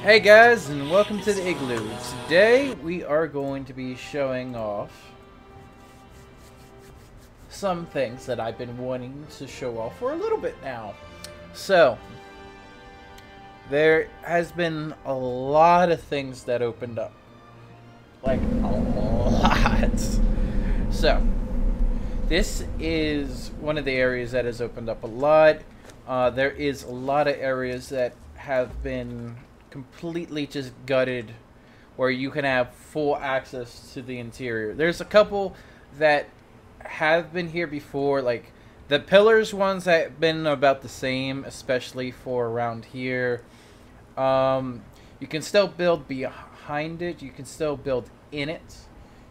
Hey guys, and welcome to the Igloo. Today we are going to be showing off some things that I've been wanting to show off for a little bit now. So, there has been a lot of things that opened up. Like, a lot. So, this is one of the areas that has opened up a lot. There is a lot of areas that have been completely just gutted where you can have full access to the interior. There's a couple that have been here before, like the pillars ones that have been about the same, especially for around here. You can still build behind it, you can still build in it,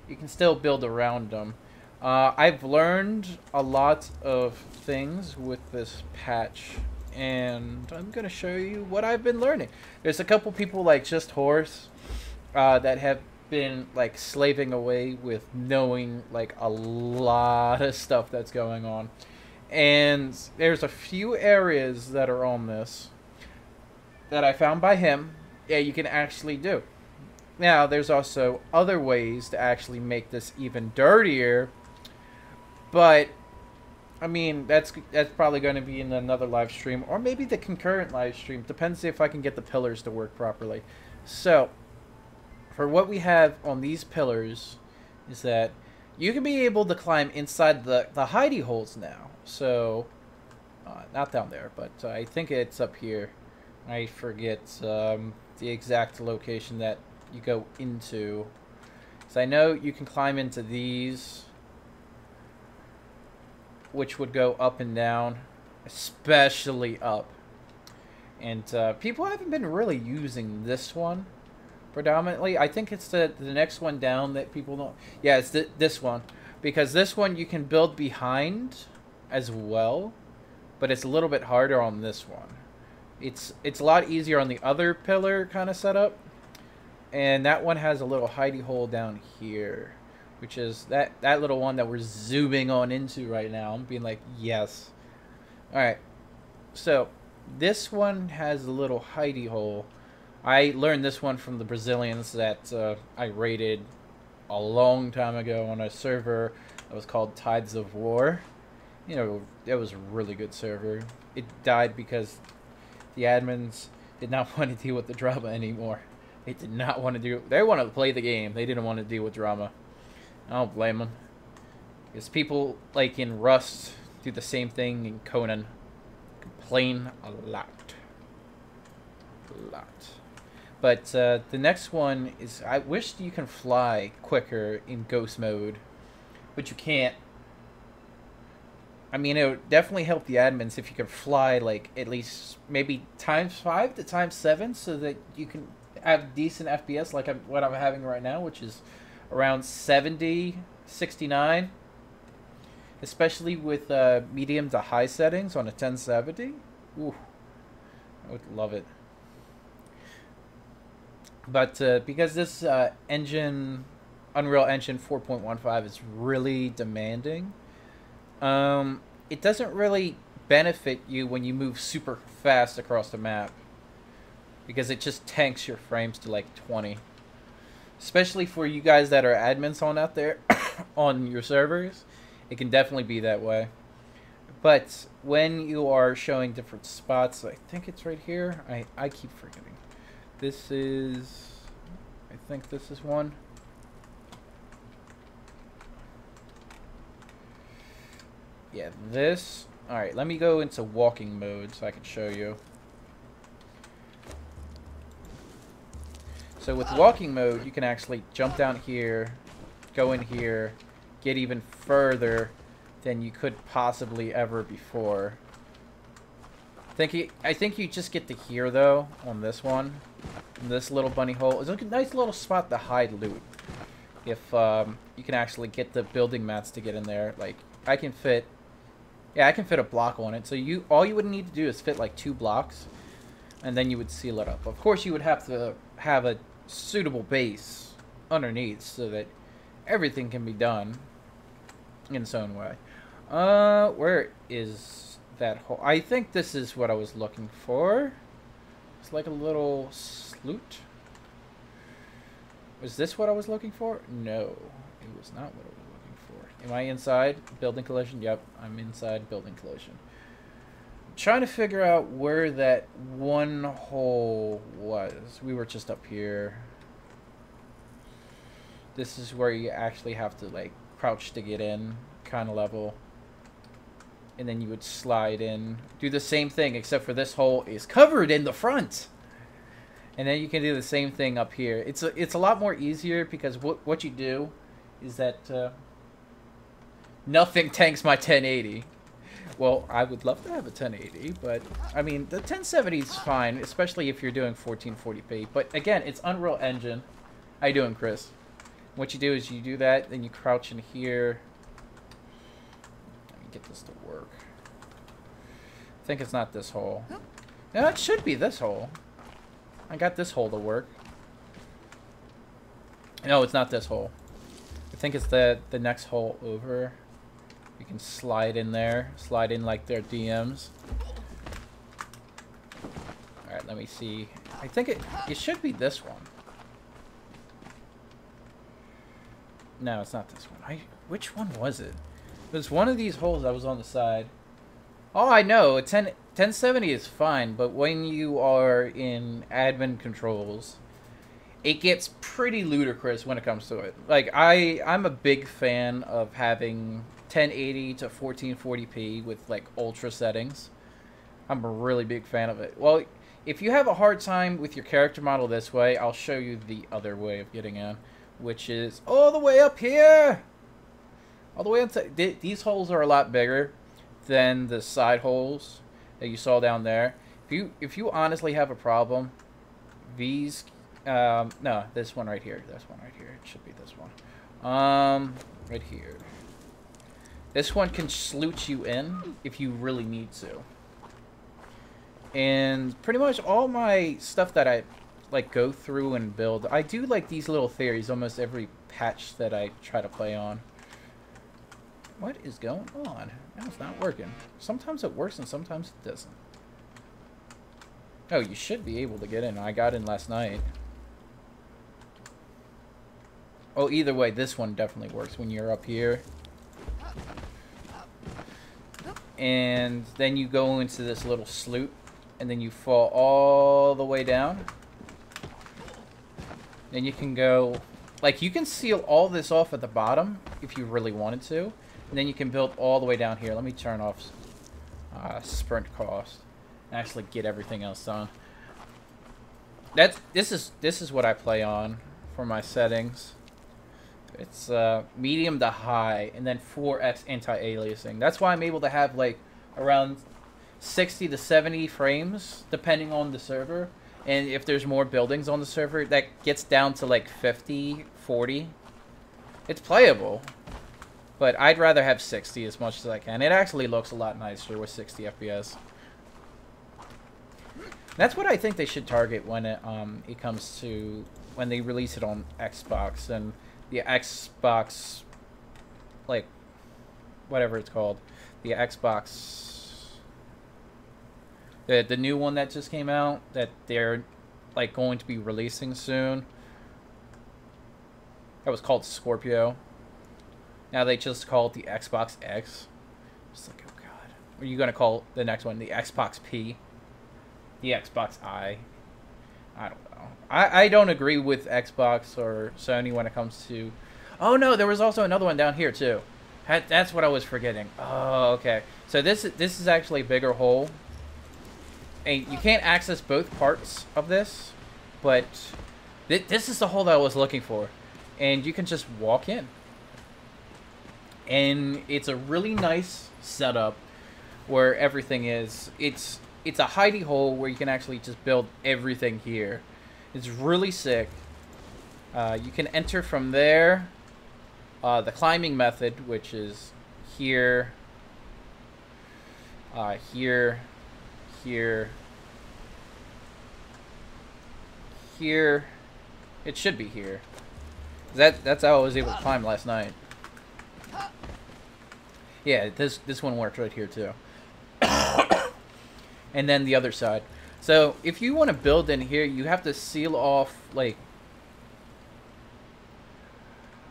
you can still build around them. I've learned a lot of things with this patch, and I'm going to show you what I've been learning. There's a couple people like Just Horse that have been like slaving away with knowing like a lot of stuff that's going on. And there's a few areas that are on this that I found by him. Yeah, you can actually do. Now, there's also other ways to actually make this even dirtier. But I mean, that's probably going to be in another live stream, or maybe the concurrent live stream. Depends if I can get the pillars to work properly. So, for what we have on these pillars is that you can be able to climb inside the hidey holes now. So, not down there, but I think it's up here. I forget the exact location that you go into. So I know you can climb into these, which would go up and down, especially up. And people haven't been really using this one predominantly. I think it's the next one down that people don't. Yeah, it's this one, because this one you can build behind as well, but it's a little bit harder on this one. It's a lot easier on the other pillar kind of setup, and that one has a little hidey hole down here, which is that little one that we're zooming on into right now. I'm being like, yes. Alright. So, this one has a little hidey hole. I learned this one from the Brazilians that I raided a long time ago on a server that was called Tides of War. You know, it was a really good server. It died because the admins did not want to deal with the drama anymore. They did not want to do... They wanted to play the game. They didn't want to deal with drama. I don't blame them. Because people, like in Rust, do the same thing in Conan. Complain a lot. A lot. But the next one is... I wish you can fly quicker in Ghost mode. But you can't. I mean, it would definitely help the admins if you could fly, like, at least maybe ×5 to ×7, so that you can have decent FPS like what I'm having right now, which is around 70, 69, especially with medium to high settings on a 1070. Ooh, I would love it. But because this engine, Unreal Engine 4.15, is really demanding, it doesn't really benefit you when you move super fast across the map, because it just tanks your frames to like 20. Especially for you guys that are admins on out there on your servers, it can definitely be that way. But when you are showing different spots, I think it's right here. I keep forgetting. This is... I think this is one. Yeah, this... Alright, let me go into walking mode so I can show you. So with walking mode, you can actually jump down here, go in here, get even further than you could possibly ever before. I think you just get to here, though, on this one. In this little bunny hole. It's a nice little spot to hide loot. If you can actually get the building mats to get in there. Like, I can fit... Yeah, I can fit a block on it. So all you would need to do is fit like 2 blocks, and then you would seal it up. Of course, you would have to have a suitable base underneath so that everything can be done in its own way. Where is that hole? I think this is what I was looking for. It's like a little sloot. Was this what I was looking for? No, it was not what I was looking for. Am I inside building collision? Yep, I'm inside building collision. I'm trying to figure out where that one hole was. We were just up here. This is where you actually have to like crouch to get in kind of level. And then you would slide in. Do the same thing, except for this hole is covered in the front. And then you can do the same thing up here. It's a lot more easier because what you do is that nothing tanks my 1080. Well, I would love to have a 1080, but I mean the 1070 is fine, especially if you're doing 1440p. But again, it's Unreal Engine. How you doing, Chris? What you do is you do that, then you crouch in here. Let me get this to work. I think it's not this hole. No, it should be this hole. I got this hole to work. No, it's not this hole. I think it's the next hole over. You can slide in there. Slide in like their DMs. Alright, let me see. I think it should be this one. No, it's not this one. Which one was it? It was one of these holes that was on the side. Oh, I know. 1070 is fine, but when you are in admin controls, it gets pretty ludicrous when it comes to it. Like, I'm a big fan of having 1080 to 1440p with, like, ultra settings. I'm a really big fan of it. Well, if you have a hard time with your character model this way, I'll show you the other way of getting in, which is all the way up here. All the way up to... These holes are a lot bigger than the side holes that you saw down there. If you honestly have a problem, these no, this one right here. This one right here. It should be this one. Right here. This one can sloot you in if you really need to. And pretty much all my stuff that I like go through and build, I do like these little theories almost every patch that I try to play on. What is going on? No, it's not working. Sometimes it works and sometimes it doesn't. Oh, you should be able to get in. I got in last night. Oh, either way, this one definitely works when you're up here. And then you go into this little sloot, and then you fall all the way down. Then you can go... Like, you can seal all this off at the bottom if you really wanted to. And then you can build all the way down here. Let me turn off sprint cost and actually get everything else done. This is what I play on for my settings. It's medium to high, and then 4x anti-aliasing. That's why I'm able to have like around 60 to 70 frames depending on the server. And if there's more buildings on the server, that gets down to like 50, 40. It's playable. But I'd rather have 60 as much as I can. It actually looks a lot nicer with 60 FPS. That's what I think they should target when it comes to when they release it on Xbox and the Xbox, like whatever it's called, the Xbox, the new one that just came out that they're like going to be releasing soon. That was called Scorpio. Now they just call it the Xbox X. Just like, oh god. What are you going to call the next one? The Xbox P? The Xbox I? I don't know. I don't agree with Xbox or Sony when it comes to... Oh no, there was also another one down here too. That's what I was forgetting. Oh, okay. So this is actually a bigger hole. And you can't access both parts of this. But this is the hole that I was looking for. And you can just walk in. And it's a really nice setup where everything is. It's a hidey hole where you can actually just build everything here. It's really sick. You can enter from there. The climbing method, which is here, here, here, here. It should be here. That's how I was able to climb last night. Yeah, this one works right here too. And then the other side. So if you want to build in here, you have to seal off like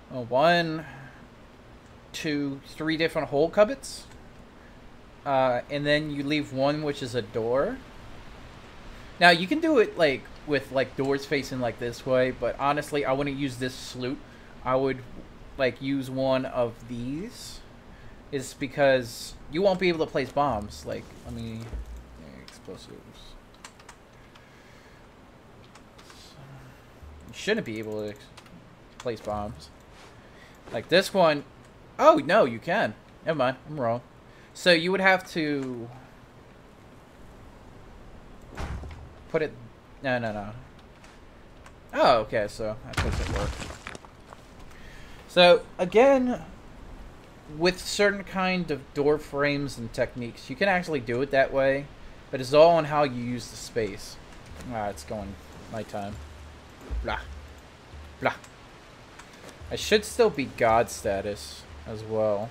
1, 2, 3 different hole cupboards. And then you leave one which is a door. Now you can do it like with like doors facing like this way, but honestly I wouldn't use this sloot. I would like use one of these, is because you won't be able to place bombs. Like, let me explosives. You shouldn't be able to place bombs. Like this one. Oh no, you can. Never mind, I'm wrong. So you would have to put it. No. Oh, okay. So that doesn't work. So again, with certain kind of door frames and techniques, you can actually do it that way, but it's all on how you use the space. Ah, it's going nighttime. Blah. Blah. I should still be God status as well.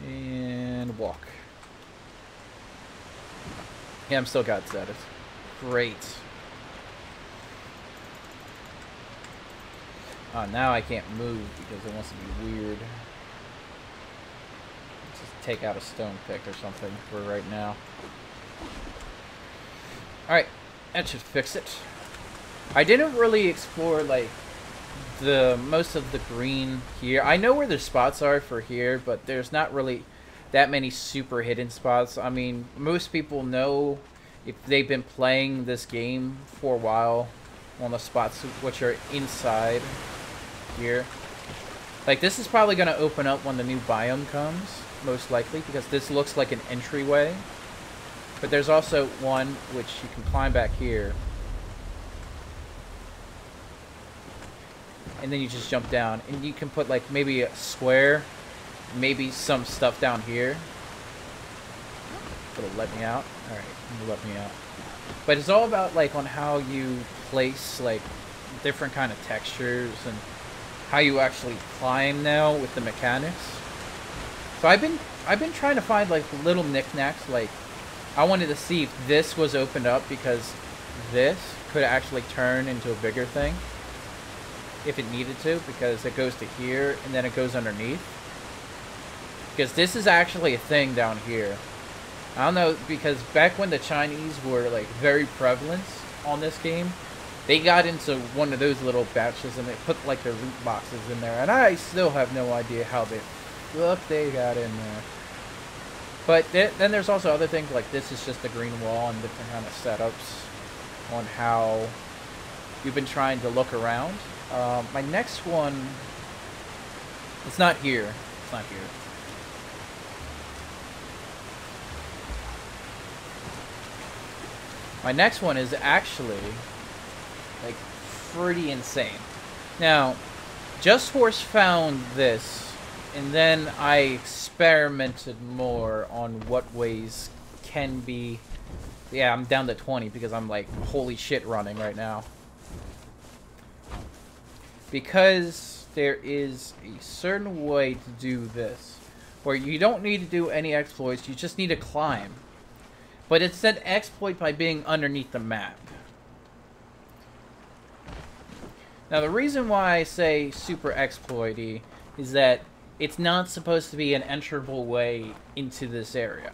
And walk. Yeah, I'm still God status. Great. Oh, now I can't move because it wants to be weird. Let's just take out a stone pick or something for right now. Alright, that should fix it. I didn't really explore like the most of the green here. I know where the spots are for here, but there's not really that many super hidden spots. I mean, most people know if they've been playing this game for a while on the spots which are inside here. Like, this is probably going to open up when the new biome comes, most likely, because this looks like an entryway. But there's also one which you can climb back here. And then you just jump down. And you can put, like, maybe a square, maybe some stuff down here. It'll let me out. Alright, it'll let me out. But it's all about, like, on how you place, like, different kind of textures and how you actually climb now with the mechanics. So I've been trying to find, like, little knickknacks. Like, I wanted to see if this was opened up, because this could actually turn into a bigger thing if it needed to, because it goes to here and then it goes underneath. Because this is actually a thing down here. I don't know, because back when the Chinese were like very prevalent on this game, they got into one of those little batches and they put like their loot boxes in there, and I still have no idea how they got in there. But then there's also other things, like this is just a green wall and different kind of setups on how you've been trying to look around. My next one, it's not here. It's not here. My next one is actually like pretty insane. Now, Just Horse found this, and then I experimented more on what ways can be. Yeah, I'm down to 20 because I'm like holy shit running right now. Because there is a certain way to do this, where you don't need to do any exploits, you just need to climb. But it's an exploit by being underneath the map. Now the reason why I say super exploity is that it's not supposed to be an enterable way into this area.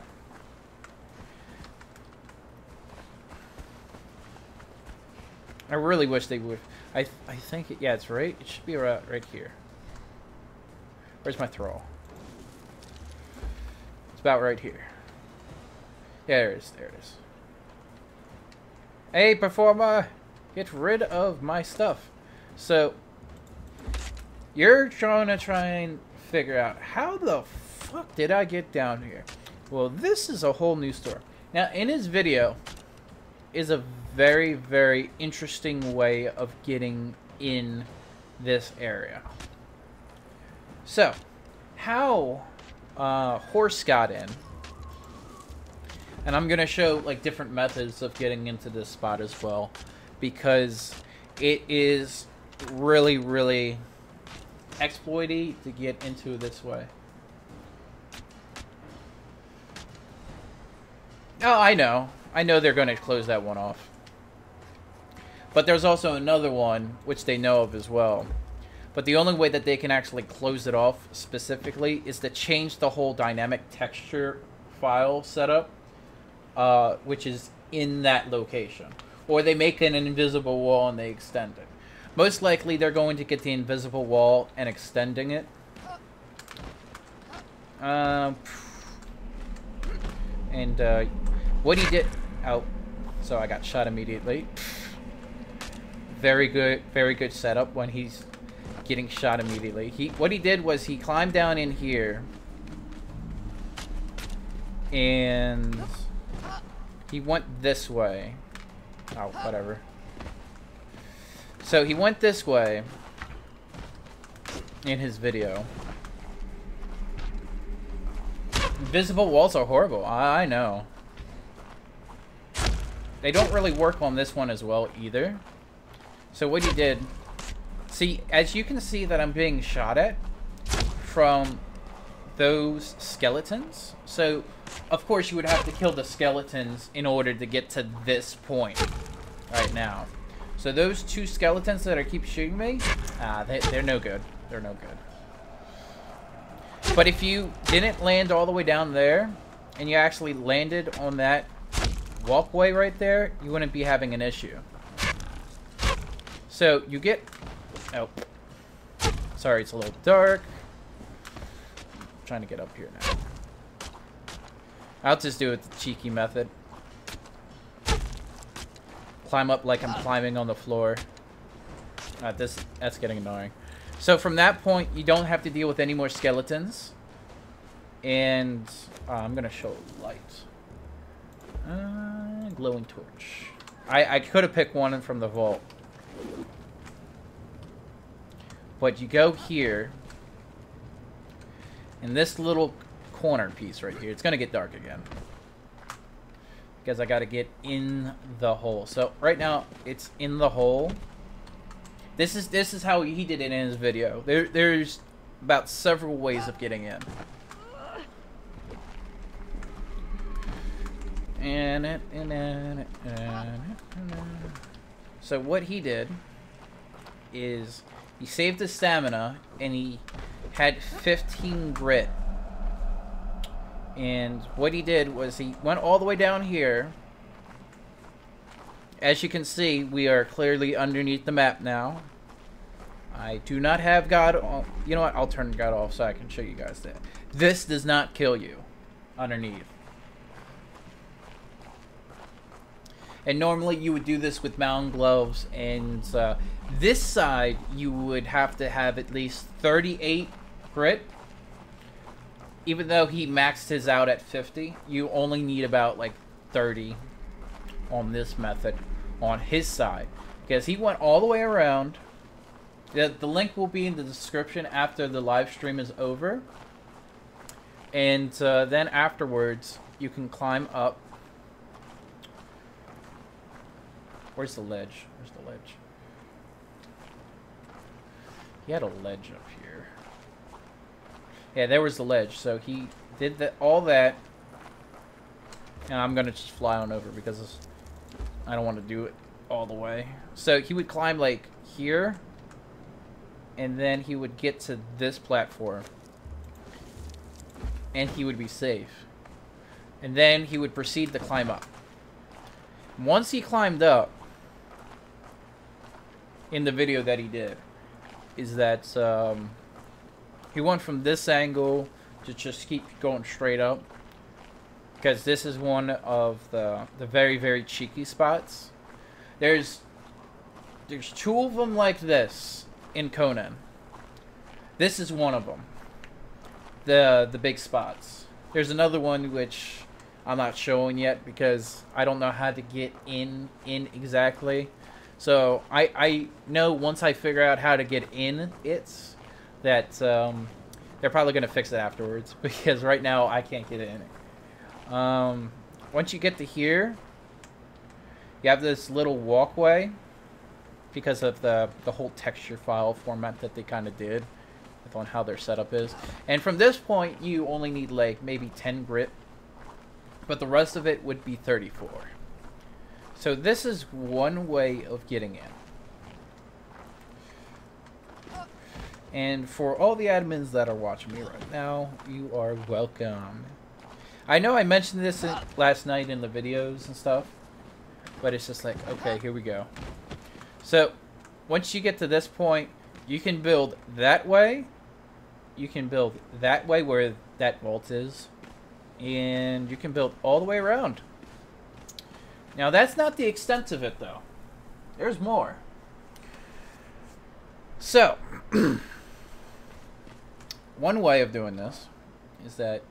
I really wish they would. I think it, yeah, it's right. It should be right here. Where's my thrall? It's about right here. Yeah, there it is. There it is. Hey, performer! Get rid of my stuff. So, you're trying to and figure out, how the fuck did I get down here? Well, this is a whole new story. Now, in his video is a very, very interesting way of getting in this area. So, how Horse got in. And I'm going to show like different methods of getting into this spot as well, because it is really, really exploity to get into this way. Oh, I know. I know they're going to close that one off. But there's also another one, which they know of as well. But the only way that they can actually close it off specifically is to change the whole dynamic texture file setup, which is in that location. Or they make an invisible wall and they extend it. Most likely they're going to get the invisible wall and extending it. What he did... Oh, so I got shot immediately. Very good setup when he's getting shot immediately. What he did was he climbed down in here. And he went this way. Oh, whatever. So he went this way in his video. Invisible walls are horrible. I know. They don't really work on this one as well either. So what he did... See, as you can see that I'm being shot at from those skeletons. So, of course, you would have to kill the skeletons in order to get to this point right now. So those two skeletons that keep shooting me, they're no good. They're no good. But if you didn't land all the way down there, and you actually landed on that walkway right there, you wouldn't be having an issue. So you get... Oh. Sorry, it's a little dark. I'm trying to get up here now. I'll just do it the cheeky method. Climb up like I'm climbing on the floor. That's getting annoying. So from that point, you don't have to deal with any more skeletons. And I'm going to show light. Glowing torch. I could have picked one from the vault. But you go here. And this little corner piece right here. It's going to get dark again. Because I got to get in the hole. So right now, it's in the hole. This is how he did it in his video. There's about several ways of getting in. So what he did is he saved his stamina and he had 15 grit. And what he did was he went all the way down here. As you can see, we are clearly underneath the map now. I do not have God on. You know what? I'll turn God off so I can show you guys that. This does not kill you underneath. And normally you would do this with mountain gloves. And this side, you would have to have at least 38 grit. Even though he maxed his out at 50, you only need about like 30 on this method on his side. Because he went all the way around. The link will be in the description after the live stream is over. And then afterwards, you can climb up. Where's the ledge? Where's the ledge? He had a ledge up here. Yeah, there was the ledge. So he did all that. And I'm going to just fly on over because I don't want to do it all the way. So he would climb like here. And then he would get to this platform. And he would be safe. And then he would proceed to climb up. Once he climbed up, in the video that he did, is that he went from this angle to just keep going straight up. Because this is one of the very, very cheeky spots. There's two of them like this in Conan. This is one of them. The big spots. There's another one which I'm not showing yet because I don't know how to get in exactly. So I know once I figure out how to get in that they're probably going to fix it afterwards because right now I can't get in it. Once you get to here, you have this little walkway because of the whole texture file format that they kind of did on how their setup is. And from this point, you only need like maybe 10 grit. but the rest of it would be 34. So this is one way of getting in. And for all the admins that are watching me right now, you are welcome. I know I mentioned this last night in the videos and stuff, but it's just like, okay, here we go. So, once you get to this point, you can build that way. You can build that way where that vault is. And you can build all the way around. Now, that's not the extent of it, though. There's more. So, one way of doing this is that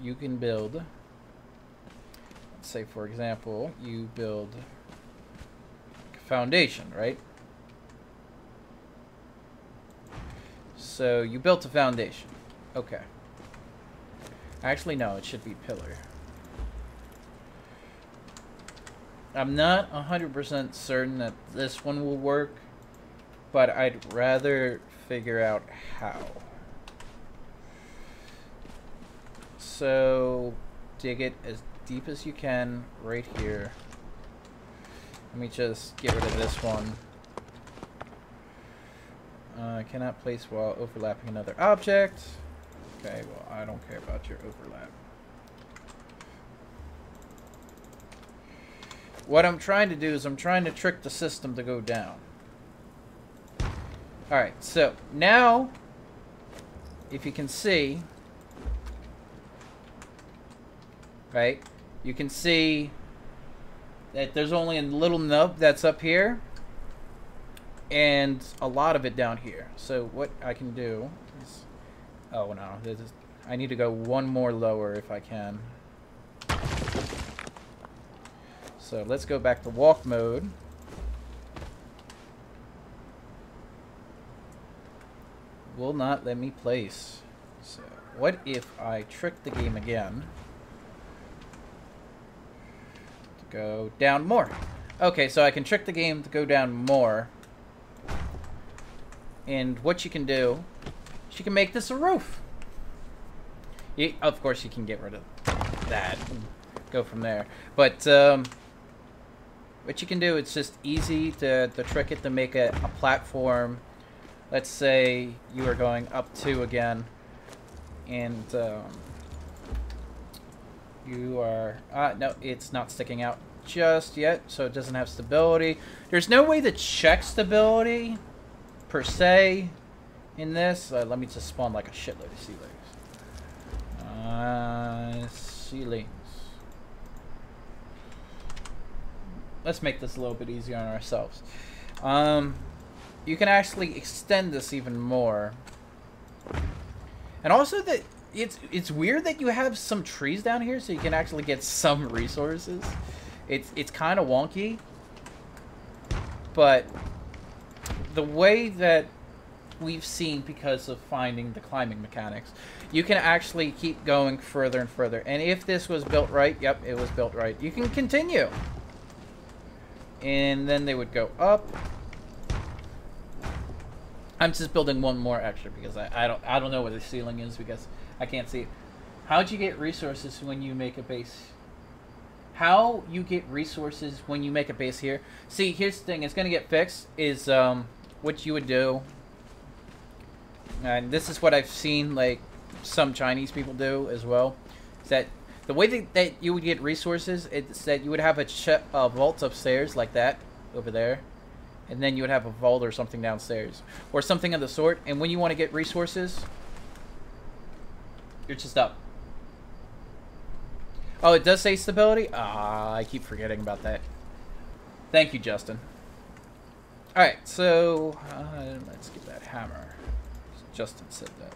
you can build, let's say, for example, you build a foundation, right? So, you built a foundation. Okay. Actually, no, it should be pillar. I'm not 100% certain that this one will work, but I'd rather figure out how. So, dig it as deep as you can right here. Let me just get rid of this one. Cannot place while overlapping another object. Okay, well, I don't care about your overlap. What I'm trying to do is I'm trying to trick the system to go down. Alright, so now, if you can see, right, you can see that there's only a little nub that's up here and a lot of it down here. So what I can do is, oh no, I need to go one more lower if I can. So let's go back to walk mode. Will not let me place. So what if I trick the game again to go down more? Okay, so I can trick the game to go down more. And what you can do, you can make this a roof. Of course, you can get rid of that and go from there. But what you can do, it's just easy to trick it to make a platform. Let's say you are going up 2 again, and you are... no, it's not sticking out just yet, so it doesn't have stability. There's no way to check stability, per se, in this. Let me just spawn like a shitload of ceilings. Ceilings. Let's make this a little bit easier on ourselves. You can actually extend this even more. And also that it's weird that you have some trees down here so you can actually get some resources. It's kind of wonky. But the way that we've seen, because of finding the climbing mechanics, you can actually keep going further and further. And if this was built right, yep, it was built right, you can continue. And then they would go up. I'm just building one more extra because I don't know where the ceiling is because I can't see it. How'd you get resources when you make a base? How you get resources when you make a base here? See, here's the thing. It's gonna get fixed. Is what you would do, and this is what I've seen like some Chinese people do as well. Is that the way that you would get resources? It's that you would have a vault upstairs like that over there. And then you would have a vault or something downstairs. Or something of the sort. And when you want to get resources, you're just up. Oh, it does say stability? Ah, I keep forgetting about that. Thank you, Justin. Alright, so let's get that hammer. Justin said that.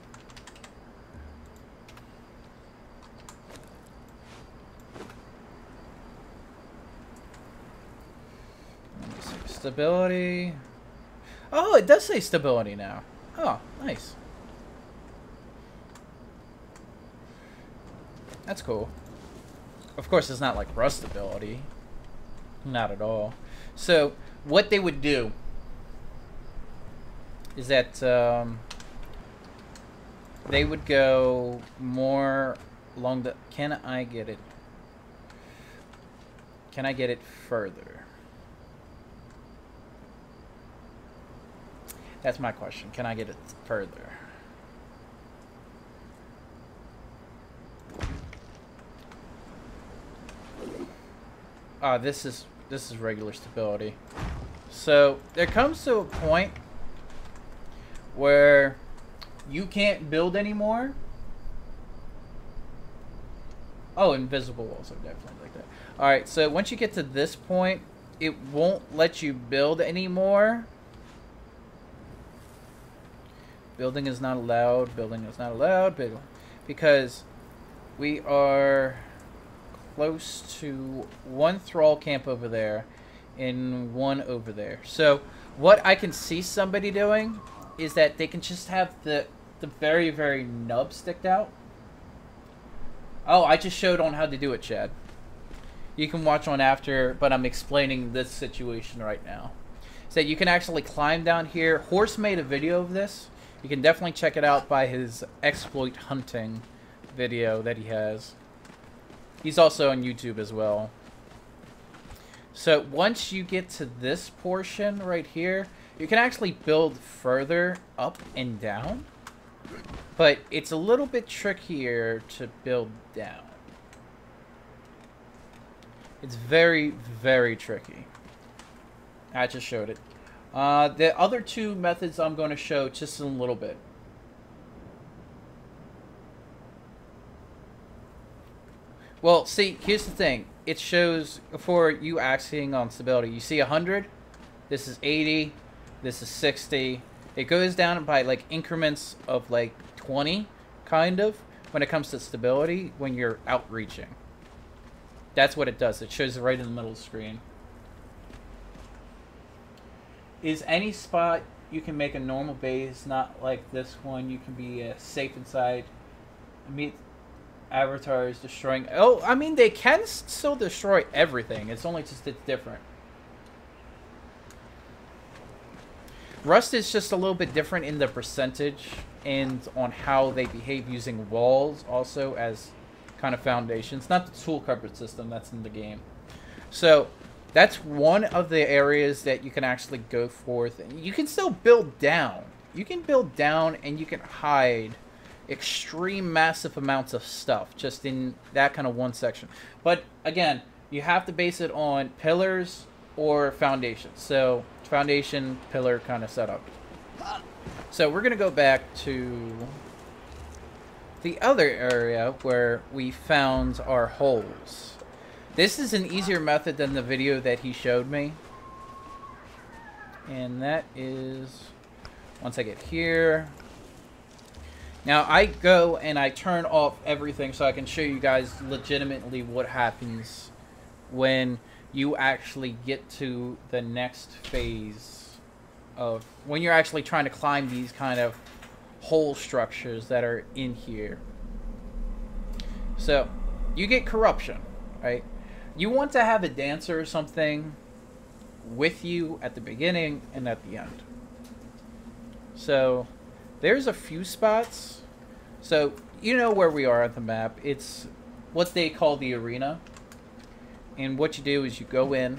Stability. Oh, it does say stability now. Oh, nice. That's cool. Of course, it's not like rustability. Not at all. So, what they would do is that they would go more along the... Can I get it Can I get it further? That's my question. Can I get it further? This is regular stability. So there comes to a point where you can't build anymore. Oh, invisible walls are definitely like that. Alright, so once you get to this point, it won't let you build anymore. Building is not allowed. Building is not allowed. Because we are close to one thrall camp over there and one over there. So what I can see somebody doing is that they can just have the very, very nub sticked out. Oh, I just showed on how to do it, Chad. You can watch on after, but I'm explaining this situation right now. So you can actually climb down here. Horse made a video of this. You can definitely check it out by his exploit hunting video that he has. He's also on YouTube as well. So once you get to this portion right here, you can actually build further up and down. But it's a little bit trickier to build down. It's very, very tricky. I just showed it. The other two methods I'm going to show just in a little bit. Well, see, here's the thing. It shows for you acting on stability. You see 100. This is 80. This is 60. It goes down by like increments of like 20, kind of, when it comes to stability when you're outreaching. That's what it does. It shows it right in the middle of the screen. Is any spot you can make a normal base, not like this one. You can be safe inside. Meet avatars destroying. Oh, I mean, they can still destroy everything. It's only just it's different. Rust is just a little bit different in the percentage and on how they behave using walls also as kind of foundations. Not the tool cupboard system that's in the game. So that's one of the areas that you can actually go forth. You can still build down. You can build down and you can hide extreme massive amounts of stuff just in that kind of one section. But again, you have to base it on pillars or foundations. So foundation, pillar kind of setup. So we're going to go back to the other area where we found our holes. This is an easier method than the video that he showed me. And that is, once I get here. Now I go and I turn off everything so I can show you guys legitimately what happens when you actually get to the next phase of when you're actually trying to climb these kind of hole structures that are in here. So you get corruption, right? You want to have a dancer or something with you at the beginning and at the end. So there's a few spots. So you know where we are on the map. It's what they call the arena. And what you do is you go in.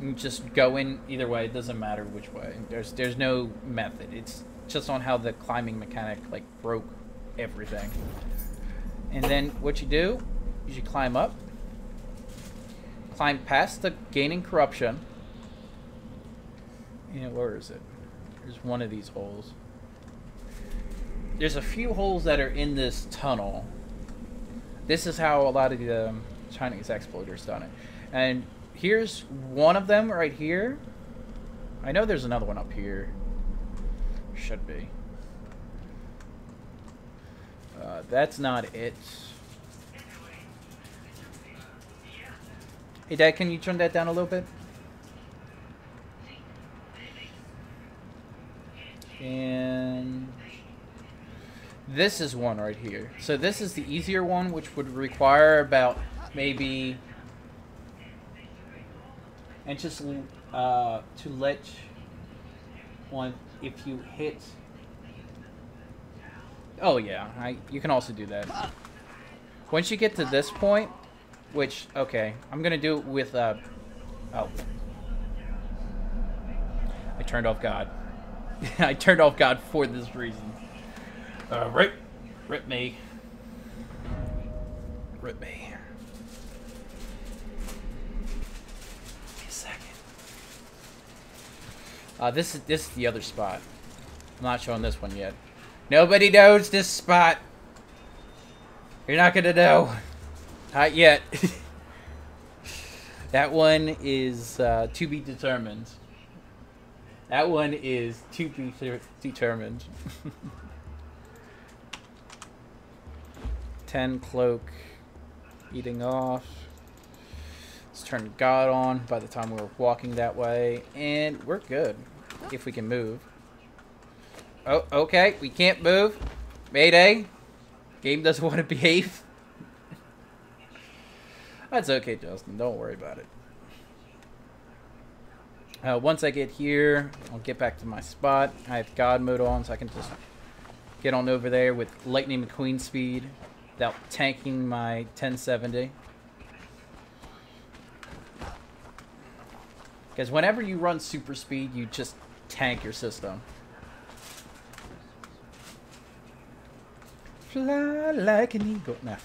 You just go in either way. It doesn't matter which way. There's no method. It's just on how the climbing mechanic like broke everything. And then what you do is you climb up. Climb past the gaining corruption. And where is it? There's one of these holes. There's a few holes that are in this tunnel. This is how a lot of the Chinese exploiters done it. And here's one of them right here. I know there's another one up here. Should be. That's not it. Hey, Dad, can you turn that down a little bit? And this is one right here. So this is the easier one, which would require about maybe, and just to let one, if you hit, oh yeah, you can also do that. Once you get to this point, which, okay, I'm going to do it with, oh. I turned off God. I turned off God for this reason. Rip me. Rip me. Give me a second. This is the other spot. I'm not showing this one yet. Nobody knows this spot. You're not gonna know. Not yet. That one is to be determined. That one is to be determined. 10 cloak. Eating off. Let's turn God on by the time we're walking that way. And we're good. If we can move. Oh, okay. We can't move. Mayday. Game doesn't want to behave. That's okay, Justin. Don't worry about it. Once I get here, I'll get back to my spot. I have God mode on, so I can just get on over there with Lightning McQueen speed without tanking my 1070. Because whenever you run super speed, you just tank your system. Fly like an eagle. No.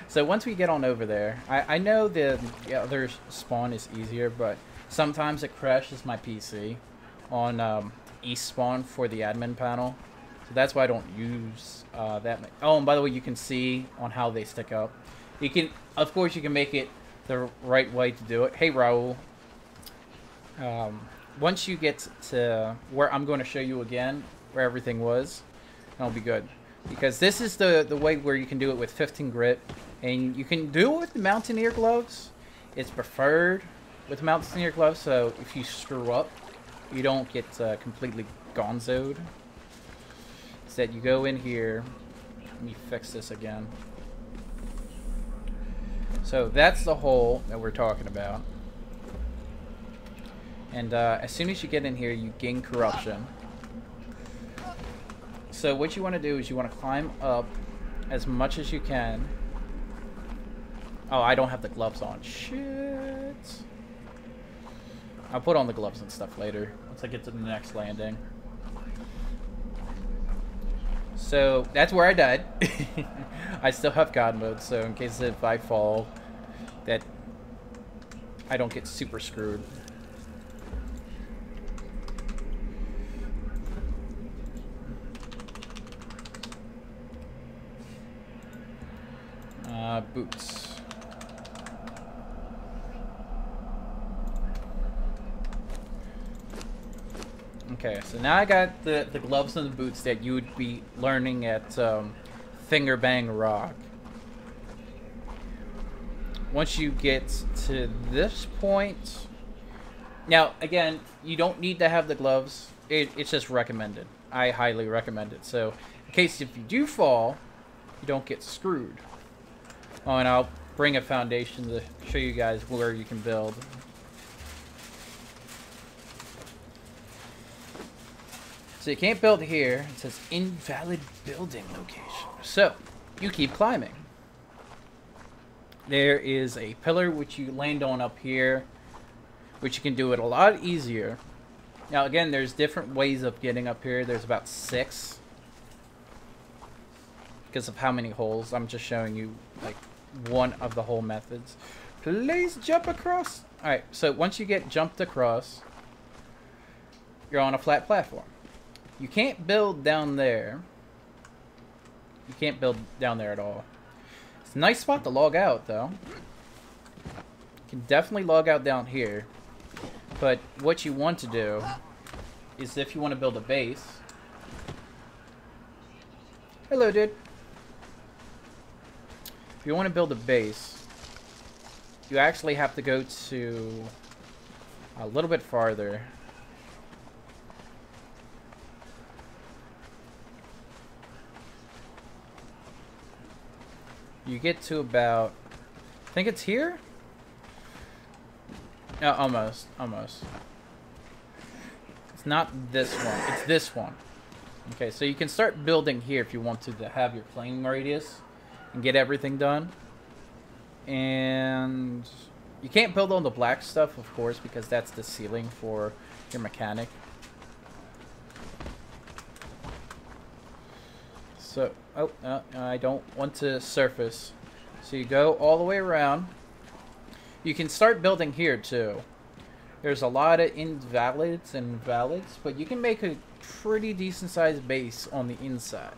So once we get on over there, I know the other spawn is easier, but sometimes it crashes my PC on East spawn for the admin panel. So that's why I don't use that. Oh, and by the way, you can see on how they stick up. You can, of course, you can make it the right way to do it. Hey, Raul. Once you get to where I'm going to show you again, where everything was, that'll be good. Because this is the way where you can do it with 15 grit. And you can do it with the Mountaineer gloves. It's preferred with Mountaineer gloves, so if you screw up, you don't get completely gonzoed. Instead, you go in here. Let me fix this again. So that's the hole that we're talking about. And as soon as you get in here, you gain corruption. So what you want to do is you want to climb up as much as you can. Oh, I don't have the gloves on. Shit. I'll put on the gloves and stuff later once I get to the next landing. So that's where I died. I still have God mode, so in case if I fall, that I don't get super screwed. Boots. Okay, so now I got the gloves and the boots that you would be learning at Finger Bang Rock. Once you get to this point, now again, you don't need to have the gloves. It's just recommended. I highly recommend it. So in case if you do fall, you don't get screwed. Oh, and I'll bring a foundation to show you guys where you can build. So you can't build here. It says invalid building location. So you keep climbing. There is a pillar which you land on up here, which you can do it a lot easier. Now again, there's different ways of getting up here. There's about 6 because of how many holes. I'm just showing you like one of the whole methods. Please jump across. Alright, so once you get jumped across, you're on a flat platform. You can't build down there. You can't build down there at all. It's a nice spot to log out, though. You can definitely log out down here. But what you want to do is if you want to build a base. Hello, dude. If you want to build a base, you actually have to go to a little bit farther. You get to about, I think it's here? No, almost. It's not this one, it's this one. Okay, so you can start building here if you want to have your claim radius. and get everything done. And you can't build on the black stuff, of course, because that's the ceiling for your mechanic. So, oh, I don't want to surface. So you go all the way around. You can start building here too. There's a lot of invalids and valids, but you can make a pretty decent sized base on the inside.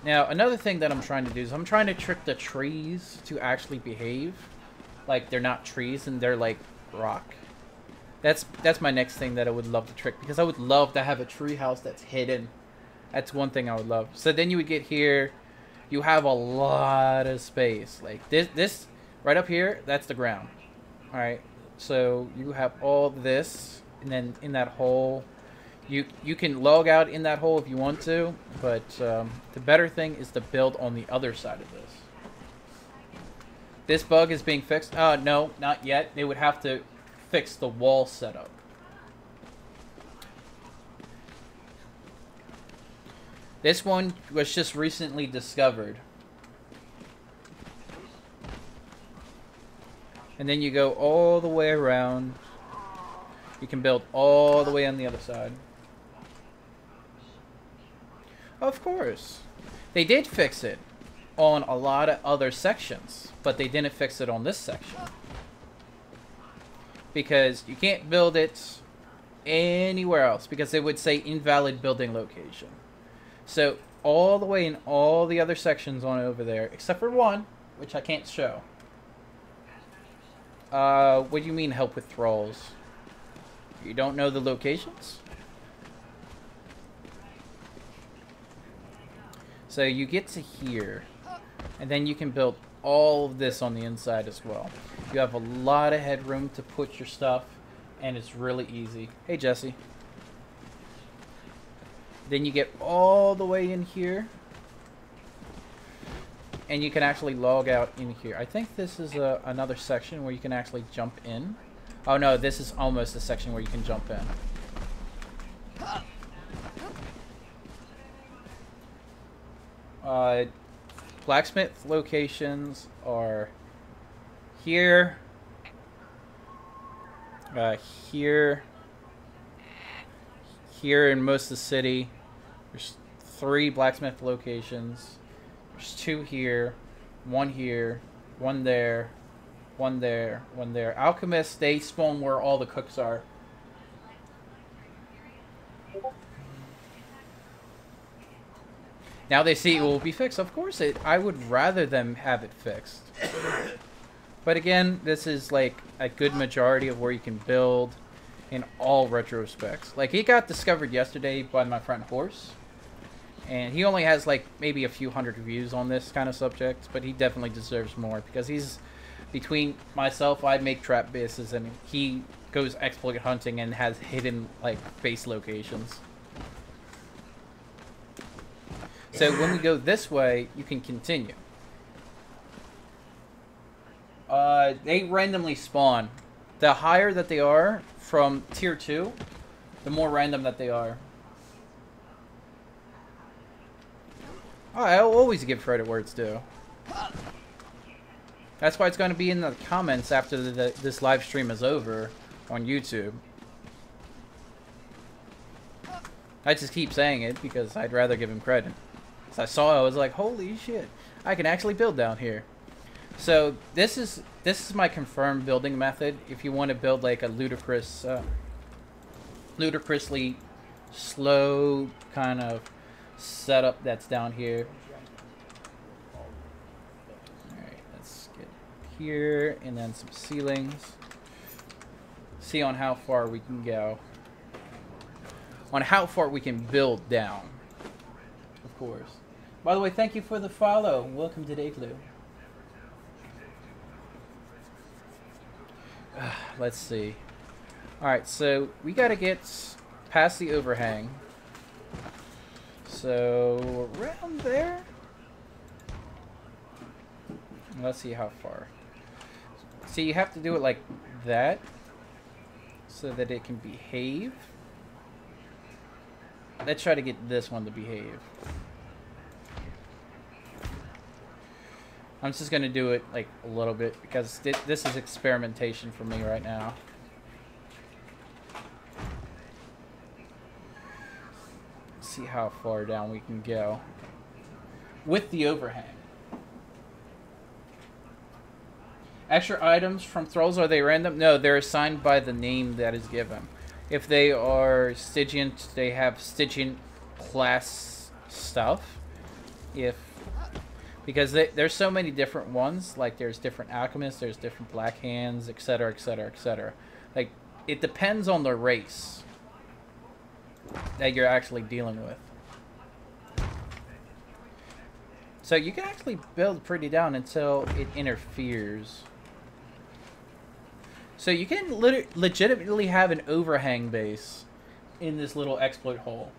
Now, another thing that I'm trying to do is I'm trying to trick the trees to actually behave like they're not trees and they're like rock. That's my next thing that I would love to trick, because I would love to have a tree house that's hidden. That's one thing I would love. So then you would get here, you have a lot of space. Like this right up here, that's the ground. All right. So you have all this, and then in that hole, you can log out in that hole if you want to, but the better thing is to build on the other side of this. This bug is being fixed. No, not yet. They would have to fix the wall setup. This one was just recently discovered. And then you go all the way around. You can build all the way on the other side. Of course. They did fix it on a lot of other sections, but they didn't fix it on this section. Because you can't build it anywhere else, because it would say invalid building location. So all the way in all the other sections on over there, except for one, which I can't show. What do you mean help with thralls? You don't know the locations? So you get to here, and then you can build all of this on the inside as well. You have a lot of headroom to put your stuff, and it's really easy. Hey, Jesse. Then you get all the way in here, and you can actually log out in here. I think this is another section where you can actually jump in. Oh no, this is almost a section where you can jump in. Blacksmith locations are here, here, here in most of the city. There's 3 blacksmith locations. There's 2 here, 1 here, 1 there, 1 there, 1 there. Alchemists, they spawn where all the cooks are. Now they see it will be fixed. Of course, I would rather them have it fixed. But again, this is like a good majority of where you can build in all retrospects. Like, he got discovered yesterday by my friend Horse. And he only has like maybe a few hundred views on this kind of subject, but he definitely deserves more, because he's, between myself, I make trap bases, and he goes exploit hunting and has hidden like base locations. So when we go this way, you can continue. They randomly spawn. The higher that they are from tier 2, the more random that they are. Oh, I'll always give credit where it's due. That's why it's going to be in the comments after this live stream is over on YouTube. I just keep saying it because I'd rather give him credit. So I saw it, I was like, holy shit, I can actually build down here. So this is my confirmed building method. If you want to build like a ludicrously slow kind of setup that's down here. Alright, let's get here, and then some ceilings. See on how far we can go. On how far we can build down. Of course. By the way, thank you for the follow. Welcome to the Igloo. Let's see. Alright, so we gotta get past the overhang. So around there. Let's see how far. See, you have to do it like that so that it can behave. Let's try to get this one to behave. I'm just going to do it like a little bit because this is experimentation for me right now. See how far down we can go with the overhang. Extra items from thralls, are they random? No, they're assigned by the name that is given. If they are Stygian, they have Stygian class stuff. Because there's so many different ones, like there's different alchemists, there's different black hands, etc., etc., etc. Like, it depends on the race that you're actually dealing with. So you can actually build pretty down until it interferes. So you can legitimately have an overhang base in this little exploit hole.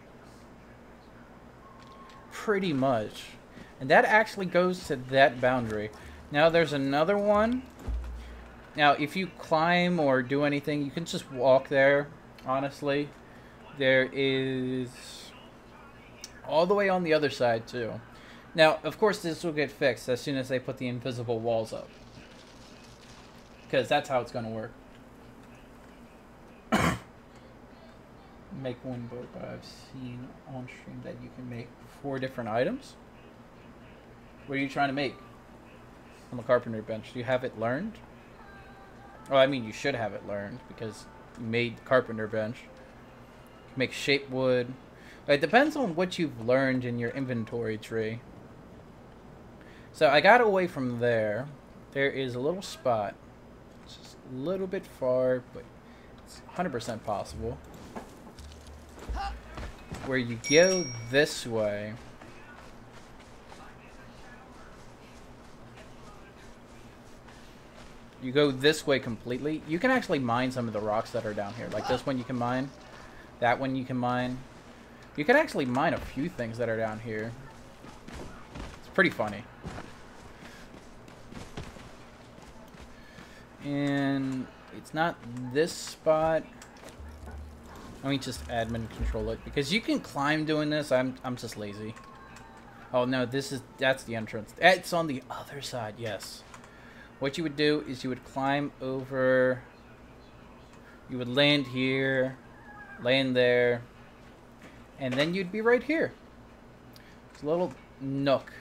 Pretty much. And that actually goes to that boundary. Now there's another one. Now if you climb or do anything, you can just walk there, honestly. There is all the way on the other side too. Now, of course, this will get fixed as soon as they put the invisible walls up. Because that's how it's going to work. Make one boat, but I've seen on stream that you can make 4 different items. What are you trying to make on the carpenter bench? Do you have it learned? Oh, I mean, you should have it learned because you made the carpenter bench. You can make shape wood. It depends on what you've learned in your inventory tree. So I got away from there. There is a little spot. It's just a little bit far, but it's 100% possible. Where you go this way. You go this way completely. You can actually mine some of the rocks that are down here. Like this one you can mine. That one you can mine. You can actually mine a few things that are down here. It's pretty funny. And it's not this spot. Let me just admin control it because you can climb doing this. I'm just lazy. Oh no, that's the entrance. It's on the other side. Yes. What you would do is you would climb over. You would land here, land there, and then you'd be right here. It's a little nook.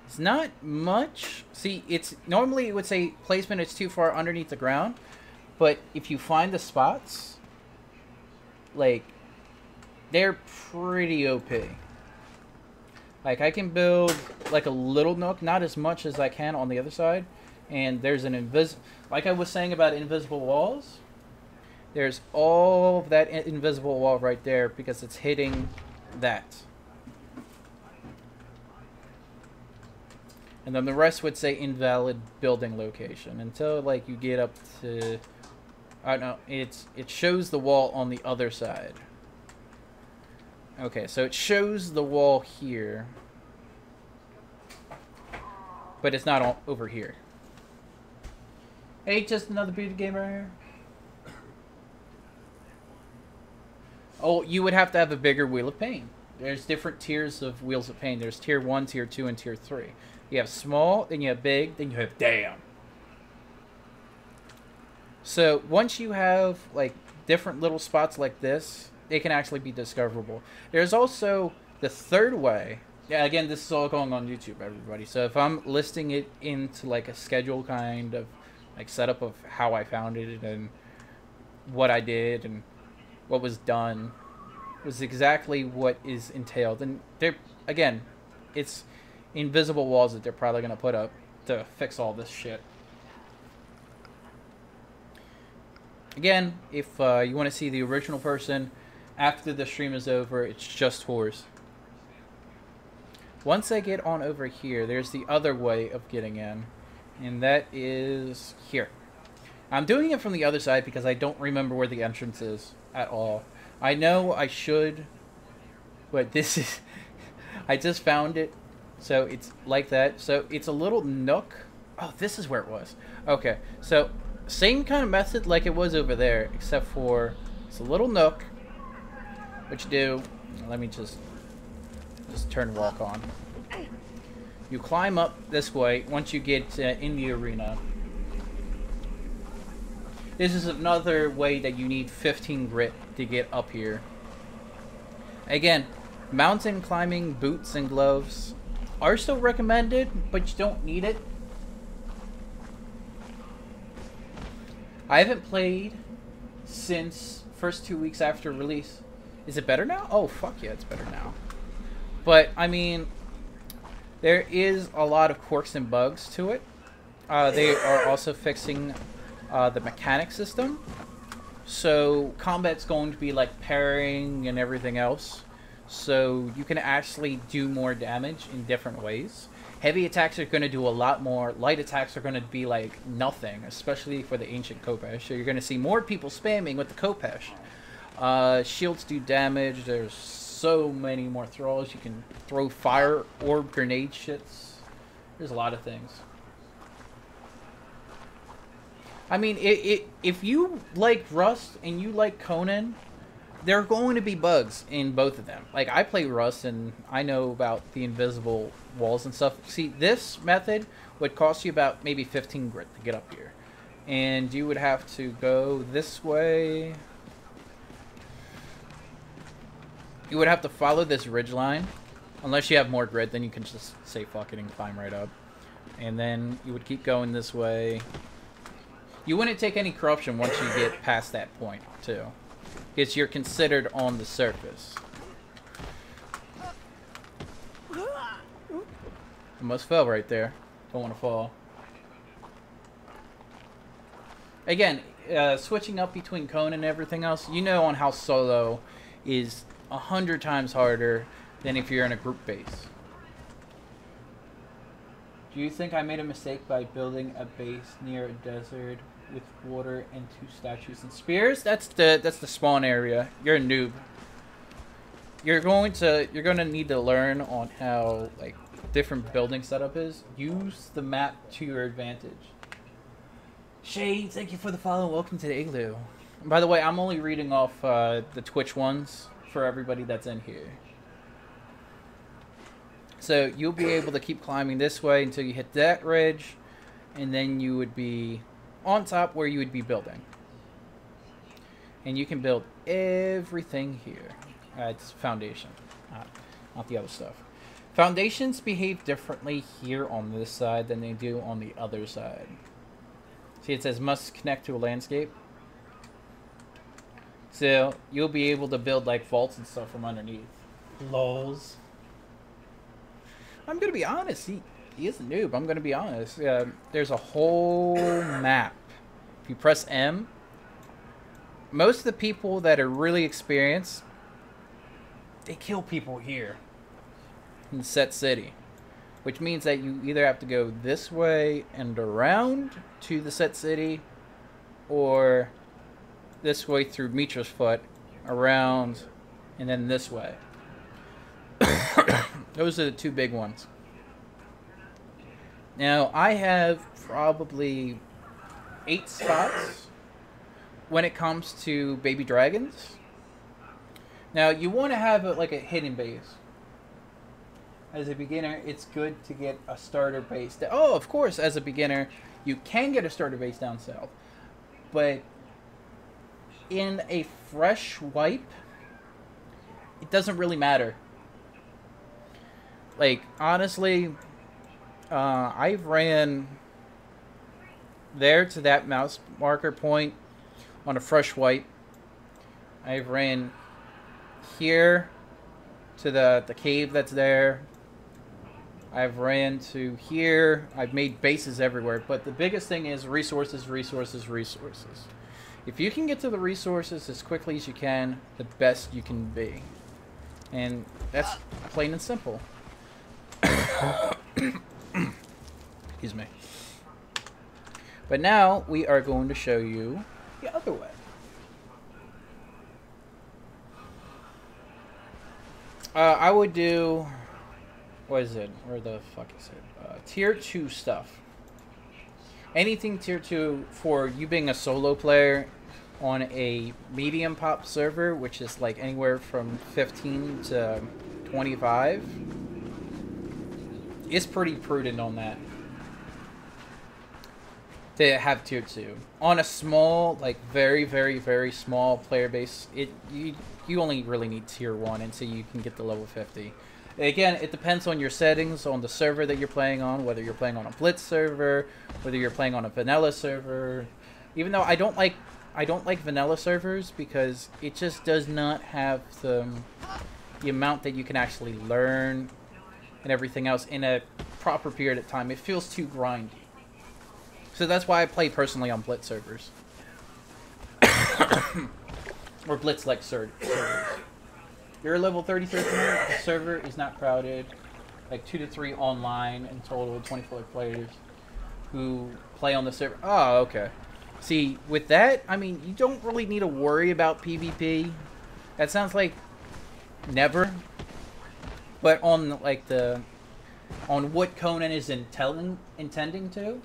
It's not much. See, it's normally it would say placement is too far underneath the ground, but if you find the spots, like, they're pretty OP. Like, I can build like a little nook, not as much as I can on the other side, and there's an like I was saying about invisible walls, there's all of that invisible wall right there because it's hitting that. And then the rest would say invalid building location until like you get up to, I don't know, it shows the wall on the other side. Okay, so it shows the wall here, but it's not all over here. Hey, just another beauty game right here. Oh, you would have to have a bigger Wheel of Pain. There's different tiers of Wheels of Pain. There's tier 1, tier 2, and tier 3. You have small, then you have big, then you have damn. So once you have like different little spots like this, they can actually be discoverable. There's also the third way. Yeah, again, this is all going on YouTube, everybody. So if I'm listing it into like a schedule kind of like setup of how I found it and what I did and what was done was exactly what is entailed. And they're, again, it's invisible walls that they're probably going to put up to fix all this shit. Again, if you want to see the original person after the stream is over, it's just horse. Once I get on over here, there's the other way of getting in, and that is here. I'm doing it from the other side because I don't remember where the entrance is at all. I know I should, but this is... I just found it, so it's like that. So it's a little nook. Oh, this is where it was. Okay, so same kind of method like it was over there, except for it's a little nook. What you do, let me just turn walk on. You climb up this way once you get in the arena. This is another way that you need 15 grit to get up here. Again, mountain climbing boots and gloves are still recommended, but you don't need it. I haven't played since first 2 weeks after release. Is it better now? Oh, fuck yeah, it's better now. But, I mean, there is a lot of quirks and bugs to it. They are also fixing the mechanic system. So, combat's going to be like parrying and everything else. So, you can actually do more damage in different ways. Heavy attacks are going to do a lot more. Light attacks are going to be like nothing, especially for the ancient Kopesh. So, you're going to see more people spamming with the Kopesh. Shields do damage. There's so many more throws. You can throw fire orb grenade shits. There's a lot of things. I mean, if you like Rust and you like Conan, there are going to be bugs in both of them. Like, I play Rust and I know about the invisible walls and stuff. See, this method would cost you about maybe 15 grit to get up here. And you would have to go this way. You would have to follow this ridge line. Unless you have more grit, then you can just say fuck it and climb right up. And then you would keep going this way. You wouldn't take any corruption once you get past that point, too. Because you're considered on the surface. Almost fell right there. Don't want to fall. Again, switching up between Conan and everything else, you know on how solo is 100 times harder than if you're in a group base. Do you think I made a mistake by building a base near a desert with water and 2 statues and spears? That's the spawn area. You're a noob. You're going to need to learn on how like different building setup is. Use the map to your advantage. Shade, thank you for the follow. Welcome to the Igloo. And by the way, I'm only reading off the Twitch ones for everybody that's in here. So you'll be able to keep climbing this way until you hit that ridge, and then you would be on top where you would be building. And you can build everything here. It's foundation, not the other stuff. Foundations behave differently here on this side than they do on the other side. See, it says must connect to a landscape. So you'll be able to build like vaults and stuff from underneath. Lols. I'm gonna be honest. He is a noob. I'm gonna be honest. There's a whole map. If you press M, most of the people that are really experienced, they kill people here in Set City, which means that you either have to go this way and around to the Set City, or this way through Mitra's Foot, around, and then this way. Those are the 2 big ones. Now, I have probably 8 spots when it comes to baby dragons. Now, you want to have like a hidden base. As a beginner, it's good to get a starter base. Oh, of course, as a beginner, you can get a starter base down south. But in a fresh wipe, it doesn't really matter. Like, honestly, I ran there to that mouse marker point on a fresh wipe. I ran here to the cave that's there. I've ran to here. I've made bases everywhere. But the biggest thing is resources, resources, resources. If you can get to the resources as quickly as you can, the best you can be. And that's plain and simple. Excuse me. But now we are going to show you the other way. I would do, what is it? Where the fuck is it? Tier 2 stuff. Anything tier 2 for you being a solo player on a medium pop server, which is like anywhere from 15 to 25. it's pretty prudent on that. To have tier 2 on a small, like very, very, very small player base, you only really need tier 1 until you can get to level 50. Again, it depends on your settings, on the server that you're playing on, whether you're playing on a Blitz server, whether you're playing on a vanilla server. Even though I don't like vanilla servers because it just does not have the amount that you can actually learn and everything else in a proper period of time. It feels too grindy. So that's why I play personally on Blitz servers. Or Blitz-like servers. You're a level 33 server is not crowded. Like 2 to 3 online in total, 24 players who play on the server. Oh, okay. See, with that, I mean, you don't really need to worry about PvP. That sounds like never. But on like on what Conan is intending to,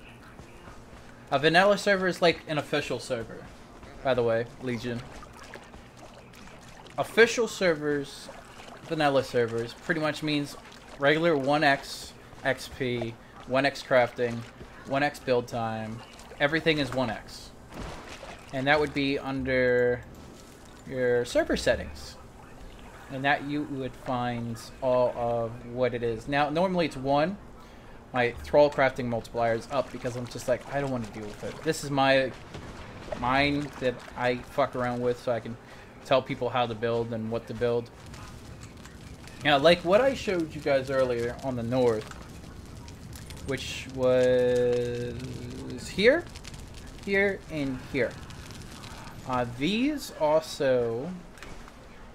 a vanilla server is like an official server, by the way, Legion. Official servers, vanilla servers, pretty much means regular 1x XP, 1x crafting, 1x build time. Everything is 1x. And that would be under your server settings. And that you would find all of what it is. Now, normally it's 1. My thrall crafting multiplier is up because I'm just like, I don't want to deal with it. This is mine that I fuck around with so I can tell people how to build and what to build. Now, like what I showed you guys earlier on the north, which was here, here, and here. These also,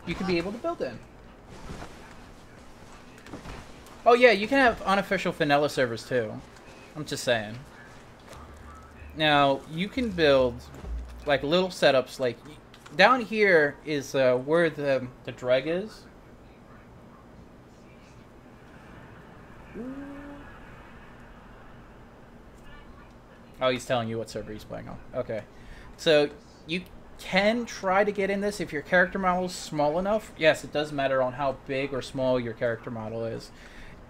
you can be able to build in. Oh yeah, you can have unofficial vanilla servers too. I'm just saying. Now, you can build like little setups. Like down here is where the dreg is. Oh, he's telling you what server he's playing on. Okay. So, you can try to get in this if your character model is small enough. Yes, it does matter on how big or small your character model is.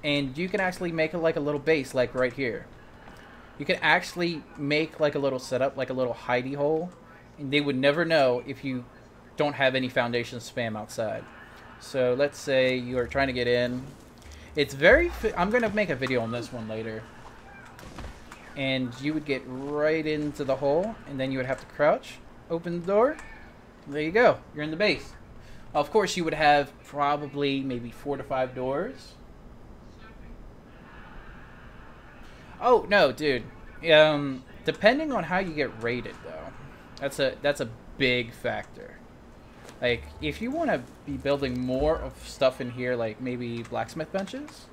And you can actually make it like a little base, like right here. You can actually make like a little setup, like a little hidey hole. And they would never know if you don't have any foundation spam outside. So, let's say you are trying to get in. It's very... I'm going to make a video on this one later. And you would get right into the hole, and then you would have to crouch, open the door. There you go. You're in the base. Of course, you would have probably maybe 4 to 5 doors. Oh no, dude. Depending on how you get rated, though, that's a big factor. Like, if you want to be building more of stuff in here, like maybe blacksmith benches.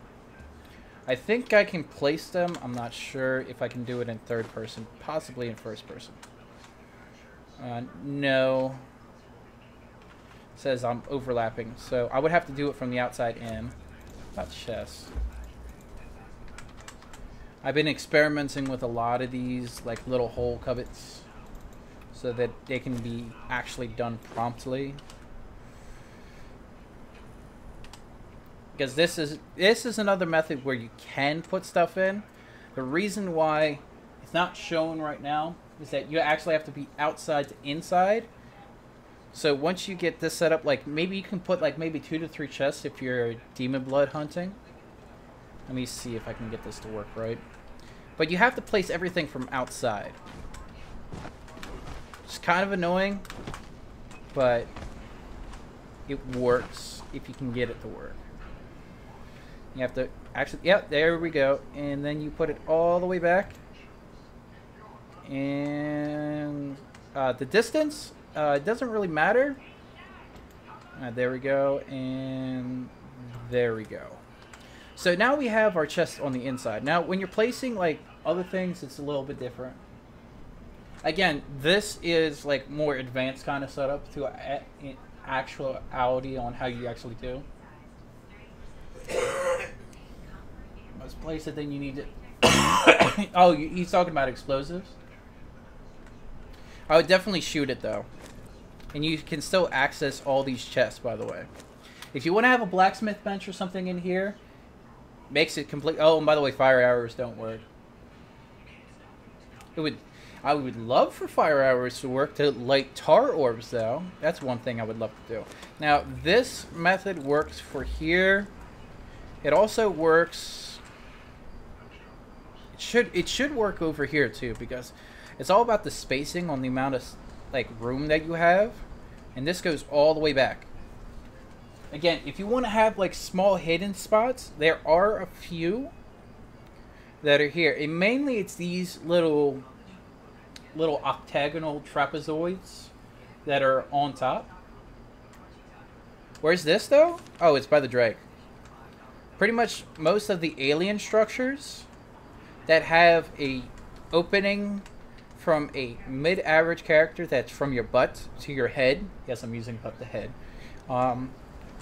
I think I can place them. I'm not sure if I can do it in third person. Possibly in first person. No. It says I'm overlapping. So I would have to do it from the outside in. About chests. I've been experimenting with a lot of these like little hole cupboards. So that they can be actually done promptly. Because this is another method where you can put stuff in. The reason why it's not shown right now is that you actually have to be outside to inside. So once you get this set up, like maybe you can put like maybe 2 to 3 chests if you're demon blood hunting. Let me see if I can get this to work right. But you have to place everything from outside. It's kind of annoying, but it works if you can get it to work. You have to actually, yep, there we go. And then you put it all the way back. And the distance, it doesn't really matter. There we go. And there we go. So now we have our chest on the inside. Now, when you're placing like other things, it's a little bit different. Again, this is like more advanced kind of setup to actuality on how you actually do. Let's place it, then you need to... Oh, he's talking about explosives? I would definitely shoot it, though. And you can still access all these chests, by the way. If you want to have a blacksmith bench or something in here, Makes it complete. Oh, and by the way, fire arrows don't work. I would love for fire arrows to work to light tar orbs, though. That's one thing I would love to do. Now, this method works for here. It also works. It should work over here too, because it's all about the spacing on the amount of like room that you have, and this goes all the way back. Again, if you want to have like small hidden spots, there are a few that are here. And mainly it's these little octagonal trapezoids that are on top. Where's this though? Oh, it's by the Drake. Pretty much most of the alien structures that have a opening from a mid-average character that's from your butt to your head. Yes, I'm using butt to head.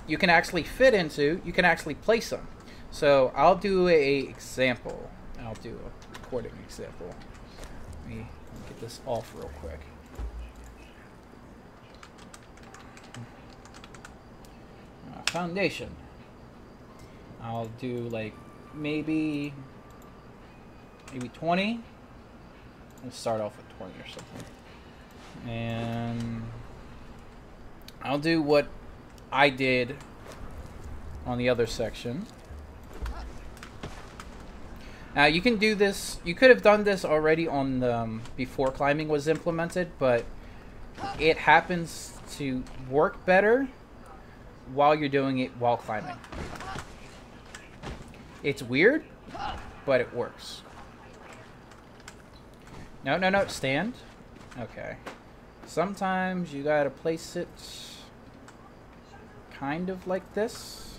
You can actually fit into, you can actually place them. So I'll do a example. I'll do a recording example. Let me get this off real quick. Foundation. I'll do like maybe 20. Let's start off with 20 or something. And I'll do what I did on the other section. Now you can do this, you could have done this already on the, before climbing was implemented, but it happens to work better while you're doing it while climbing. It's weird, but it works. No, no, no, stand. Okay. Sometimes you gotta place it kind of like this.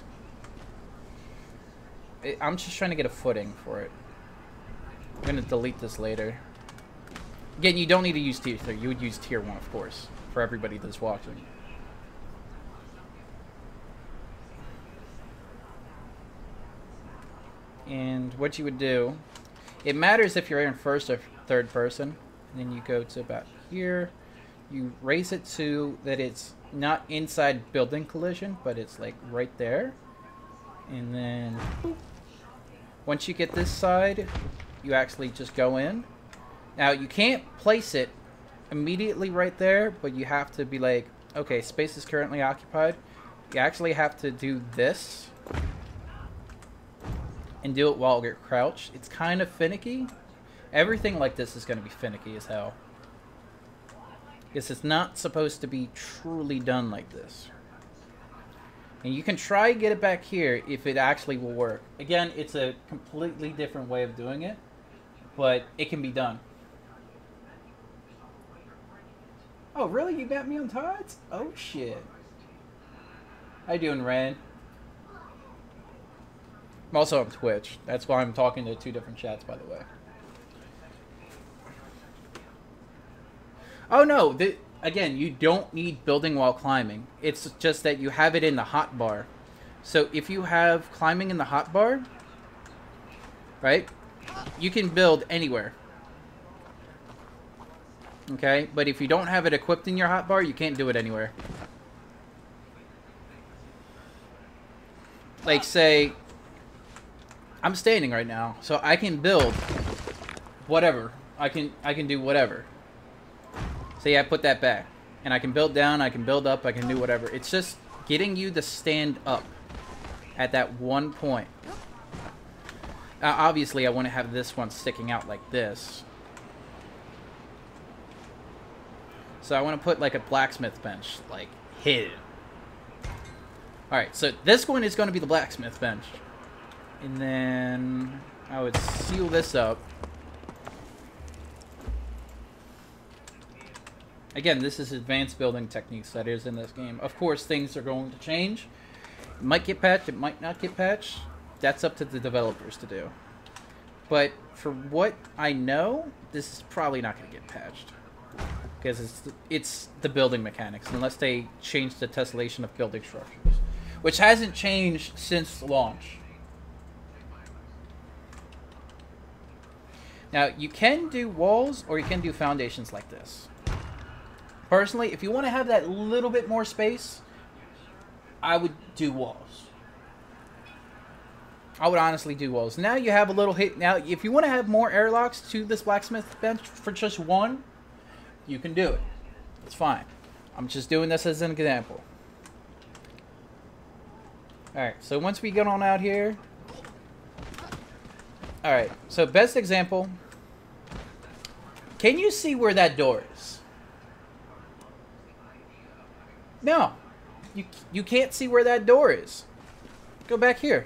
I'm just trying to get a footing for it. I'm gonna delete this later. Again, you don't need to use tier 3. You would use tier 1, of course, for everybody that's watching. And what you would do, it matters if you're in first or third person. And then you go to about here. You raise it to that it's not inside building collision, but it's like right there. And then boop. Once you get this side, you actually just go in. Now you can't place it immediately right there, but you have to be like, okay, space is currently occupied. You actually have to do this and do it while you're crouched. It's kind of finicky. Everything like this is going to be finicky as hell, because it's not supposed to be truly done like this. And you can try to get it back here if it actually will work. Again, it's a completely different way of doing it, but it can be done. Oh, really? You got me on Tides? Oh, shit. How you doing, Rand? I'm also on Twitch. That's why I'm talking to 2 different chats, by the way. Oh, no. Again, you don't need building while climbing. It's just that you have it in the hotbar. So if you have climbing in the hotbar, right, you can build anywhere. Okay? But if you don't have it equipped in your hotbar, you can't do it anywhere. Like, say, I'm standing right now, so I can build whatever. I can do whatever. See, I put that back. And I can build down, I can build up, I can do whatever. It's just getting you to stand up at that one point. Now, obviously, I want to have this one sticking out like this. So I want to put like a blacksmith bench, like hidden. Alright, so this one is going to be the blacksmith bench. And then I would seal this up. Again, this is advanced building techniques that is in this game. Of course, things are going to change. It might get patched, it might not get patched. That's up to the developers to do. But for what I know, this is probably not going to get patched. Because it's the building mechanics, unless they change the tessellation of building structures. Which hasn't changed since launch. Now, you can do walls, or you can do foundations like this. Personally, if you want to have that little bit more space, I would do walls. I would honestly do walls. Now you have a little hit. Now, if you want to have more airlocks to this blacksmith bench for just one, you can do it. It's fine. I'm just doing this as an example. Alright, so once we get on out here. Alright, so best example. Can you see where that door is? No. You can't see where that door is. Go back here.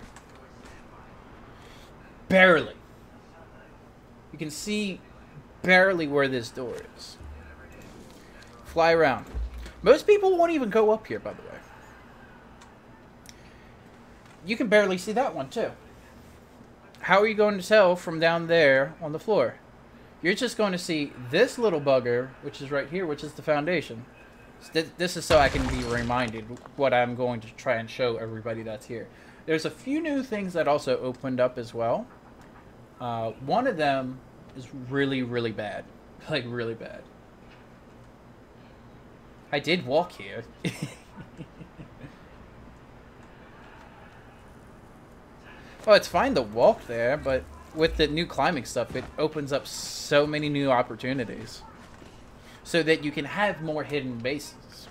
Barely. You can see barely where this door is. Fly around. Most people won't even go up here, by the way. You can barely see that one, too. How are you going to tell from down there on the floor? You're just going to see this little bugger, which is right here, which is the foundation. This is so I can be reminded what I'm going to try and show everybody that's here. There's a few new things that also opened up as well. One of them is really, really bad. Like, really bad. I did walk here. Well, it's fine to walk there, but with the new climbing stuff, it opens up so many new opportunities. So that you can have more hidden bases.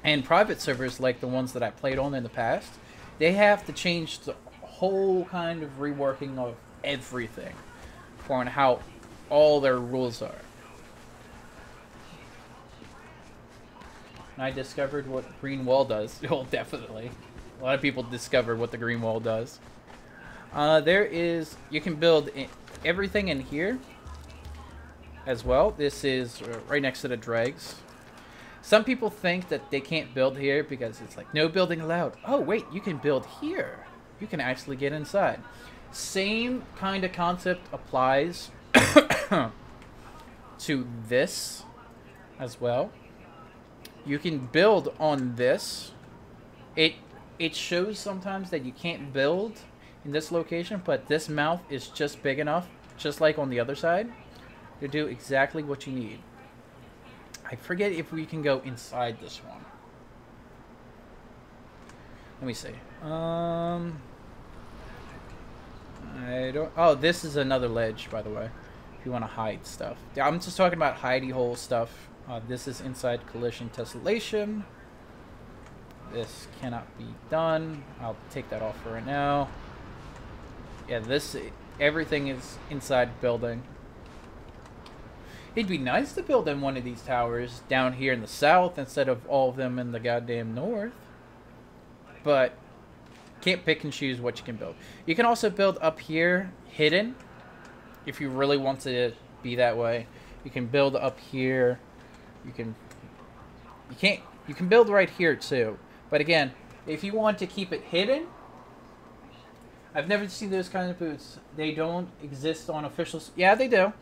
And private servers, like the ones that I played on in the past, they have to change the whole kind of reworking of everything for how all their rules are. And I discovered what green wall does. Well, definitely. A lot of people discovered what the green wall does. You can build everything in here as well. This is right next to the dregs. Some people think that they can't build here because it's like, no building allowed. Oh, wait, you can build here. You can actually get inside. Same kind of concept applies to this as well. You can build on this. It shows sometimes that you can't build in this location, but this mouth is just big enough, just like on the other side, to do exactly what you need. I forget if we can go inside this one. Let me see. I don't... Oh, this is another ledge, by the way, if you want to hide stuff. I'm just talking about hidey hole stuff. This is inside collision tessellation. This cannot be done. I'll take that off for right now. Yeah, everything is inside building. It'd be nice to build in one of these towers down here in the south instead of all of them in the goddamn north. But can't pick and choose what you can build. You can also build up here hidden if you really want to be that way. You can build up here. You can build right here too. But again, if you want to keep it hidden, I've never seen those kind of boots. They don't exist on official... Yeah, they do.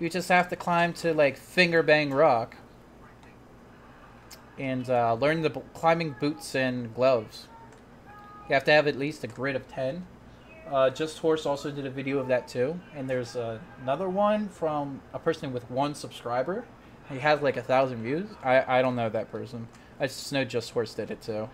You just have to climb to, like, Finger Bang Rock. And learn the climbing boots and gloves. You have to have at least a grid of 10. Just Horse also did a video of that too. And there's another one from a person with 1 subscriber. He has like 1,000 views. I don't know that person. I just know Just Horse did it too.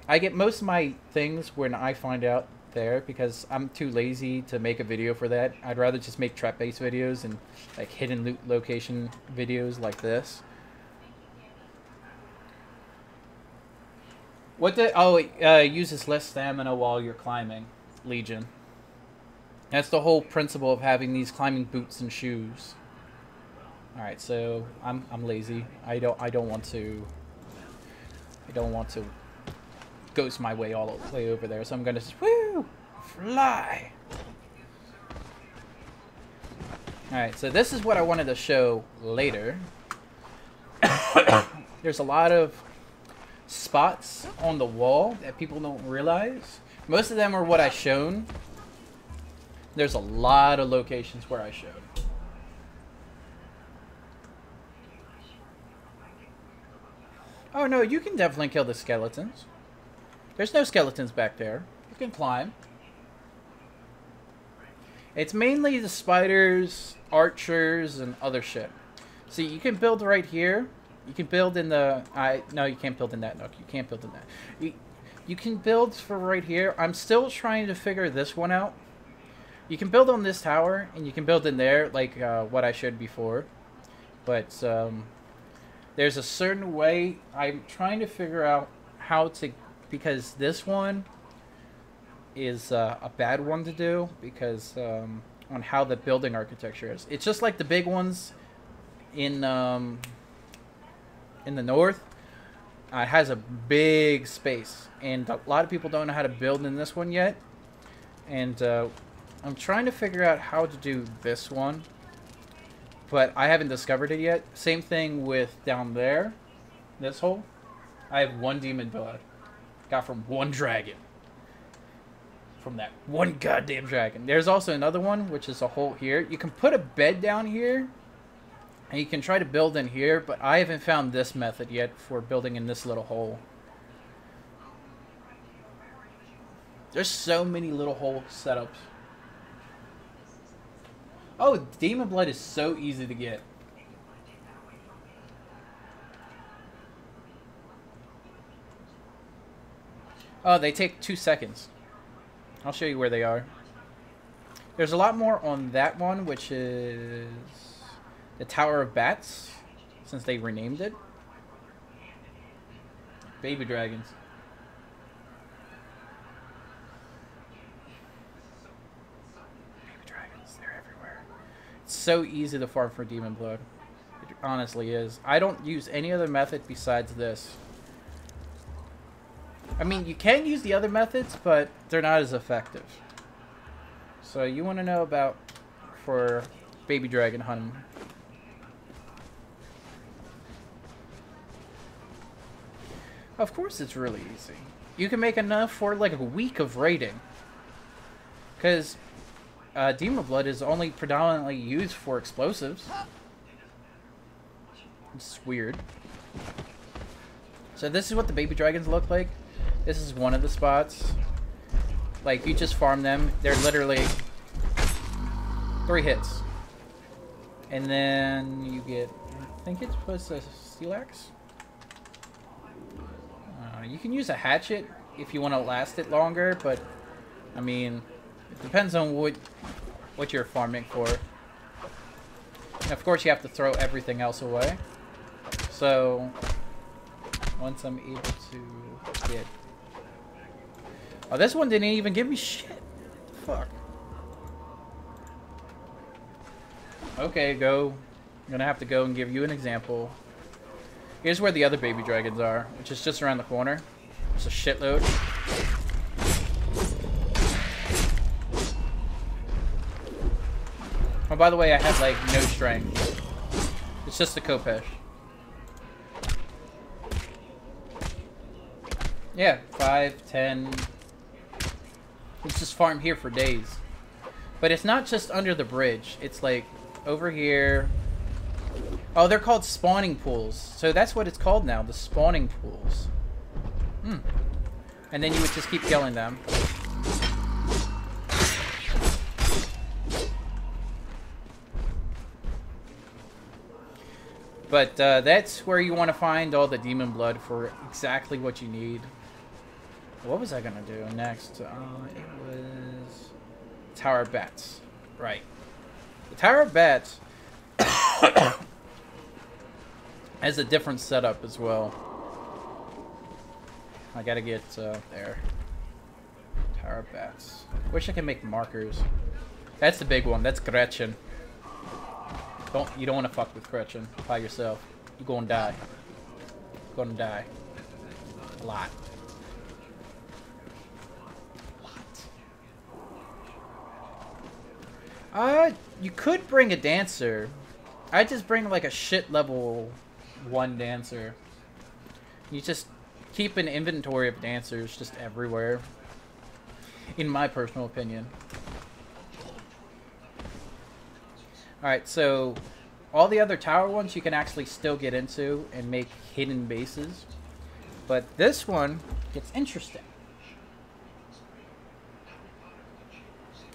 I get most of my things when I find out there because I'm too lazy to make a video for that. I'd rather just make trap-based videos and like hidden loot location videos like this. It uses less stamina while you're climbing, Legion. That's the whole principle of having these climbing boots and shoes. All right, so I'm lazy. I don't want to ghost my way all the way over there. So I'm gonna just fly. All right, so this is what I wanted to show later. There's a lot of spots on the wall that people don't realize. Most of them are what I shown. There's a lot of locations where I showed. Oh no, you can definitely kill the skeletons. There's no skeletons back there. You can climb. It's mainly the spiders, archers, and other shit. See, you can build right here. You can build in the... No, you can't build in that nook. You can't build in that. You can build for right here. I'm still trying to figure this one out. You can build on this tower, and you can build in there, like what I showed before. But there's a certain way. I'm trying to figure out how to, because this one is a bad one to do, because on how the building architecture is. It's just like the big ones in the north. It has a big space, and a lot of people don't know how to build in this one yet. And I'm trying to figure out how to do this one, but I haven't discovered it yet. Same thing with down there, this hole. I have one demon blood. Got from one dragon. From that one goddamn dragon. There's also another one, which is a hole here. You can put a bed down here, and you can try to build in here, but I haven't found this method yet for building in this little hole. There's so many little hole setups. Oh, demon blood is so easy to get. Oh, they take 2 seconds. I'll show you where they are. There's a lot more on that one, which is the Tower of Bats, since they renamed it. Baby dragons. Baby dragons, they're everywhere. It's so easy to farm for demon blood. It honestly is. I don't use any other method besides this. I mean, you can use the other methods, but they're not as effective. So you want to know about for baby dragon hunting. Of course it's really easy. You can make enough for like a week of raiding. Because demon blood is only predominantly used for explosives. It's weird. So this is what the baby dragons look like. This is one of the spots. Like, you just farm them. They're literally 3 hits. And then you get, I think it's plus a steel axe. You can use a hatchet if you want to last it longer, but I mean, it depends on what you're farming for. And of course, you have to throw everything else away. So once I'm able to get, oh, this one didn't even give me shit. What the fuck? Okay, go. I'm gonna have to go and give you an example. Here's where the other baby dragons are, which is just around the corner. It's a shitload. Oh, by the way, I have, like, no strength. It's just a Kopesh. Yeah, 5, 10. Let's just farm here for days. But it's not just under the bridge. It's, like, over here. Oh, they're called spawning pools. So that's what it's called now, the spawning pools. And then you would just keep killing them. But that's where you want to find all the demon blood for exactly what you need. What was I going to do next? It was Tower of Bats. Right. The Tower of Bats has a different setup as well. I gotta get there. Tower of Bats. Wish I could make markers. That's the big one. That's Gretchen. You don't want to fuck with Gretchen by yourself. You're gonna die. You're gonna die. A lot. You could bring a dancer. I just bring like a shit level 1 dancer. You just keep an inventory of dancers just everywhere. In my personal opinion. Alright, so all the other tower ones you can actually still get into and make hidden bases. But this one gets interesting.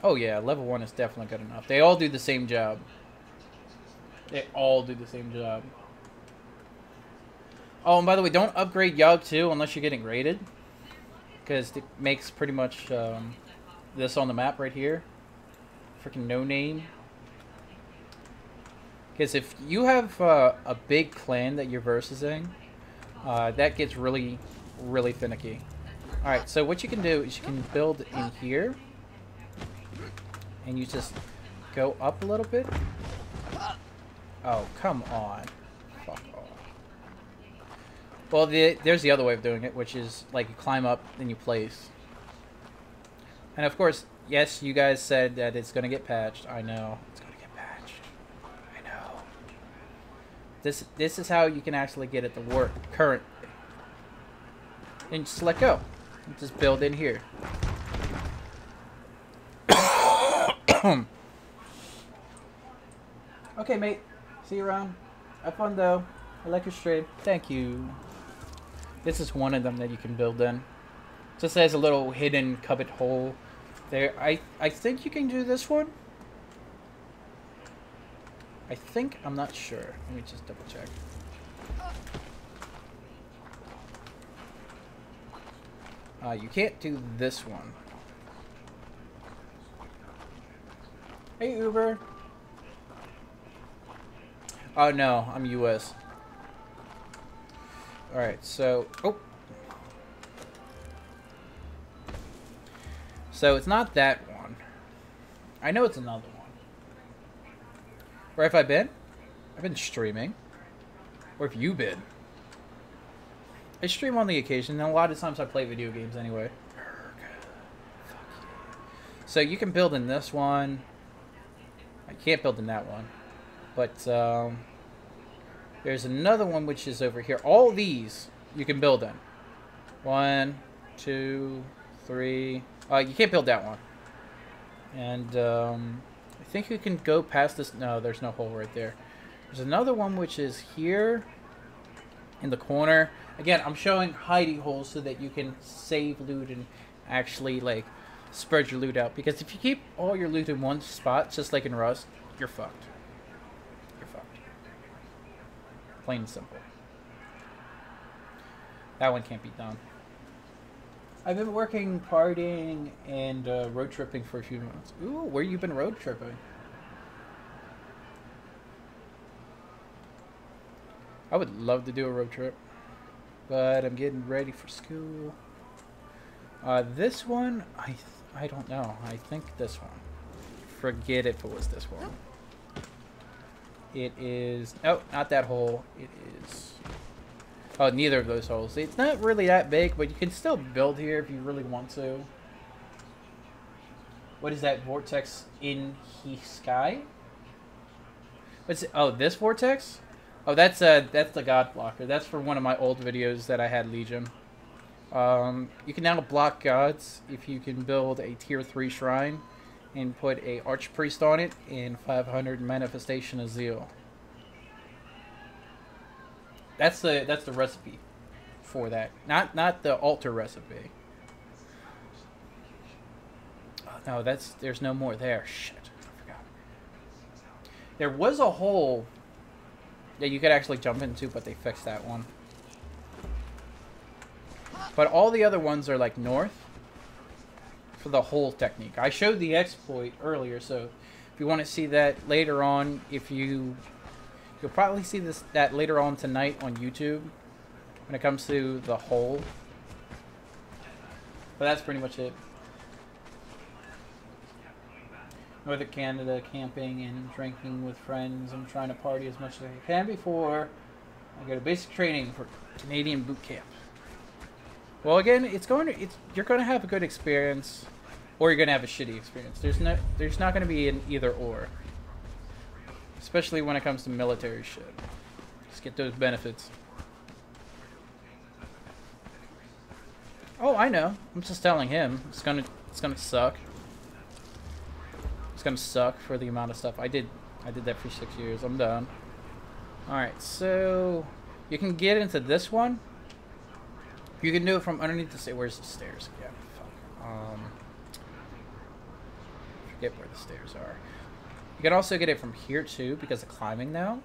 Oh yeah, level 1 is definitely good enough. They all do the same job. They all do the same job. Oh, and by the way, don't upgrade Yogg 2 unless you're getting raided. because it makes pretty much this on the map right here. Freaking no name. Because if you have a big clan that you're versing, that gets really, really finicky. Alright, so what you can do is you can build in here. And you just go up a little bit. Oh, come on. Fuck off. Well, there's the other way of doing it, which is like you climb up, then you place. And of course, yes, you guys said that it's going to get patched. I know. It's going to get patched. I know. This is how you can actually get it to work currently. And just let go. And just build in here. Okay, mate. See you around. Have fun, though. I like your stream. Thank you. This is one of them that you can build in. Just has a little hidden cupboard hole there. I think you can do this one. I think. I'm not sure. Let me just double check. You can't do this one. Hey, Uber. Oh, no. I'm US. Alright, so... Oh. So, it's not that one. I know it's another one. Where have I been? I've been streaming. Where have you been? I stream on the occasion, and a lot of times I play video games anyway. So, you can build in this one. I can't build in that one. But, there's another one which is over here. All these you can build in. 1, 2, 3. You can't build that one. And, I think you can go past this. No, there's no hole right there. There's another one which is here in the corner. Again, I'm showing hiding holes so that you can save loot and actually, like, spread your loot out. Because if you keep all your loot in one spot, just like in Rust, you're fucked. You're fucked. Plain and simple. That one can't be done. I've been working, partying, and road tripping for a few months. Ooh, where you been road tripping? I would love to do a road trip, but I'm getting ready for school. This one, I don't know. I think this one. Forget if it was this one. It is... Oh, not that hole. It is... Oh, neither of those holes. It's not really that big, but you can still build here if you really want to. What is that vortex in the sky? What's it? Oh, this vortex? Oh, that's the God blocker. That's for one of my old videos that I had Legion. You can now block gods if you can build a tier 3 shrine and put a archpriest on it and 500 manifestation of zeal. That's the recipe for that. Not the altar recipe. Oh, no, there's no more there. Shit, I forgot. There was a hole that you could actually jump into, but they fixed that one. But all the other ones are like north for the hole technique. I showed the exploit earlier, so if you want to see that later on, you'll probably see that later on tonight on YouTube when it comes to the hole. But that's pretty much it. Northern Canada, camping and drinking with friends. I'm trying to party as much as I can before I go to basic training for Canadian boot camp. Well, again, you're going to have a good experience, or you're going to have a shitty experience. There's not going to be an either or. Especially when it comes to military shit. Just get those benefits. Oh, I know. I'm just telling him. It's gonna suck. It's gonna suck for the amount of stuff I did that for 6 years. I'm done. Alright, so you can get into this one. You can do it from underneath the stairs. Where's the stairs again? Fuck. Forget where the stairs are. You can also get it from here too, because of climbing now.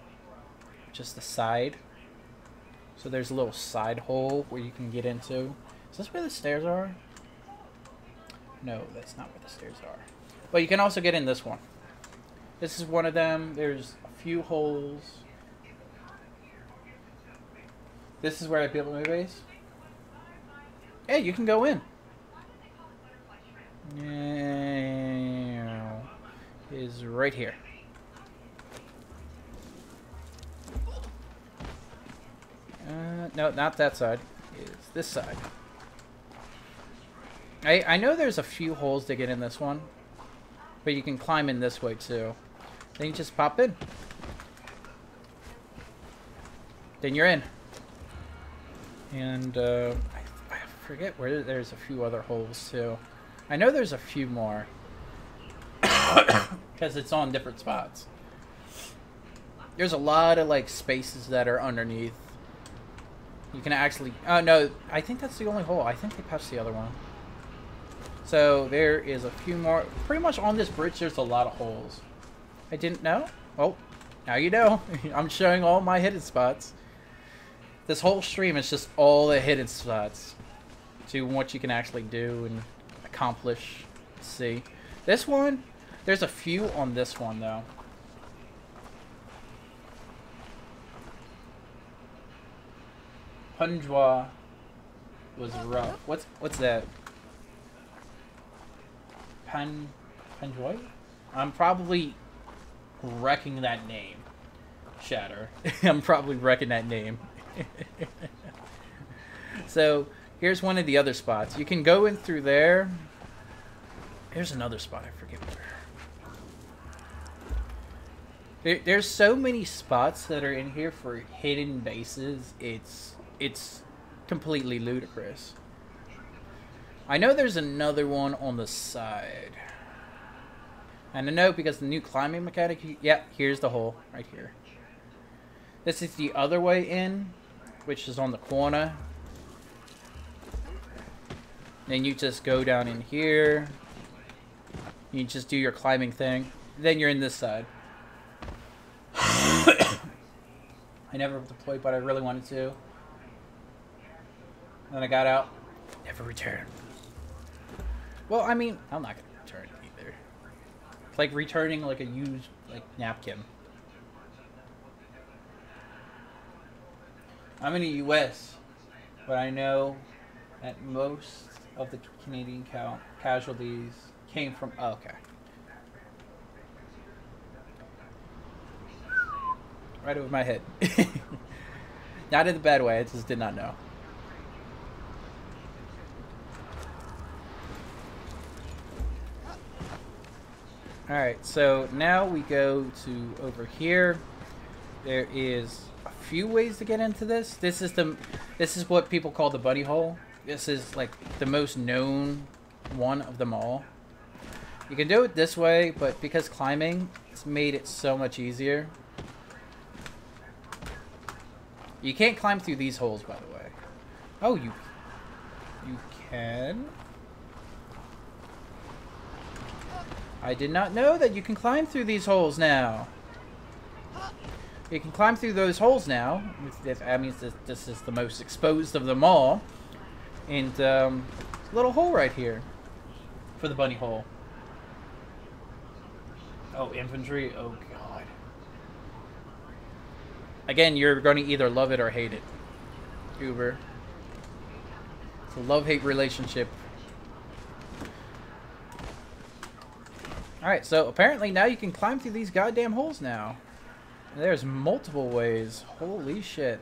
Just the side. So there's a little side hole where you can get into. Is this where the stairs are? No, that's not where the stairs are. But you can also get in this one. This is one of them. There's a few holes. This is where I built my base. Hey, you can go in. Is right here. No, not that side. It's this side. I know there's a few holes to get in this one, but you can climb in this way too. Then you just pop in. Then you're in. And I forget where there's a few other holes too. I know there's a few more because it's on different spots. There's a lot of like spaces that are underneath. You can actually... Oh, no. I think that's the only hole. I think they patched the other one. So, there is a few more. Pretty much on this bridge, there's a lot of holes. I didn't know? Well, now you know. I'm showing all my hidden spots. This whole stream is just all the hidden spots. To what you can actually do and accomplish. Let's see. This one, there's a few on this one, though. Punjwa was rough. What's that? Punjwa? I'm probably wrecking that name. Shatter. I'm probably wrecking that name. So here's one of the other spots. You can go in through there. Here's another spot. I forget where. There's so many spots that are in here for hidden bases. It's completely ludicrous. I know there's another one on the side. And I know because the new climbing mechanic... Yeah, here's the hole right here. This is the other way in, which is on the corner. Then you just go down in here. You just do your climbing thing. Then you're in this side. I never deployed, but I really wanted to. Then I got out. Never returned. Well, I mean, I'm not going to return either. It's like returning like a used like napkin. I'm in the U.S., but I know that most of the Canadian casualties came from... Oh, okay. Right over my head. Not in the bad way, I just did not know. Alright, so now we go to over here. There is a few ways to get into this. This is what people call the bunny hole. This is like the most known one of them all. You can do it this way, but because climbing, it's made it so much easier. You can't climb through these holes, by the way. Oh, you can? I did not know that you can climb through these holes now. You can climb through those holes now. That means that this is the most exposed of them all. And a little hole right here for the bunny hole. Oh, infantry? Oh, God. Again, you're going to either love it or hate it. Uber. It's a love-hate relationship. Alright, so apparently now you can climb through these goddamn holes now. There's multiple ways. Holy shit.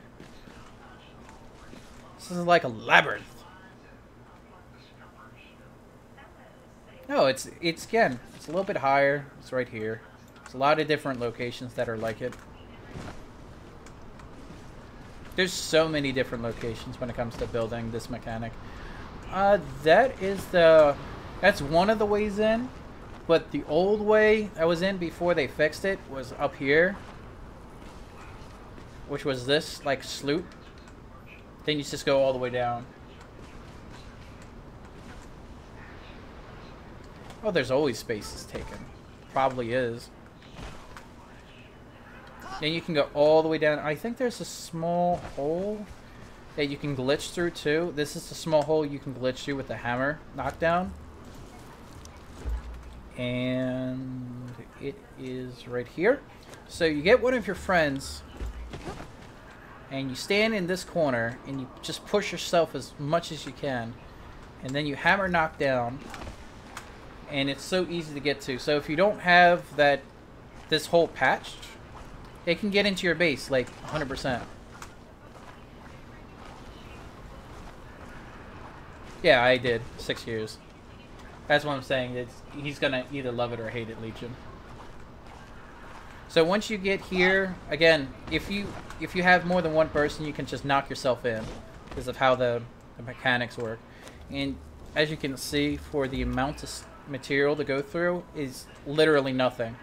This is like a labyrinth. No, it's again, it's a little bit higher. It's right here. There's a lot of different locations that are like it. There's so many different locations when it comes to building this mechanic. That's one of the ways in. But the old way I was in before they fixed it was up here. Which was this, like, sloop. Then you just go all the way down. Oh, there's always spaces taken. Probably is. Then you can go all the way down. I think there's a small hole that you can glitch through, too. This is a small hole you can glitch through with the hammer knockdown. And it is right here. So you get one of your friends, and you stand in this corner, and you just push yourself as much as you can. And then you hammer knock down, and it's so easy to get to. So if you don't have this hole patched, it can get into your base like 100%. Yeah, I did 6 years. That's what I'm saying. He's gonna either love it or hate it, Legion. So once you get here, again, if you have more than one person, you can just knock yourself in because of how the mechanics work. And as you can see, for the amount of material to go through is literally nothing.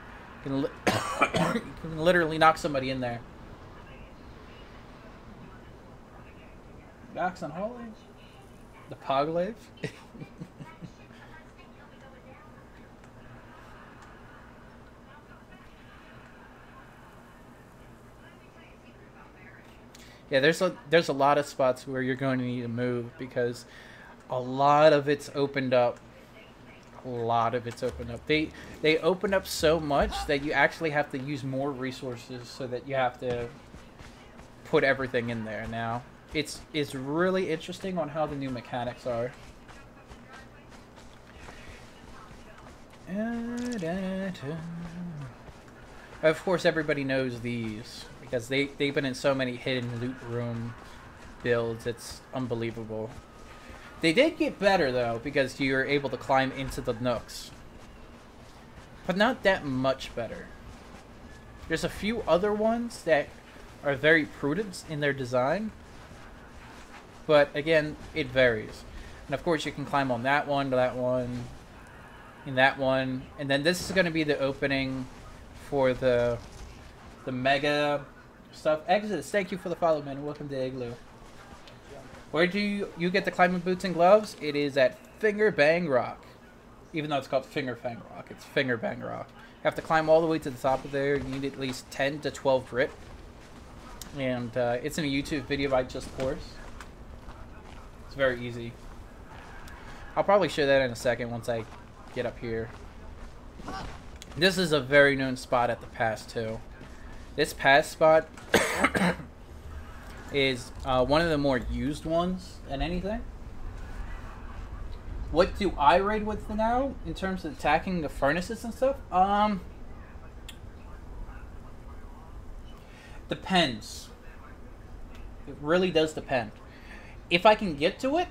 You can literally knock somebody in there. Docs on Holly? The Poglaive? Yeah, there's a lot of spots where you're going to need to move because a lot of it's opened up. A lot of it's opened up. They open up so much that you actually have to use more resources so that you have to put everything in there now. It's really interesting on how the new mechanics are. Of course, everybody knows these because they've been in so many hidden loot room builds. It's unbelievable. They did get better though because you're able to climb into the nooks, but not that much better. There's a few other ones that are very prudent in their design, but again, it varies. And of course, you can climb on that one, and that one, and then this is going to be the opening for the mega stuff. Exodus, thank you for the follow, man. Welcome to Igloo. Where do you get the climbing boots and gloves? It is at Finger Bang Rock. Even though it's called Finger Fang Rock, it's Finger Bang Rock. You have to climb all the way to the top of there. You need at least 10 to 12 grit. And it's in a YouTube video I just course. It's very easy. I'll probably show that in a second once I get up here. This is a very known spot at the pass too. This pass spot is one of the more used ones than anything. What do I raid with now in terms of attacking the furnaces and stuff? Depends. It really does depend. If I can get to it,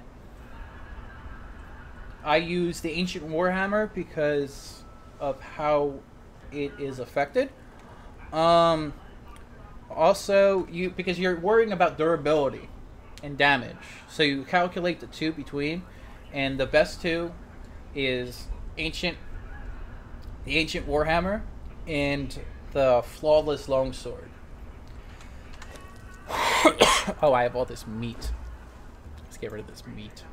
I use the Ancient Warhammer because of how it is affected. Also, because you're worrying about durability and damage, so you calculate the two between, and the best two is the Ancient Warhammer and the Flawless Longsword. Oh, I have all this meat. Let's get rid of this meat.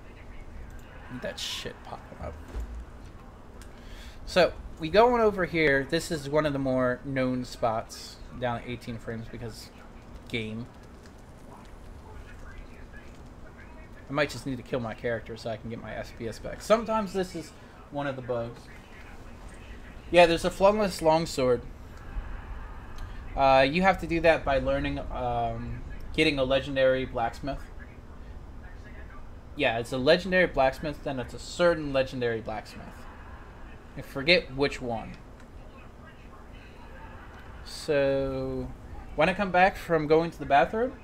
That shit popping up. So we go on over here. This is one of the more known spots down at 18 frames because game. I might just need to kill my character so I can get my FPS back. Sometimes this is one of the bugs. Yeah, there's a Flawless Longsword. You have to do that by learning, getting a legendary blacksmith. Yeah, it's a legendary blacksmith, then it's a certain legendary blacksmith. I forget which one. So, when I come back from going to the bathroom,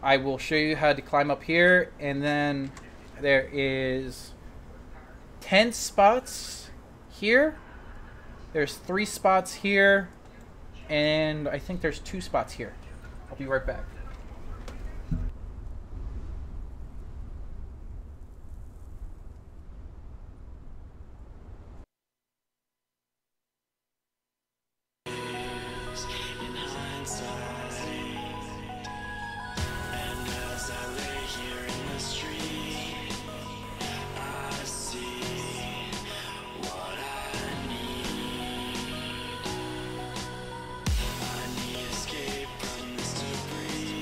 I will show you how to climb up here, and then there is 10 spots here. There's 3 spots here, and I think there's 2 spots here. I'll be right back. Escape from this debris.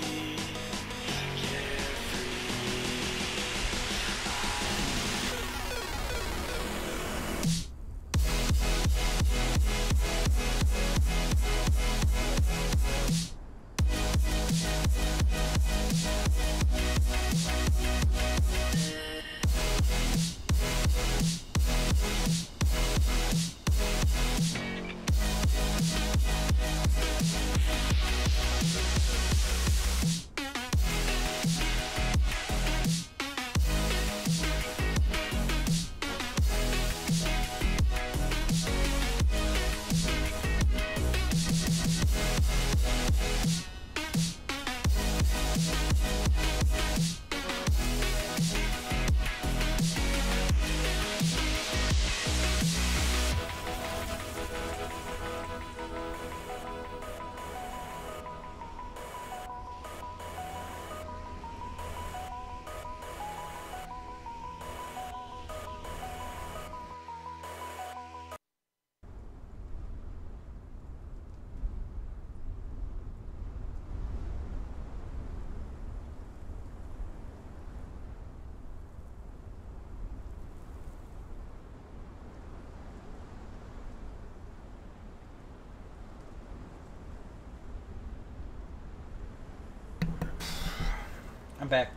back.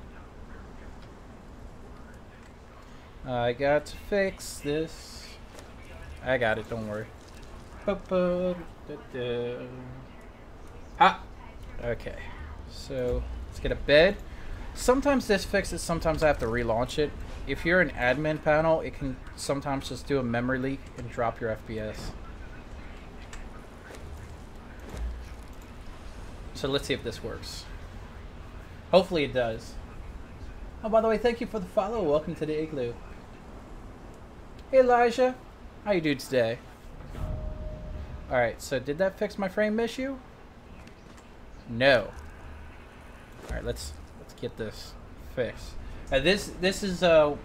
I got to fix this. I got it, don't worry. Ah! Okay. So, let's get a bed. Sometimes this fixes, sometimes I have to relaunch it. If you're an admin panel, it can sometimes just do a memory leak and drop your FPS. So let's see if this works. Hopefully it does. Oh, by the way, thank you for the follow. Welcome to the Igloo. Hey, Elijah. How you doing today? Alright, so did that fix my frame issue? No. Alright, let's get this fixed. This is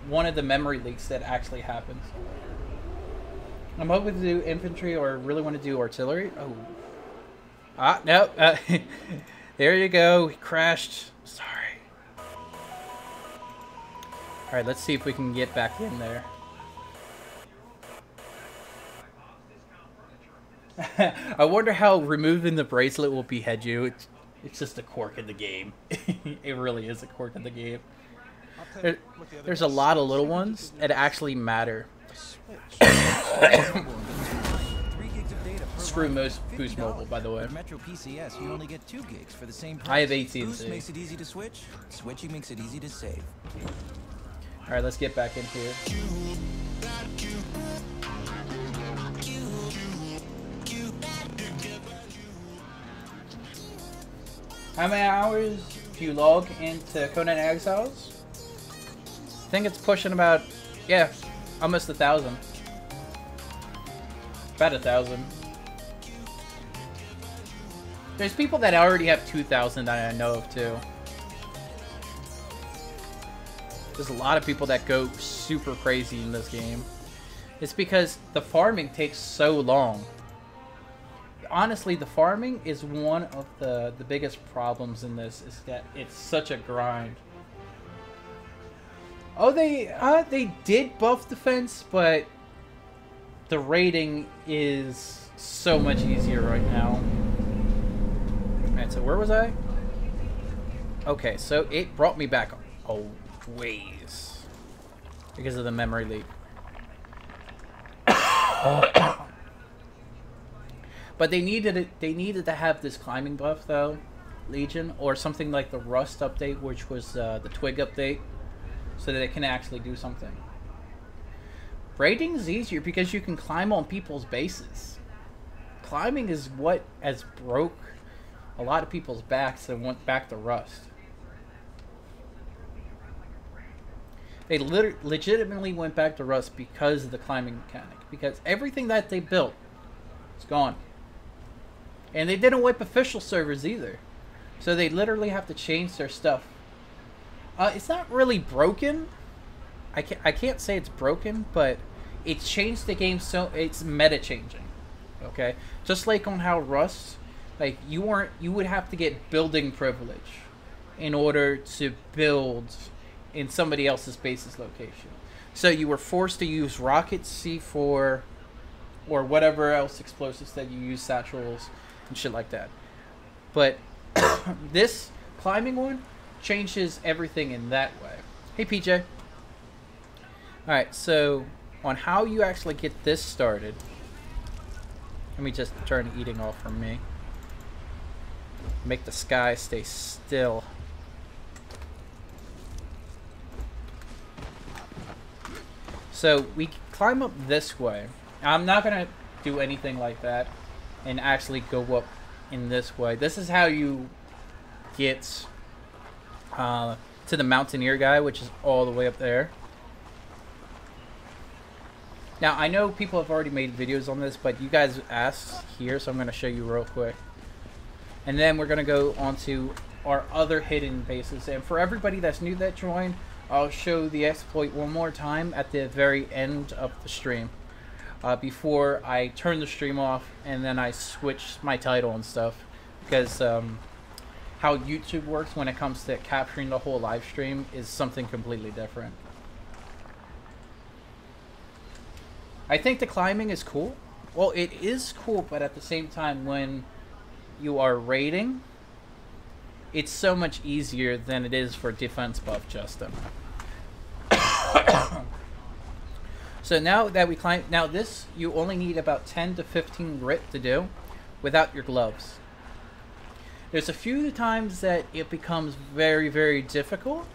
one of the memory leaks that actually happens. I'm hoping to do infantry or really want to do artillery. Oh. Ah, no. There you go. He crashed. Sorry. Alright, let's see if we can get back in there. I wonder how removing the bracelet will behead you. It's just a quirk in the game. It really is a quirk in the game. There's a lot of little ones that actually matter. Screw most Boost Mobile, by the way. Metro PCS, you only get 2 gigs for the same price. I have 18. Boost makes it easy to switch. Switching makes it easy to save. All right, let's get back in here. How many hours do you log into Conan Exiles? I think it's pushing about, yeah, almost 1,000. About 1,000. There's people that already have 2,000 that I know of too. There's a lot of people that go super crazy in this game. It's because the farming takes so long. Honestly, the farming is one of the biggest problems in this, is that it's such a grind. Oh, they did buff defense, but the raiding is so much easier right now. Alright, so where was I? Okay, so it brought me back a ways because of the memory leak. But they needed it. They needed to have this climbing buff, though, Legion, or something like the Rust update, which was the Twig update, so that it can actually do something. Raiding is easier because you can climb on people's bases. Climbing is what has broke a lot of people's backs and went back to Rust. They legitimately went back to Rust because of the climbing mechanic. Because everything that they built is gone. And they didn't wipe official servers either. So they literally have to change their stuff. It's not really broken. I can't say it's broken, but it changed the game, so it's meta changing. Okay? Just like on how Rust, like you would have to get building privilege in order to build in somebody else's base's location. So you were forced to use rockets, C4, or whatever else explosives that you use, satchels, and shit like that. But this climbing one changes everything in that way. Hey, PJ. Alright, so on how you actually get this started, let me just turn eating off from me. Make the sky stay still. So we climb up this way. I'm not going to do anything like that and actually go up in this way. This is how you get to the Mountaineer guy, which is all the way up there. Now, I know people have already made videos on this, but you guys asked here, so I'm going to show you real quick. And then we're going to go on to our other hidden bases. And for everybody that's new that joined, I'll show the exploit one more time at the very end of the stream. Before I turn the stream off and then I switch my title and stuff. Because how YouTube works when it comes to capturing the whole live stream is something completely different. I think the climbing is cool. Well, it is cool, but at the same time, when you are raiding, it's so much easier than it is for defense buff Justin. So now that we climb, now this, you only need about 10 to 15 grit to do without your gloves. There's a few times that it becomes very, very difficult,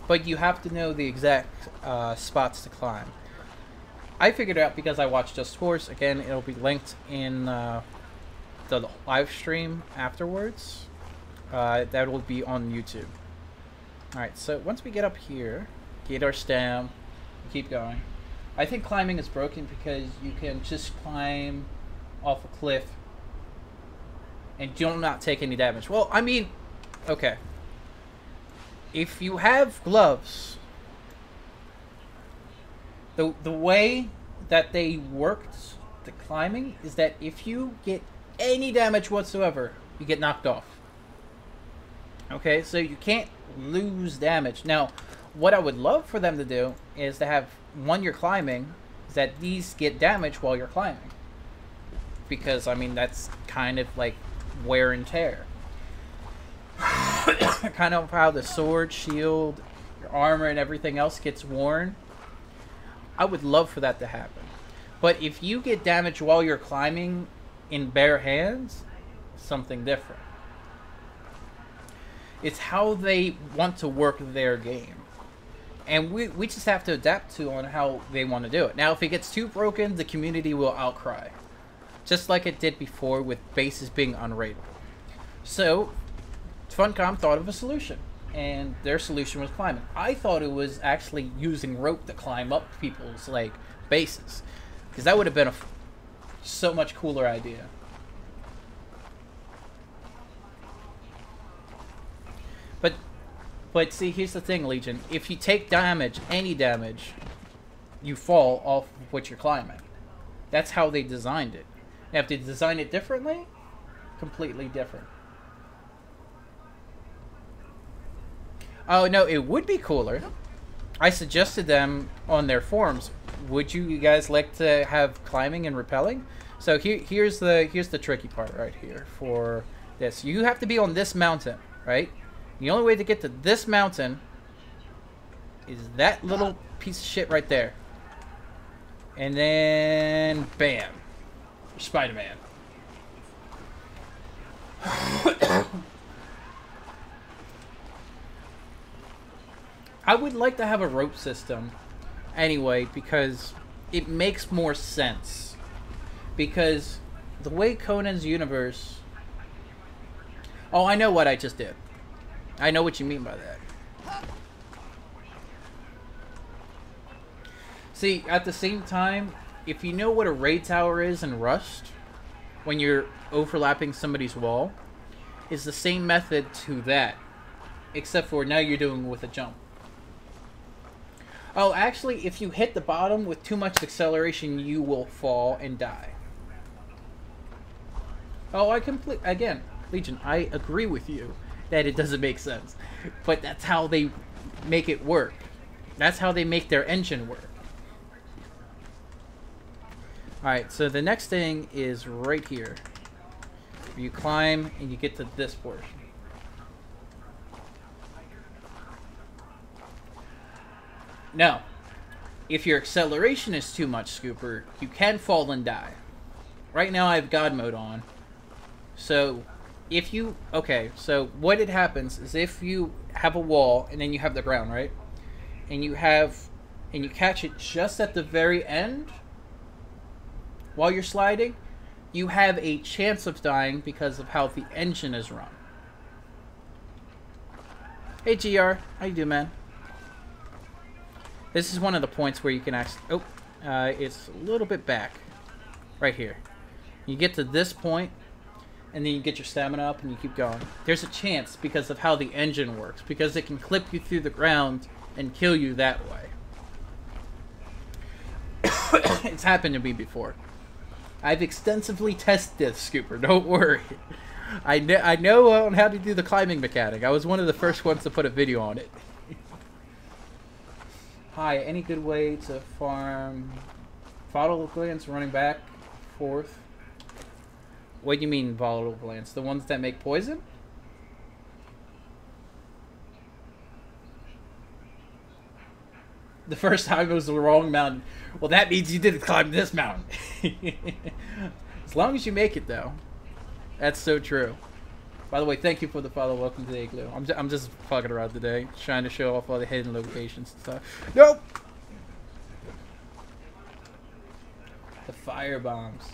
but you have to know the exact spots to climb. I figured it out because I watched Just Force. Again, it'll be linked in the live stream afterwards. That will be on YouTube. Alright, so once we get up here, get our stam, keep going. I think climbing is broken because you can just climb off a cliff and do not take any damage. Well, I mean, okay. If you have gloves, the way that they worked the climbing is that if you get any damage whatsoever, you get knocked off. Okay, so you can't lose damage. Now, what I would love for them to do is to have, when you're climbing, is that these get damage while you're climbing. Because, I mean, that's kind of like wear and tear. Kind of how the sword, shield, your armor, and everything else gets worn. I would love for that to happen. But if you get damage while you're climbing in bare hands, something different. It's how they want to work their game. And we just have to adapt to on how they want to do it. Now, if it gets too broken, the community will outcry. Just like it did before with bases being unrated. So, Funcom thought of a solution. And their solution was climbing. I thought it was actually using rope to climb up people's, like, bases. Because that would have been a so much cooler idea. But see, here's the thing, Legion. If you take damage, any damage, you fall off of what you're climbing. That's how they designed it. Now, if they design it differently, completely different. Oh, no, it would be cooler. I suggested them on their forums. Would you guys like to have climbing and rappelling? So here's the tricky part right here for this. You have to be on this mountain, right? The only way to get to this mountain is that little piece of shit right there. And then, bam. Spider-Man. I would like to have a rope system anyway, because it makes more sense. Because the way Conan's universe... Oh, I know what I just did. I know what you mean by that. See, at the same time, if you know what a raid tower is in Rust, when you're overlapping somebody's wall, it's the same method to that. Except for now you're doing it with a jump. Oh, actually, if you hit the bottom with too much acceleration, you will fall and die. Oh, again, Legion, I agree with you that it doesn't make sense. But that's how they make it work. That's how they make their engine work. Alright, so the next thing is right here. You climb and you get to this portion. Now, if your acceleration is too much, Scooper, you can fall and die. Right now I have God mode on. So, if you... Okay, so what it happens is if you have a wall and then you have the ground, right? And you catch it just at the very end while you're sliding, you have a chance of dying because of how the engine is run. Hey GR, how you doing, man? This is one of the points where you can actually... Oh, it's a little bit back. Right here. You get to this point, and then you get your stamina up and you keep going. There's a chance because of how the engine works, because it can clip you through the ground and kill you that way. It's happened to me before. I've extensively tested this, Scooper, don't worry. I know on how to do the climbing mechanic. I was one of the first ones to put a video on it. Hi, any good way to farm volatile glands running back, forth? What do you mean volatile glands? The ones that make poison? The first time it was the wrong mountain. Well, that means you didn't climb this mountain. As long as you make it, though. That's so true. By the way, thank you for the follow. Welcome to the Igloo. I'm just fucking around today, trying to show off all the hidden locations and stuff. Nope. The fire bombs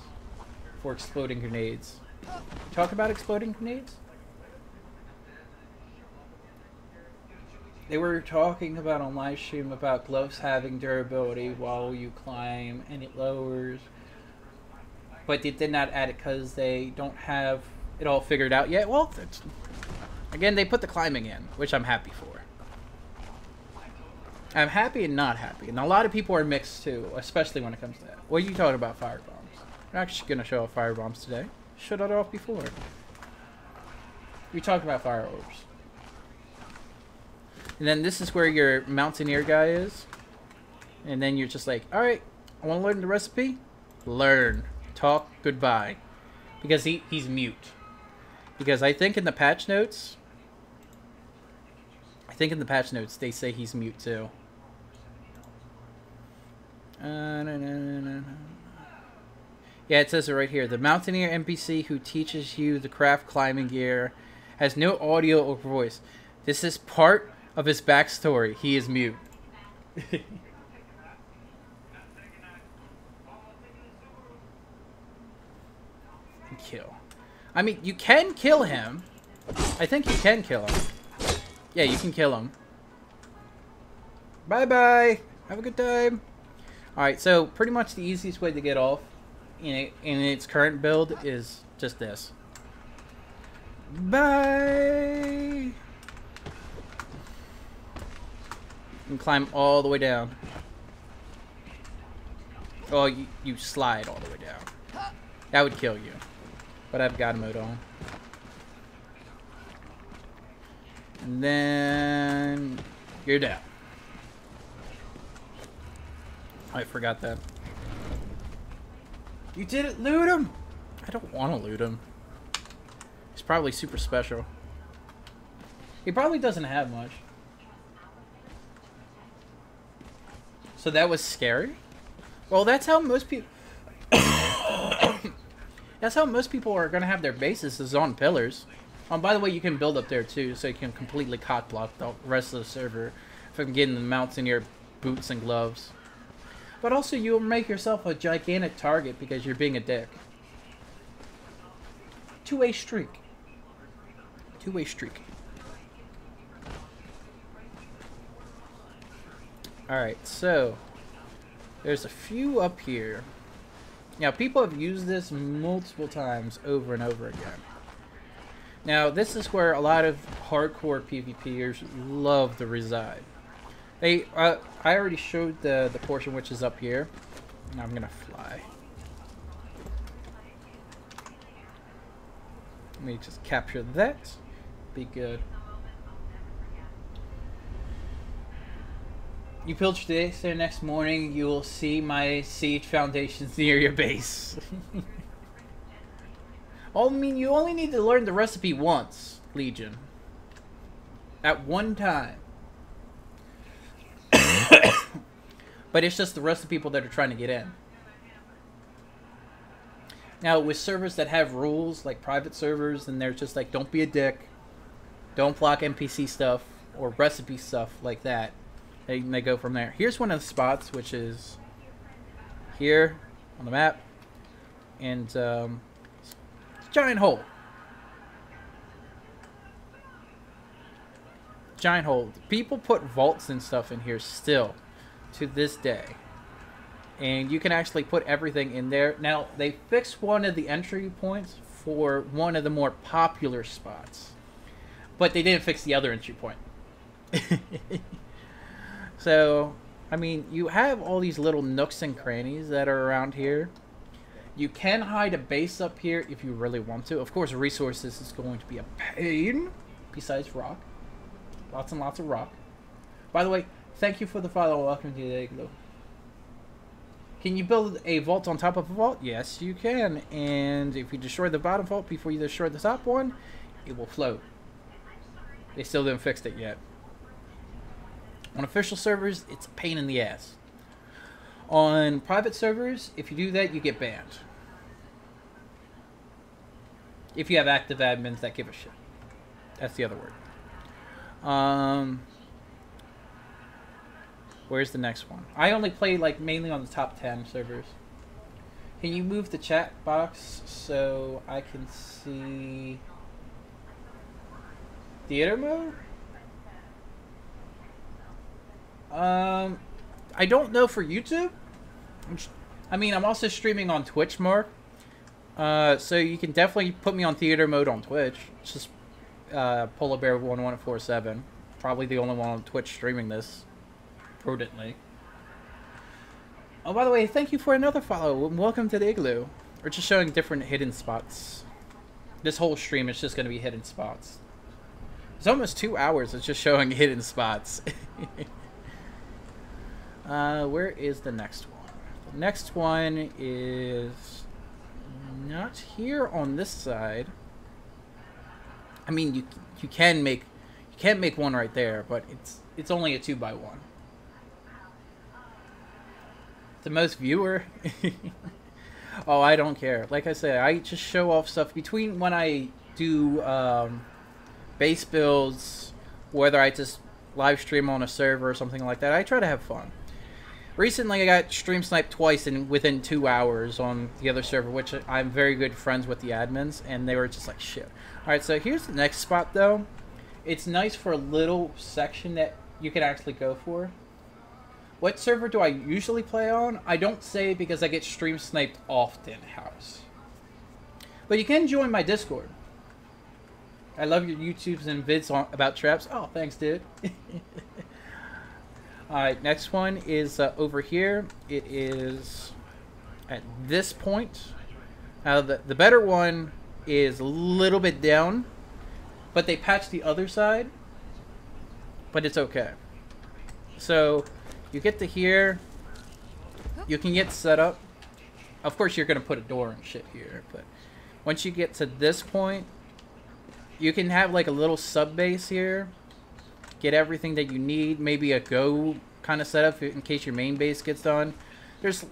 for exploding grenades. Talk about exploding grenades. They were talking about on live stream about gloves having durability while you climb, and it lowers. But they did not add it because they don't have it all figured out yet. Well, again, they put the climbing in, which I'm happy for. I'm happy and not happy. And a lot of people are mixed too, especially when it comes to that. What are you talking about, fire bombs? I'm actually going to show off fire bombs today. Showed it off before. We talked about fire orbs. And then this is where your Mountaineer guy is. And then you're just like, alright, I want to learn the recipe. Learn. Talk. Goodbye. Because he's mute. Because I think in the patch notes... they say he's mute too. Yeah, it says it right here. The Mountaineer NPC who teaches you the craft climbing gear has no audio or voice. This is part of his backstory. He is mute. Kill. I mean, you can kill him. I think you can kill him. Yeah, you can kill him. Bye-bye. Have a good time. Alright, so pretty much the easiest way to get off in its current build is just this. Bye! And climb all the way down. Oh, you slide all the way down. That would kill you. But I've God mode on. And then you're down. I forgot that. You didn't loot him! I don't want to loot him. He's probably super special. He probably doesn't have much. So that was scary? Well, that's how most people... That's how most people are going to have their bases, is on pillars. By the way, you can build up there too, so you can completely cock block the rest of the server from getting the Mountaineer boots and gloves. But also, you'll make yourself a gigantic target because you're being a dick. Two-way streak. Two-way streak. Alright, so there's a few up here. Now, people have used this multiple times over and over again. Now, this is where a lot of hardcore PvPers love to reside. I already showed the portion which is up here. Now I'm going to fly. Let me just capture that. Be good. You build today, so next morning you will see my siege foundations near your base. I mean, you only need to learn the recipe once, Legion. At one time. But it's just the rest of people that are trying to get in. Now, with servers that have rules, like private servers, and they're just like, don't be a dick. Don't block NPC stuff or recipe stuff like that. They go from there. Here's one of the spots, which is here on the map. And it's a giant hole. Giant hole. People put vaults and stuff in here still to this day. And you can actually put everything in there. Now, they fixed one of the entry points for one of the more popular spots. But they didn't fix the other entry point. So, I mean, you have all these little nooks and crannies that are around here. You can hide a base up here if you really want to. Of course, resources is going to be a pain. Besides rock. Lots and lots of rock. By the way, thank you for the follow. Welcome to the Igloo. Can you build a vault on top of a vault? Yes, you can. And if you destroy the bottom vault before you destroy the top one, it will float. They still didn't fix it yet. On official servers, it's a pain in the ass. On private servers, if you do that, you get banned. If you have active admins that give a shit. That's the other word. Where's the next one? I only play like mainly on the top 10 servers. Can you move the chat box so I can see theater mode? I don't know for YouTube. I mean, I'm also streaming on Twitch, Mark. So you can definitely put me on theater mode on Twitch. It's just Polar Bear 1147. Probably the only one on Twitch streaming this prudently. Oh, by the way, thank you for another follow. Welcome to the Igloo. We're just showing different hidden spots. This whole stream is just going to be hidden spots. It's almost 2 hours of just showing hidden spots. Where is the next one? The next one is not here on this side. I mean, you can't make one right there, but it's only a 2x1. The most viewer. Oh, I don't care. Like I said, I just show off stuff between when I do base builds, whether I just live stream on a server or something like that. I try to have fun. Recently, I got stream sniped twice within 2 hours on the other server, which I'm very good friends with the admins, and they were just like, shit. Alright, so here's the next spot, though. It's nice for a little section that you can actually go for. What server do I usually play on? I don't say because I get stream sniped often, house. But you can join my Discord. I love your YouTubes and vids about traps. Oh, thanks, dude. Alright, next one is over here. It is at this point. Now, the better one is a little bit down, but they patched the other side, but it's okay. So, you get to here, you can get set up. Of course, you're going to put a door and shit here, but once you get to this point, you can have like a little sub base here. Get everything that you need, maybe a go kind of setup in case your main base gets done. There's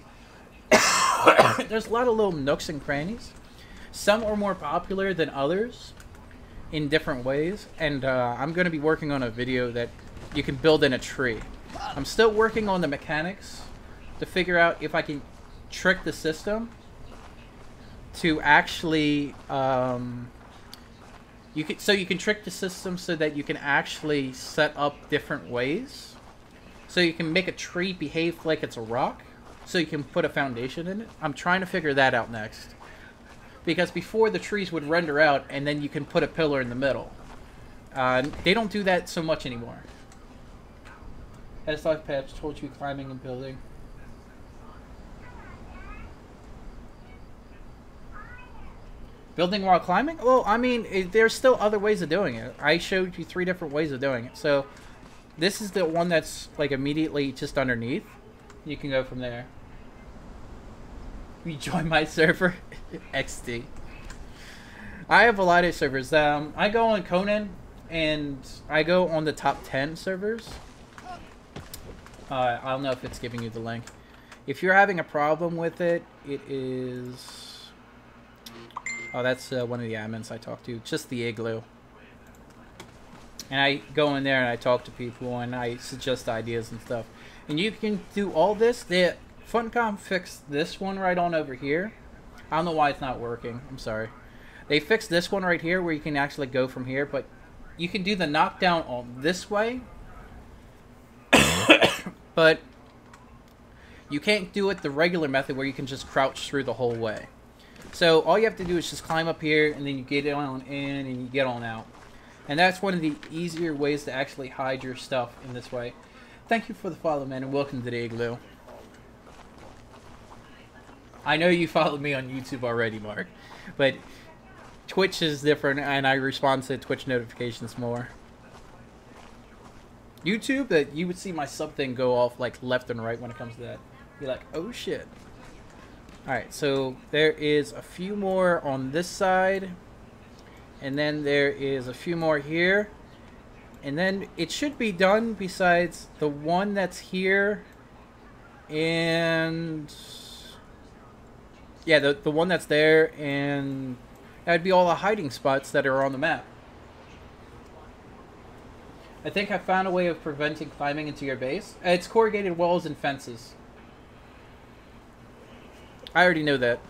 there's a lot of little nooks and crannies. Some are more popular than others in different ways, and I'm going to be working on a video that you can build in a tree. I'm still working on the mechanics to figure out if I can trick the system to actually you can trick the system so that you can actually set up different ways. So you can make a tree behave like it's a rock, so you can put a foundation in it. I'm trying to figure that out next. Because before, the trees would render out and then you can put a pillar in the middle. They don't do that so much anymore. As life patch told you, climbing and building. Building while climbing? Well, I mean, there's still other ways of doing it. I showed you 3 different ways of doing it. So, this is the one that's, like, immediately just underneath. You can go from there. You join my server? XD. I have a lot of servers. I go on Conan, and I go on the top 10 servers. I don't know if it's giving you the link. If you're having a problem with it, it is... Oh, that's one of the admins I talked to. Just the Igloo. And I go in there and I talk to people and I suggest ideas and stuff. And you can do all this. The Funcom fixed this one right on over here. I don't know why it's not working. I'm sorry. They fixed this one right here where you can actually go from here. But you can do the knockdown on this way. But you can't do it the regular method where you can just crouch through the whole way. So all you have to do is just climb up here and then you get on in and you get on out. And that's one of the easier ways to actually hide your stuff in this way. Thank you for the follow, man, and welcome to the Igloo. I know you followed me on YouTube already, Mark, but Twitch is different and I respond to Twitch notifications more. YouTube, that you would see my sub thing go off like left and right when it comes to that. You're like, oh shit. Alright, so there is a few more on this side. And then there is a few more here. And then it should be done besides the one that's here. And... yeah, the one that's there. And that'd be all the hiding spots that are on the map. I think I found a way of preventing climbing into your base. It's corrugated walls and fences. I already know that.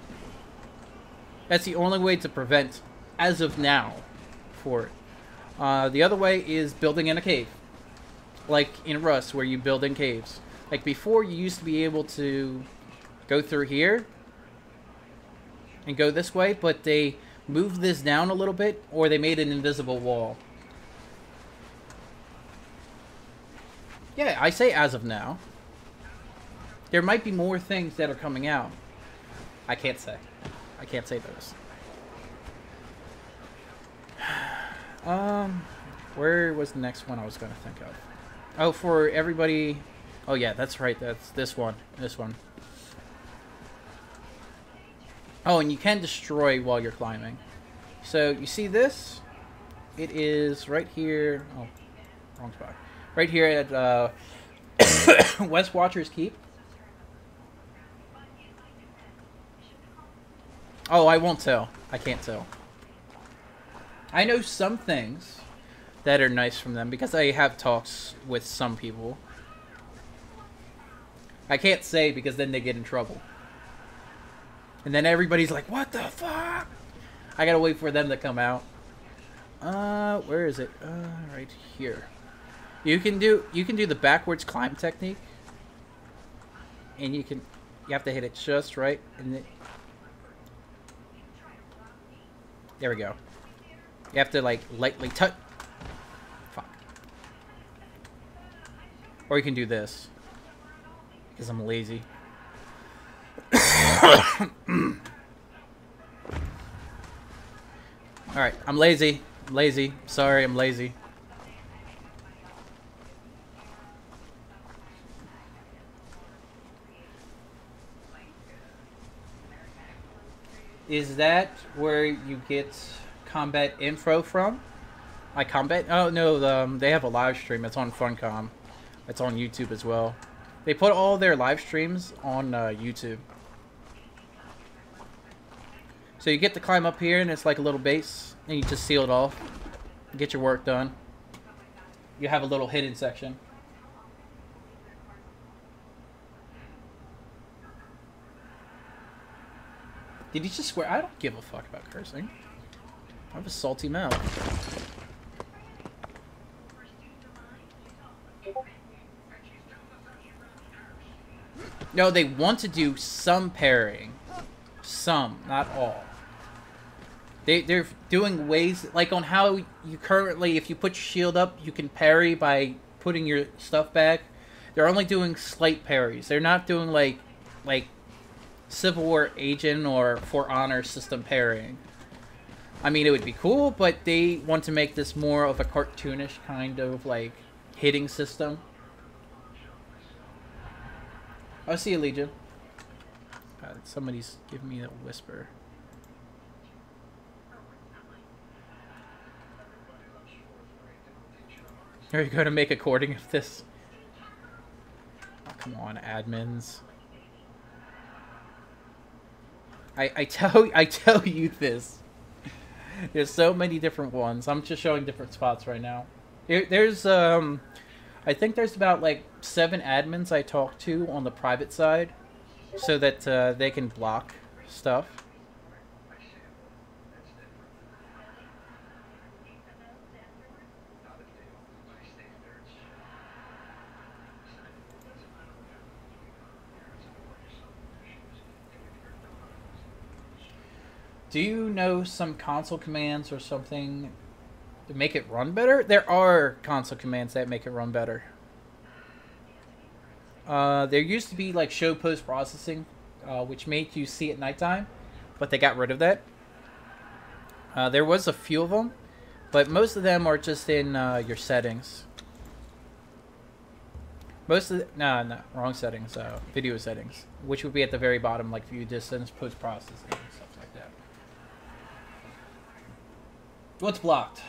That's the only way to prevent, as of now, for it. The other way is building in a cave. Like in Rust, where you build in caves. Like before, you used to be able to go through here and go this way, but they moved this down a little bit, or they made an invisible wall. Yeah, I say as of now. There might be more things that are coming out. I can't say. I can't say those. Where was the next one I was going to think of? Oh, for everybody... oh, yeah, that's right. That's this one. This one. Oh, and you can destroy while you're climbing. So, you see this? It is right here... oh, wrong spot. Right here at West Watcher's Keep. Oh, I won't tell. I can't tell. I know some things that are nice from them because I have talks with some people. I can't say because then they get in trouble. And then everybody's like, what the fuck? I gotta wait for them to come out. Where is it? Right here. You can do the backwards climb technique. And you have to hit it just right, and then there we go. You have to like lightly touch. Fuck. Or you can do this. Because I'm lazy. Alright, I'm lazy. I'm lazy. Sorry, I'm lazy. Is that where you get combat info from? Like combat? Oh no, they have a live stream. It's on Funcom. It's on YouTube as well. They put all their live streams on YouTube. So you get to climb up here, and it's like a little base, and you just seal it off, get your work done. You have a little hidden section. Did he just swear? I don't give a fuck about cursing. I have a salty mouth. No, they want to do some parrying. Some, not all. They're doing ways, like on how you currently, if you put your shield up, you can parry by putting your stuff back. They're only doing slight parries. They're not doing like Civil War Agent or For Honor system parrying. I mean, it would be cool, but they want to make this more of a cartoonish kind of like hitting system. I'll see you, Legion. God, somebody's giving me a whisper. Are you going to make a recording of this? Oh, come on, admins. I tell you this. There's so many different ones. I'm just showing different spots right now. There's I think there's about like 7 admins I talk to on the private side, so that they can block stuff. Do you know some console commands or something to make it run better? There are console commands that make it run better. There used to be like show post processing, which made you see at nighttime, but they got rid of that. There was a few of them, but most of them are just in your settings. Most of the, no, wrong settings. Video settings, which would be at the very bottom, like view distance, post processing, and stuff like that. What's blocked?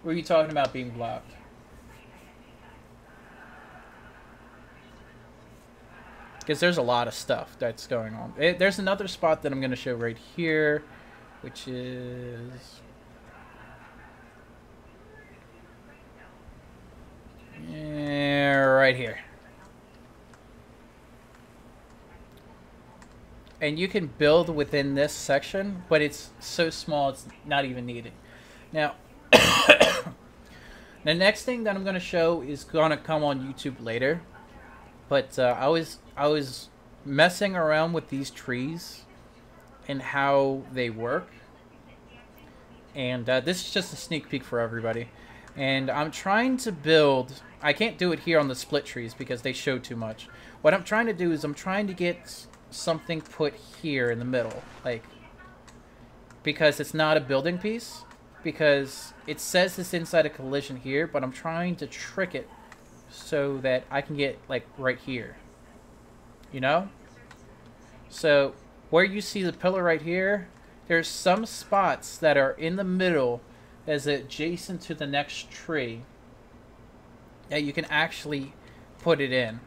Were you talking about being blocked? Because there's a lot of stuff that's going on. There's another spot that I'm going to show right here, which is... yeah, right here. And you can build within this section, but it's so small it's not even needed. Now, the next thing that I'm going to show is going to come on YouTube later. But I was messing around with these trees and how they work. And this is just a sneak peek for everybody. And I'm trying to build... I can't do it here on the split trees because they show too much. What I'm trying to do is I'm trying to get something put here in the middle. Like, because it's not a building piece. Because it says it's inside a collision here, but I'm trying to trick it so that I can get, like, right here. You know? So, where you see the pillar right here, there's some spots that are in the middle as adjacent to the next tree that you can actually put it in.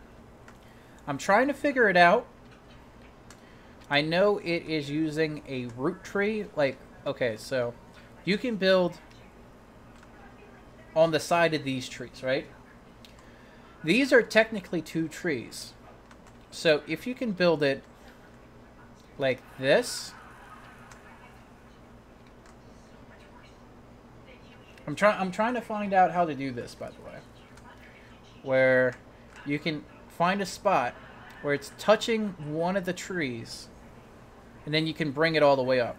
I'm trying to figure it out. I know it is using a root tree. Like, okay, so you can build on the side of these trees, right? These are technically 2 trees. So if you can build it like this. I'm trying to find out how to do this, by the way. Where you can find a spot where it's touching one of the trees and then you can bring it all the way up.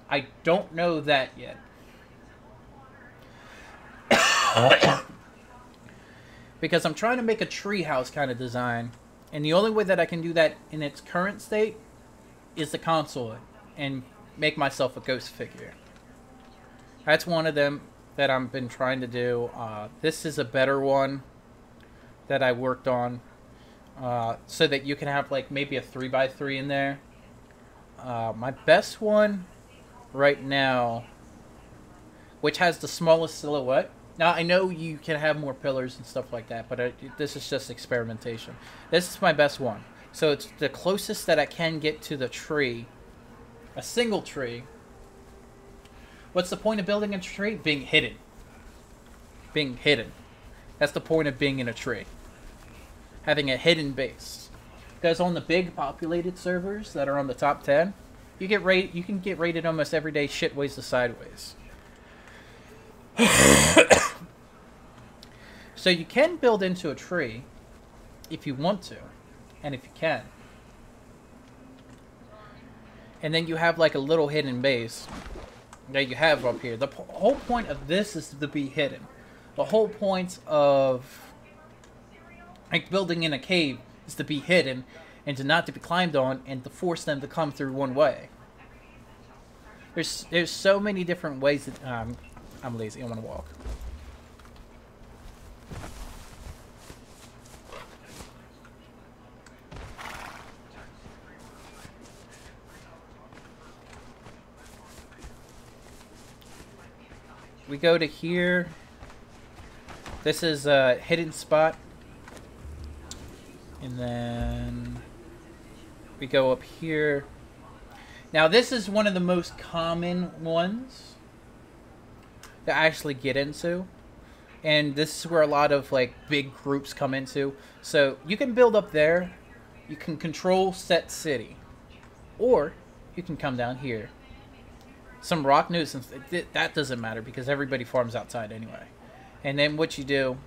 I don't know that yet. Because I'm trying to make a treehouse kind of design. And the only way that I can do that in its current state is to console it and make myself a ghost figure. That's one of them that I've been trying to do. This is a better one that I worked on. So that you can have like maybe a 3x3 in there. My best one right now, which has the smallest silhouette. Now, I know you can have more pillars and stuff like that, but this is just experimentation. This is my best one. So it's the closest that I can get to the tree. A single tree. What's the point of building a tree? Being hidden. Being hidden. That's the point of being in a tree. Having a hidden base. Because on the big populated servers that are on the top 10, you can get rated almost every day shitways to sideways. So you can build into a tree if you want to, and if you can. And then you have like a little hidden base that you have up here. The whole point of this is to be hidden. The whole point of like building in a cave is to be hidden and to not to be climbed on and to force them to come through one way. There's so many different ways that I'm lazy. I want to walk. We go to here. This is a hidden spot. And then we go up here. Now this is one of the most common ones to actually get into. And this is where a lot of like big groups come into. So you can build up there. You can control set city. Or you can come down here. Some rock nuisance, that doesn't matter because everybody farms outside anyway. And then what you do,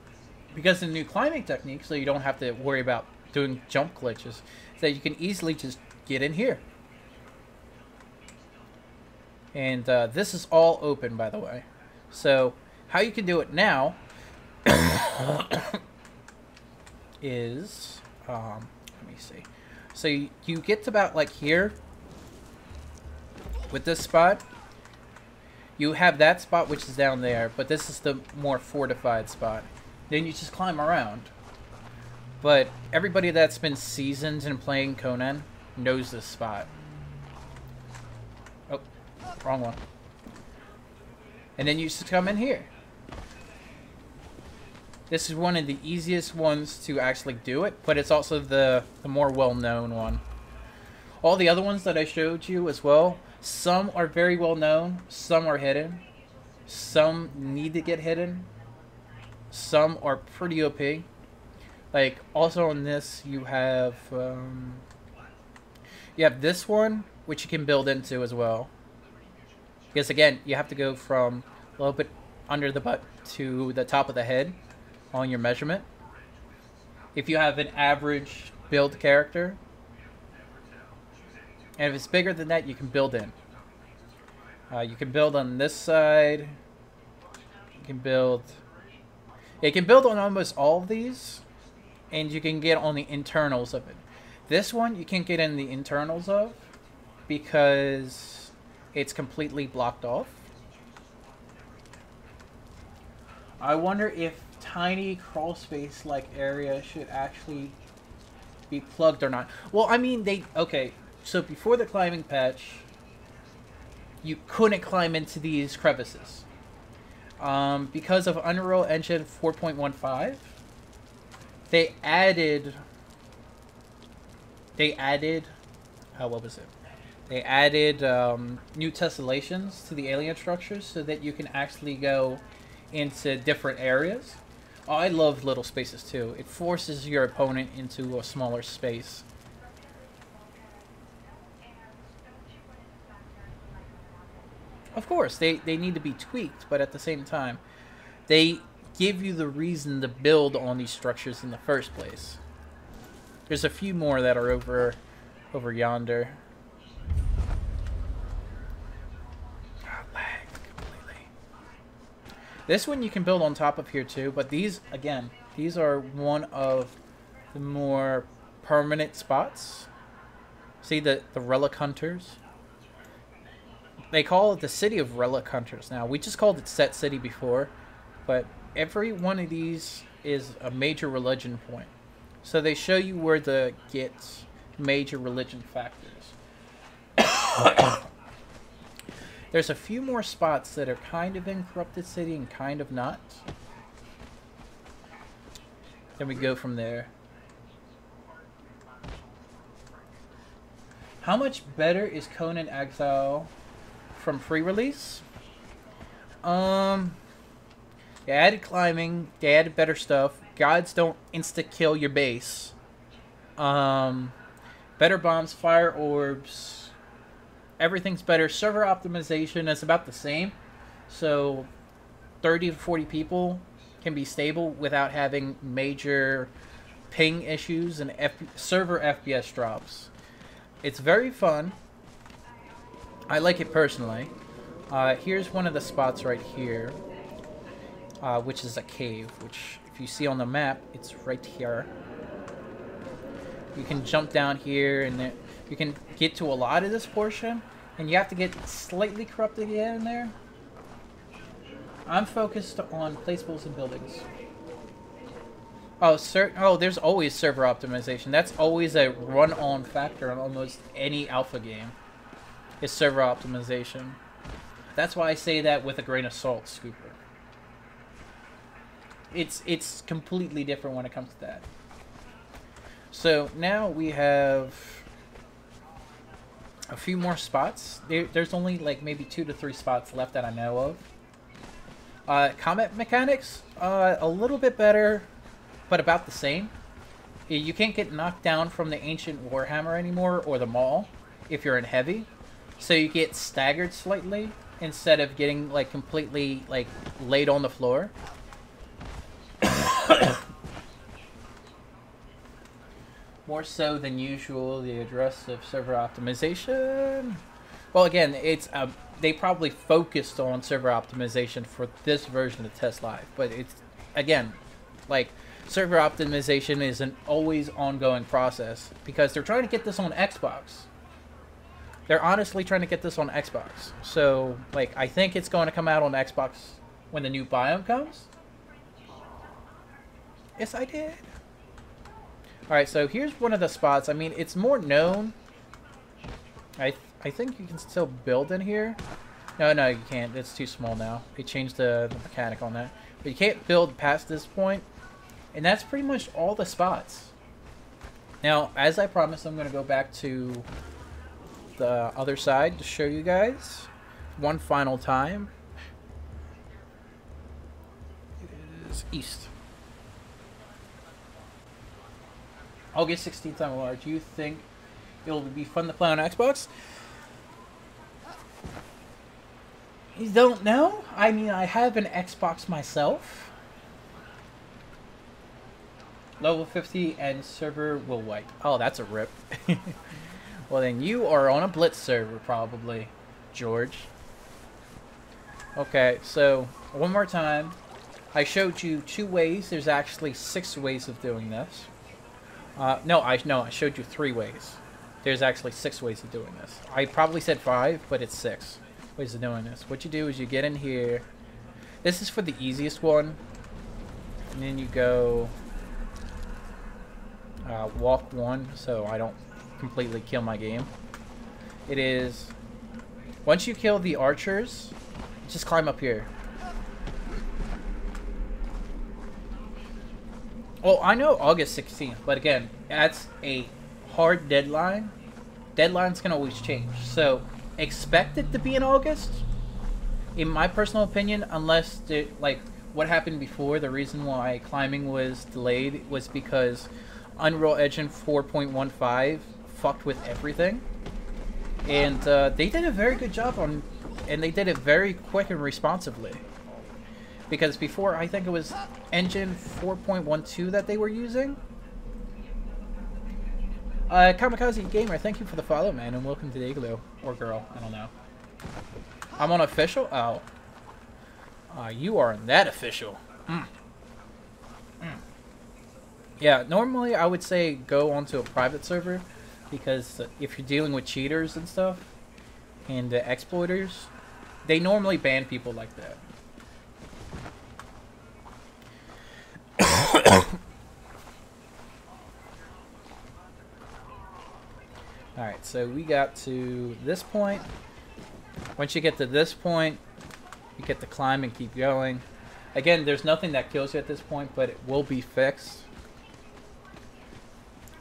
because of the new climbing technique, so you don't have to worry about doing jump glitches, is that you can easily just get in here. And this is all open, by the way. So how you can do it now is, let me see. So you get to about like here with this spot. You have that spot which is down there, but this is the more fortified spot. Then you just climb around. But everybody that's been seasoned in playing Conan knows this spot. Oh, wrong one. And then you just come in here. This is one of the easiest ones to actually do it, but it's also the more well-known one. All the other ones that I showed you as well, some are very well-known, some are hidden, some need to get hidden, some are pretty OP. Like, also on this, you have this one, which you can build into as well. Because again, you have to go from a little bit under the butt to the top of the head on your measurement. If you have an average build character, and if it's bigger than that, you can build in. You can build on this side. You can build. You can build on almost all of these, and you can get on the internals of it. This one you can't get in the internals of because it's completely blocked off. I wonder if tiny crawl space like area should actually be plugged or not. Well, I mean, okay, so before the climbing patch, you couldn't climb into these crevices. Because of Unreal Engine 4.15, they added what was it? They added new tessellations to the alien structures so that you can actually go into different areas. Oh, I love little spaces too. It forces your opponent into a smaller space. Of course, they need to be tweaked, but at the same time, they give you the reason to build on these structures in the first place. There's a few more that are over yonder. Lag completely. This one you can build on top of here too, but these, again, these are one of the more permanent spots. See the relic hunters? They call it the city of relic hunters now. We just called it Set City before, but every one of these is a major religion point. So they show you where to get major religion factors. There's a few more spots that are kind of in Corrupted City and kind of not. Then we go from there. How much better is Conan Exile from free release? They added climbing, they added better stuff. Gods don't insta-kill your base. Better bombs, fire orbs. Everything's better. Server optimization is about the same. So 30 to 40 people can be stable without having major ping issues and server FPS drops. It's very fun. I like it personally. Here's one of the spots right here, which is a cave, which if you see on the map, it's right here. You can jump down here and you can get to a lot of this portion, and you have to get slightly corrupted to get in there. I'm focused on placeables and buildings. Oh, there's always server optimization. That's always a run-on factor on almost any alpha game. Is server optimization. That's why I say that with a grain of salt, Scooper. It's completely different when it comes to that. So now we have a few more spots. There's only like maybe 2 to 3 spots left that I know of. Combat mechanics, a little bit better, but about the same. You can't get knocked down from the ancient Warhammer anymore or the Maul if you're in heavy. So you get staggered slightly instead of getting like completely like laid on the floor. More so than usual, the address of server optimization. Well, again, it's they probably focused on server optimization for this version of Test Live, but it's again like server optimization is an always ongoing process because they're trying to get this on Xbox. They're honestly trying to get this on Xbox. So, like, I think it's going to come out on Xbox when the new biome comes. Yes, I did. Alright, so here's one of the spots. I mean, it's more known. I think you can still build in here. No, no, you can't. It's too small now. They changed the mechanic on that. But you can't build past this point. And that's pretty much all the spots. Now, as I promised, I'm going to go back to the other side to show you guys one final time. It is east. August 16th on large. Do you think it'll be fun to play on Xbox? You don't know? I mean, I have an Xbox myself. Level 50 and server will wipe. Oh, that's a rip. Well, then you are on a Blitz server, probably, George. Okay, so one more time. I showed you 2 ways. There's actually 6 ways of doing this. No, I showed you 3 ways. There's actually 6 ways of doing this. I probably said 5, but it's 6 ways of doing this. What you do is you get in here. This is for the easiest one. And then you go walk 1, so I don't completely kill my game. It is, once you kill the archers, just climb up here. Well, I know August 16th, but again, that's a hard deadline. Deadlines can always change, so expect it to be in August. In my personal opinion, unless like what happened before, the reason why climbing was delayed was because Unreal Engine 4.15 fucked with everything, and they did a very good job on, and they did it very quick and responsively. Because before, I think it was Engine 4.12 that they were using. Kamikaze Gamer, thank you for the follow, man, and welcome to the Igloo. Or girl, I don't know. I'm on official? Oh. You are in that official. Yeah, normally I would say go onto a private server, because if you're dealing with cheaters and stuff, and exploiters, they normally ban people like that. Alright, so we got to this point. Once you get to this point, you get to climb and keep going. Again, there's nothing that kills you at this point, but it will be fixed.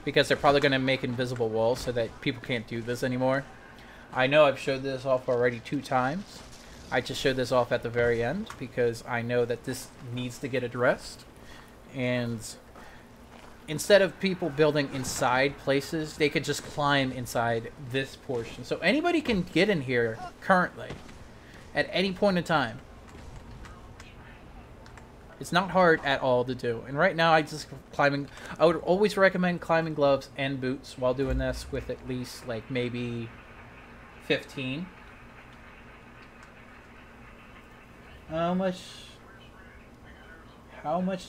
Because they're probably going to make invisible walls so that people can't do this anymore. I know I've showed this off already 2 times. I just showed this off at the very end because I know that this needs to get addressed. And instead of people building inside places, they could just climb inside this portion. So anybody can get in here currently at any point in time. It's not hard at all to do. And right now I would always recommend climbing gloves and boots while doing this, with at least like maybe 15. How much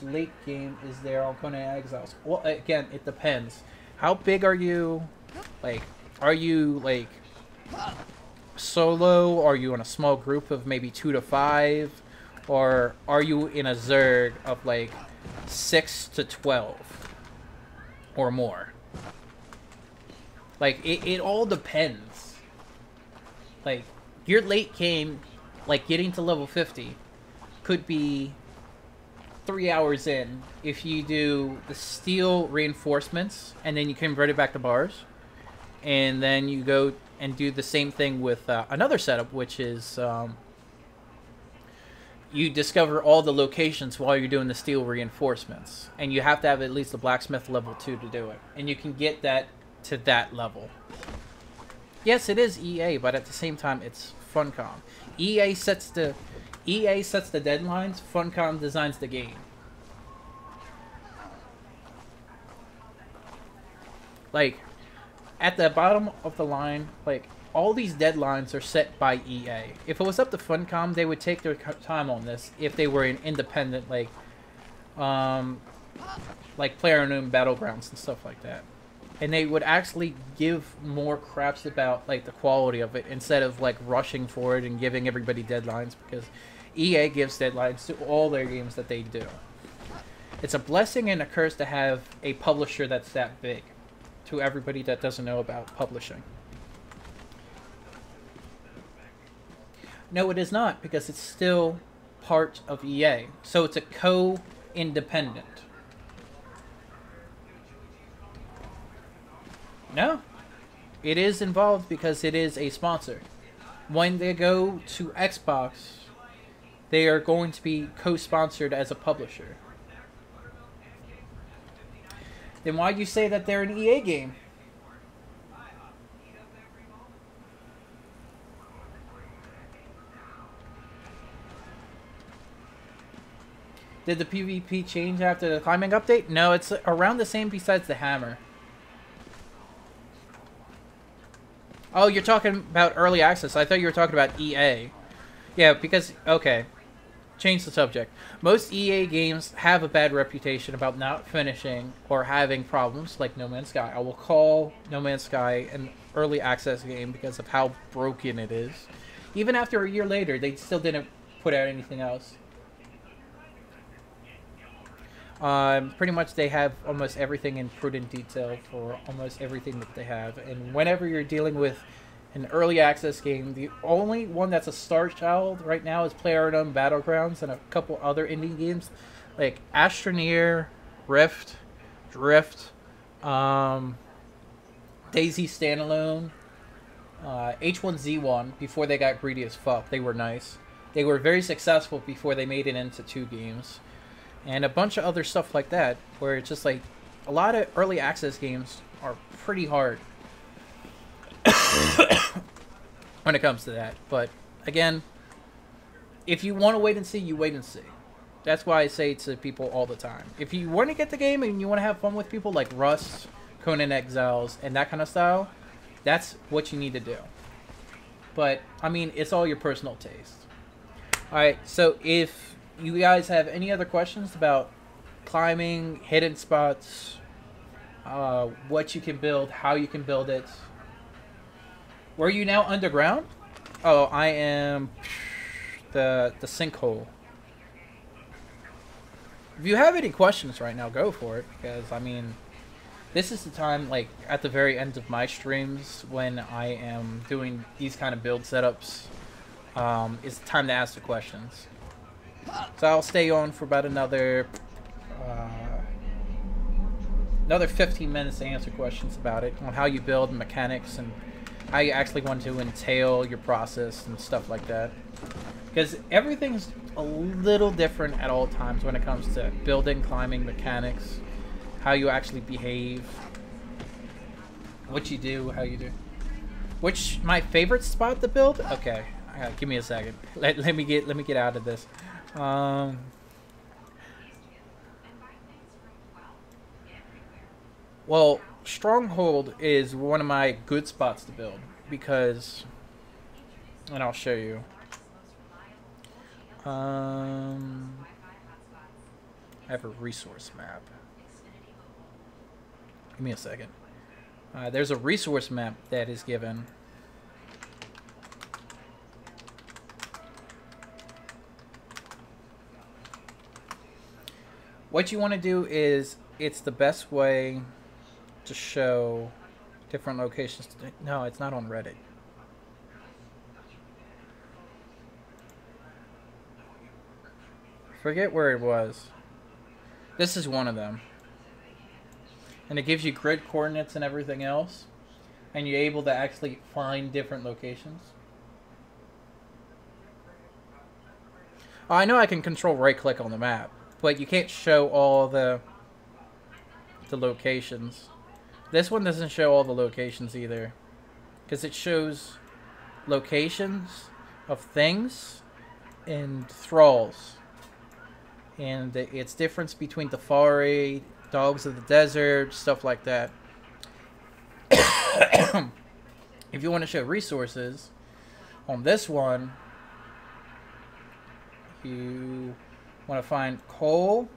late game is there on Conan Exiles? Well, again, it depends. How big are you? Like, are you like solo? Are you in a small group of maybe 2 to 5? Or are you in a Zerg of like 6 to 12 or more? Like, it all depends. Like, your late game, like getting to level 50, could be 3 hours in if you do the steel reinforcements and then you convert it back to bars. And then you go and do the same thing with another setup, which is you discover all the locations while you're doing the steel reinforcements. And you have to have at least the blacksmith level 2 to do it. And you can get that to that level. Yes, it is EA, but at the same time, it's Funcom. EA sets the deadlines, Funcom designs the game. Like, at the bottom of the line, like, all these deadlines are set by EA. If it was up to Funcom, they would take their time on this if they were an independent, like PlayerUnknown Battlegrounds and stuff like that. And they would actually give more craps about, like, the quality of it instead of, like, rushing for it and giving everybody deadlines, because EA gives deadlines to all their games that they do. It's a blessing and a curse to have a publisher that's that big, to everybody that doesn't know about publishing. No, it is not, because it's still part of EA. So it's a co-independent. No. It is involved because it is a sponsor. When they go to Xbox, they are going to be co-sponsored as a publisher. Then why do you say that they're an EA game? Did the PvP change after the climbing update? No, it's around the same besides the hammer. Oh, you're talking about early access. I thought you were talking about EA. Yeah, because, okay. Change the subject. Most EA games have a bad reputation about not finishing or having problems, like No Man's Sky. I will call No Man's Sky an early access game because of how broken it is. Even after a year later, they still didn't put out anything else. Pretty much they have almost everything in prudent detail for almost everything that they have. And whenever you're dealing with an early access game, the only one that's a star child right now is PlayerUnknown Battlegrounds and a couple other indie games like Astroneer, Rift, Drift, Daisy Standalone, H1Z1 before they got greedy as fuck. They were nice. They were very successful before they made it into 2 games. And a bunch of other stuff like that, where it's just like a lot of early access games are pretty hard when it comes to that. But again, if you want to wait and see, you wait and see. That's why I say to people all the time. If you want to get the game and you want to have fun with people like Rust, Conan Exiles, and that kind of style, that's what you need to do. But, I mean, it's all your personal taste. Alright, so if you guys have any other questions about climbing, hidden spots, what you can build, how you can build it. Were you now underground? Oh, I am the sinkhole. If you have any questions right now, go for it, because I mean, this is the time, like at the very end of my streams when I am doing these kind of build setups, it's time to ask the questions. So I'll stay on for about another 15 minutes to answer questions about it, on how you build, mechanics, and how you actually want to entail your process and stuff like that. Because everything's a little different at all times when it comes to building, climbing, mechanics, how you actually behave, what you do, how you do. Which my favorite spot to build? Okay, give me a second. Let me get out of this. Well, Stronghold is one of my good spots to build because, and I'll show you. I have a resource map. Give me a second. There's a resource map that is given. What you want to do is, it's the best way to show different locations. No, it's not on Reddit. Forget where it was. This is one of them. And it gives you grid coordinates and everything else. And you're able to actually find different locations. I know I can control right click on the map, but you can't show all the locations. This one doesn't show all the locations either, because it shows locations of things and thralls, and it's difference between Tafari, dogs of the desert, stuff like that. If you want to show resources on this one, you want to find coal,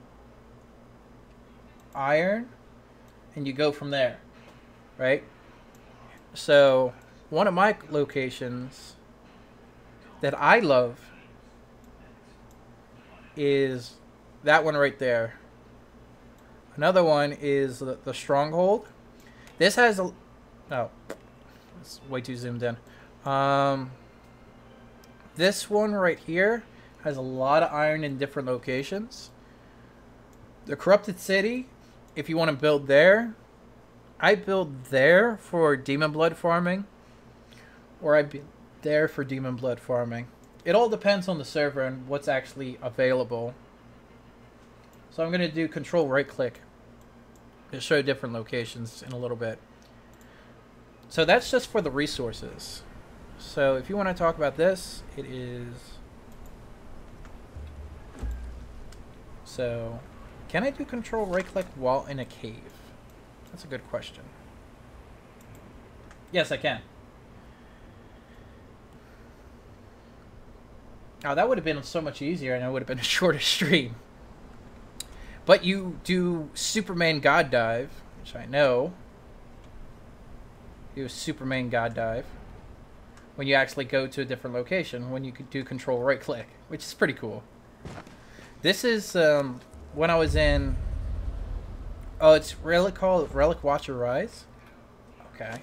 iron, and you go from there, right? So one of my locations that I love is that one right there. Another one is the Stronghold. This has a... Oh, it's way too zoomed in. This one right here has a lot of iron in different locations. The Corrupted City, if you want to build there, I build there for demon blood farming, or I build there for demon blood farming. It all depends on the server and what's actually available. So I'm going to do control right click to show different locations in a little bit. So that's just for the resources. So if you want to talk about this, it is... So, can I do control right click while in a cave? That's a good question. Yes, I can. Oh, that would have been so much easier and it would have been a shorter stream. But you do Superman God Dive, which I know. You do Superman God Dive when you actually go to a different location, when you could do control right click, which is pretty cool. This is when I was in... Oh, it's really called Relic Watcher Rise? Okay.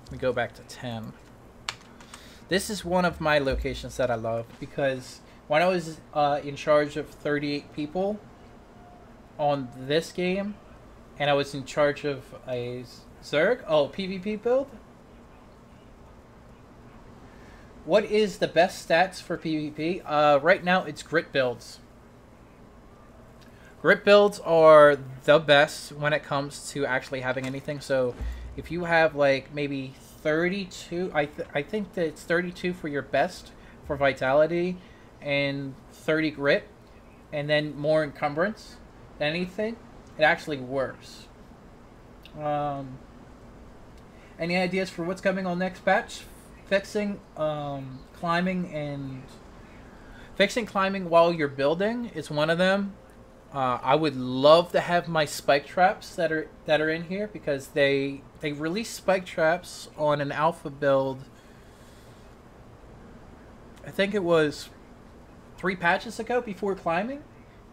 Let me go back to 10. This is one of my locations that I love because when I was in charge of 38 people on this game, and I was in charge of a Zerg, PvP build. What is the best stats for PvP? Right now, it's grit builds. Grit builds are the best when it comes to actually having anything. So if you have like maybe 32, I think that it's 32 for your best for vitality and 30 grit, and then more encumbrance than anything, it actually works. Any ideas for what's coming on next patch? Fixing climbing while you're building is one of them. I would love to have my spike traps that are in here because they released spike traps on an alpha build. I think it was 3 patches ago before climbing,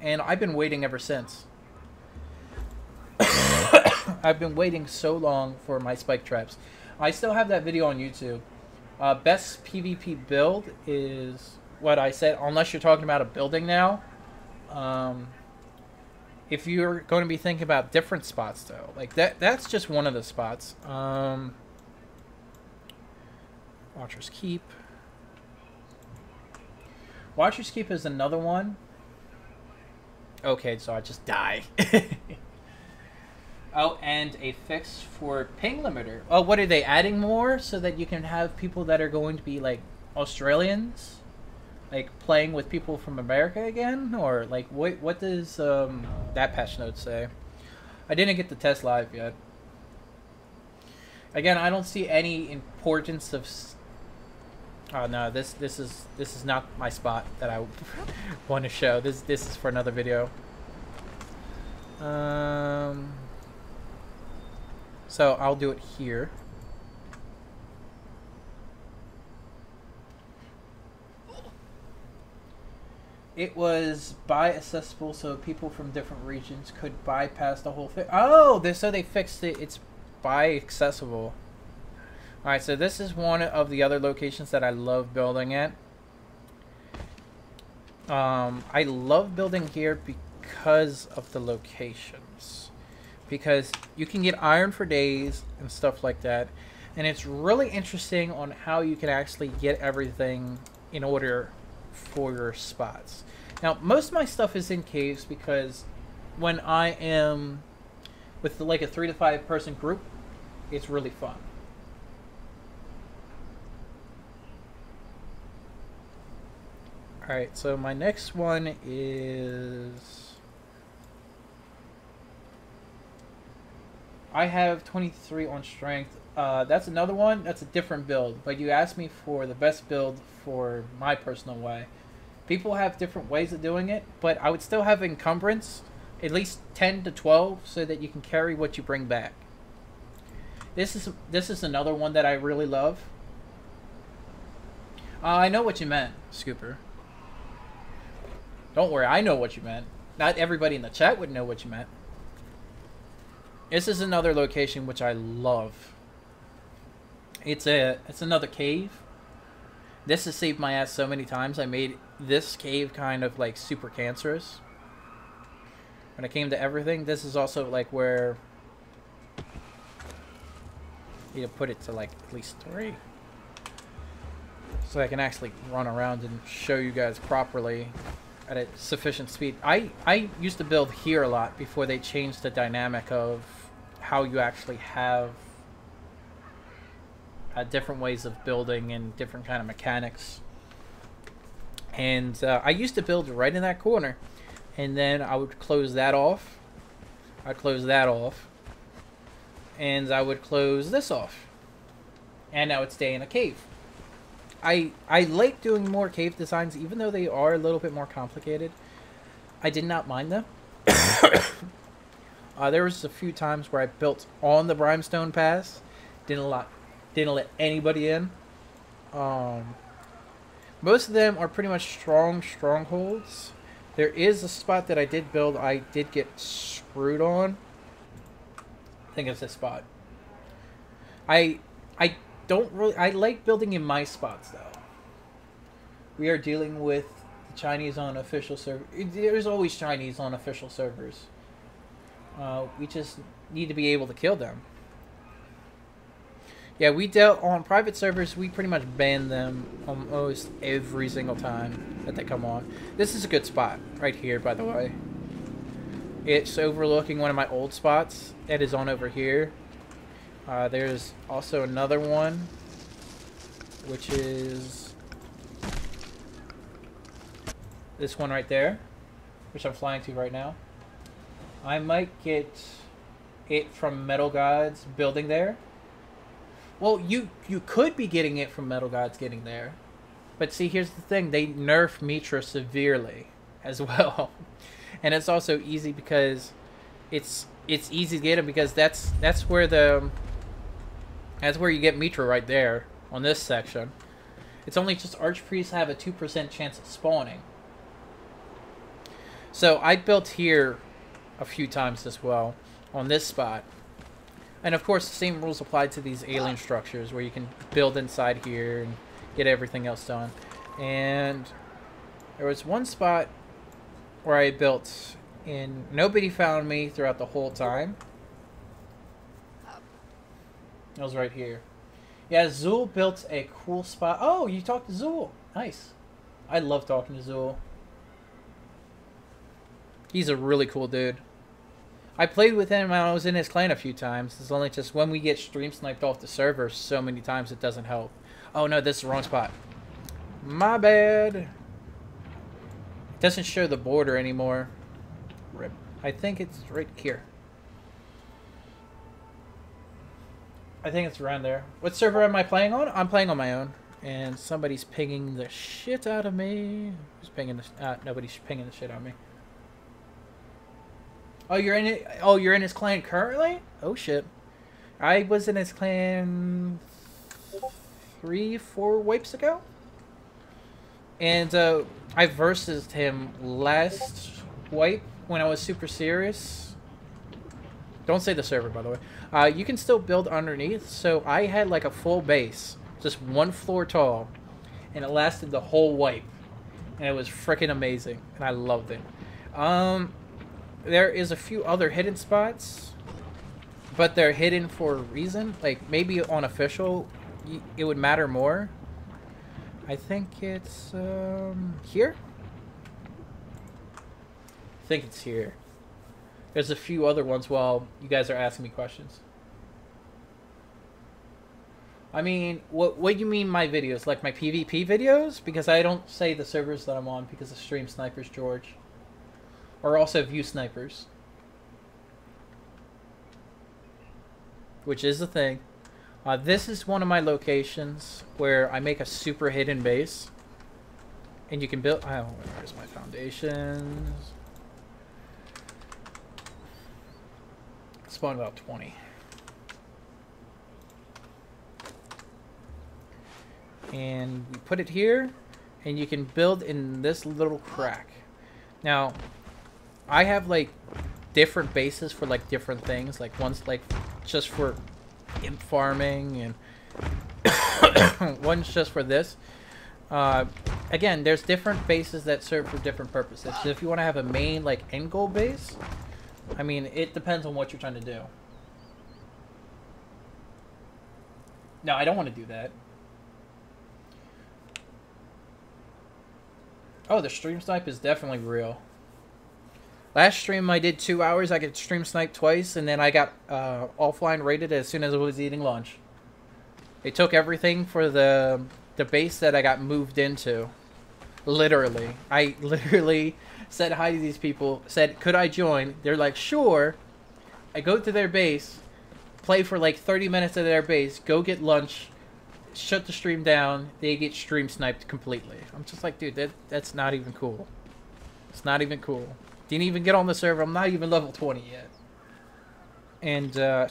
and I've been waiting ever since. I've been waiting so long for my spike traps. I still have that video on YouTube. Best PvP build is what I said, unless you're talking about a building now. If you're going to be thinking about different spots, though, like that's just one of the spots. Watcher's Keep. Watcher's Keep is another one. Okay, so I just die. Oh, and a fix for ping limiter. Oh, what are they adding more so that you can have people that are going to be like Australians, like playing with people from America again, or like what does that patch note say? I didn't get the test live yet. Again, I don't see any importance of. Oh no, this is not my spot that I want to show. This is for another video. So I'll do it here. It was buy accessible so people from different regions could bypass the whole thing. Oh, so they fixed it. It's buy accessible. Alright, so this is one of the other locations that I love building at. I love building here because of the locations. Because you can get iron for days and stuff like that. And it's really interesting on how you can actually get everything in order for your spots. Now, most of my stuff is in caves because when I am with like a 3 to 5 person group, it's really fun. Alright, so my next one is... I have 23 on strength. That's another one. That's a different build. But you asked me for the best build for my personal way. People have different ways of doing it, but I would still have encumbrance, at least 10 to 12, so that you can carry what you bring back. This is another one that I really love. I know what you meant, Scooper. Don't worry, I know what you meant. Not everybody in the chat would know what you meant. This is another location which I love. It's another cave. This has saved my ass so many times. I made this cave kind of like super cancerous. When it came to everything, this is also like where you put it to like at least 3. So I can actually run around and show you guys properly at a sufficient speed. I used to build here a lot before they changed the dynamic of how you actually have different ways of building and different kind of mechanics. And I used to build right in that corner, and then I would close that off. I'd close that off, and I would close this off, and I would stay in a cave. I like doing more cave designs, even though they are a little bit more complicated. I did not mind them. There was a few times where I built on the Brimstone Pass. Didn't let anybody in. Most of them are pretty much strongholds. There is a spot that I did build. I did get screwed on. I think it's this spot. I don't really. I like building in my spots though. We are dealing with the Chinese on official server. There's always Chinese on official servers. We just need to be able to kill them. Yeah, we dealt on private servers. We pretty much ban them almost every single time that they come on. This is a good spot right here, by the way. It's overlooking one of my old spots. It is on over here. There's also another one, which is this one right there, which I'm flying to right now. I might get it from Metal Gods building there. Well, you could be getting it from Metal Gods getting there. But see, here's the thing. They nerf Mitra severely as well. And it's also easy because it's easy to get them because that's where you get Mitra right there on this section. It's only just Archpriests have a 2% chance of spawning. So I built here a few times as well on this spot. And of course the same rules apply to these alien structures where you can build inside here and get everything else done. And there was one spot where I built and nobody found me throughout the whole time. It was right here. Yeah, Zool built a cool spot. Oh, you talked to Zool. Nice. I love talking to Zool. He's a really cool dude. I played with him when I was in his clan a few times. It's only just when we get stream sniped off the server so many times it doesn't help. Oh no, this is the wrong spot. My bad. It doesn't show the border anymore. Rip. I think it's right here. I think it's around there. What server am I playing on? I'm playing on my own. And somebody's pinging the shit out of me. Who's pinging the nobody's pinging the shit out of me. Oh, you're in it. Oh, you're in his clan currently? Oh shit. I was in his clan 3-4 wipes ago. And I versused him last wipe when I was super serious. Don't say the server, by the way. You can still build underneath. So I had like a full base, just 1 floor tall, and it lasted the whole wipe, and it was freaking amazing, and I loved it. There is a few other hidden spots, but they're hidden for a reason. Like maybe on official, it would matter more. I think it's here. I think it's here. There's a few other ones while you guys are asking me questions. I mean, what do you mean my videos? Like my PvP videos? Because I don't say the servers that I'm on because of Stream Snipers George. Or also View Snipers. Which is the thing. This is one of my locations where I make a super hidden base. And you can build... Oh, where's my foundations? Spawn about 20. And we put it here. And you can build in this little crack. Now... I have like different bases for like different things. Like one's like just for imp farming and one's just for this. Again, there's different bases that serve for different purposes. So if you want to have a main, like, end goal base, I mean, it depends on what you're trying to do. No, I don't want to do that. Oh, the stream snipe is definitely real. Last stream I did 2 hours. I got stream sniped twice, and then I got offline rated as soon as I was eating lunch. They took everything for the base that I got moved into. Literally. I literally said hi to these people, said, could I join? They're like, sure. I go to their base, play for like 30 minutes at their base, go get lunch, shut the stream down, they get stream sniped completely. I'm just like, dude, that's not even cool. It's not even cool. Didn't even get on the server. I'm not even level 20 yet. And there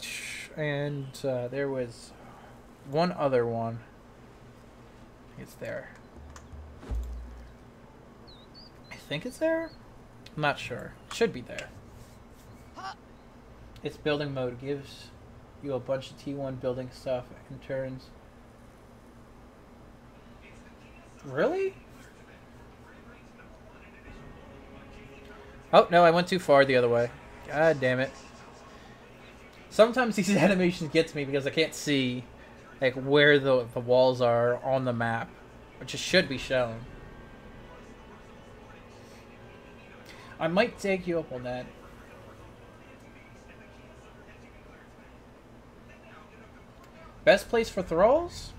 was one other one. It's there. I think it's there? I'm not sure. Should be there. It's building mode. Gives you a bunch of T1 building stuff in turns. Really? Oh, no, I went too far the other way. God damn it. Sometimes these animations get to me because I can't see like where the walls are on the map, which it should be shown. I might take you up on that. Best place for thralls?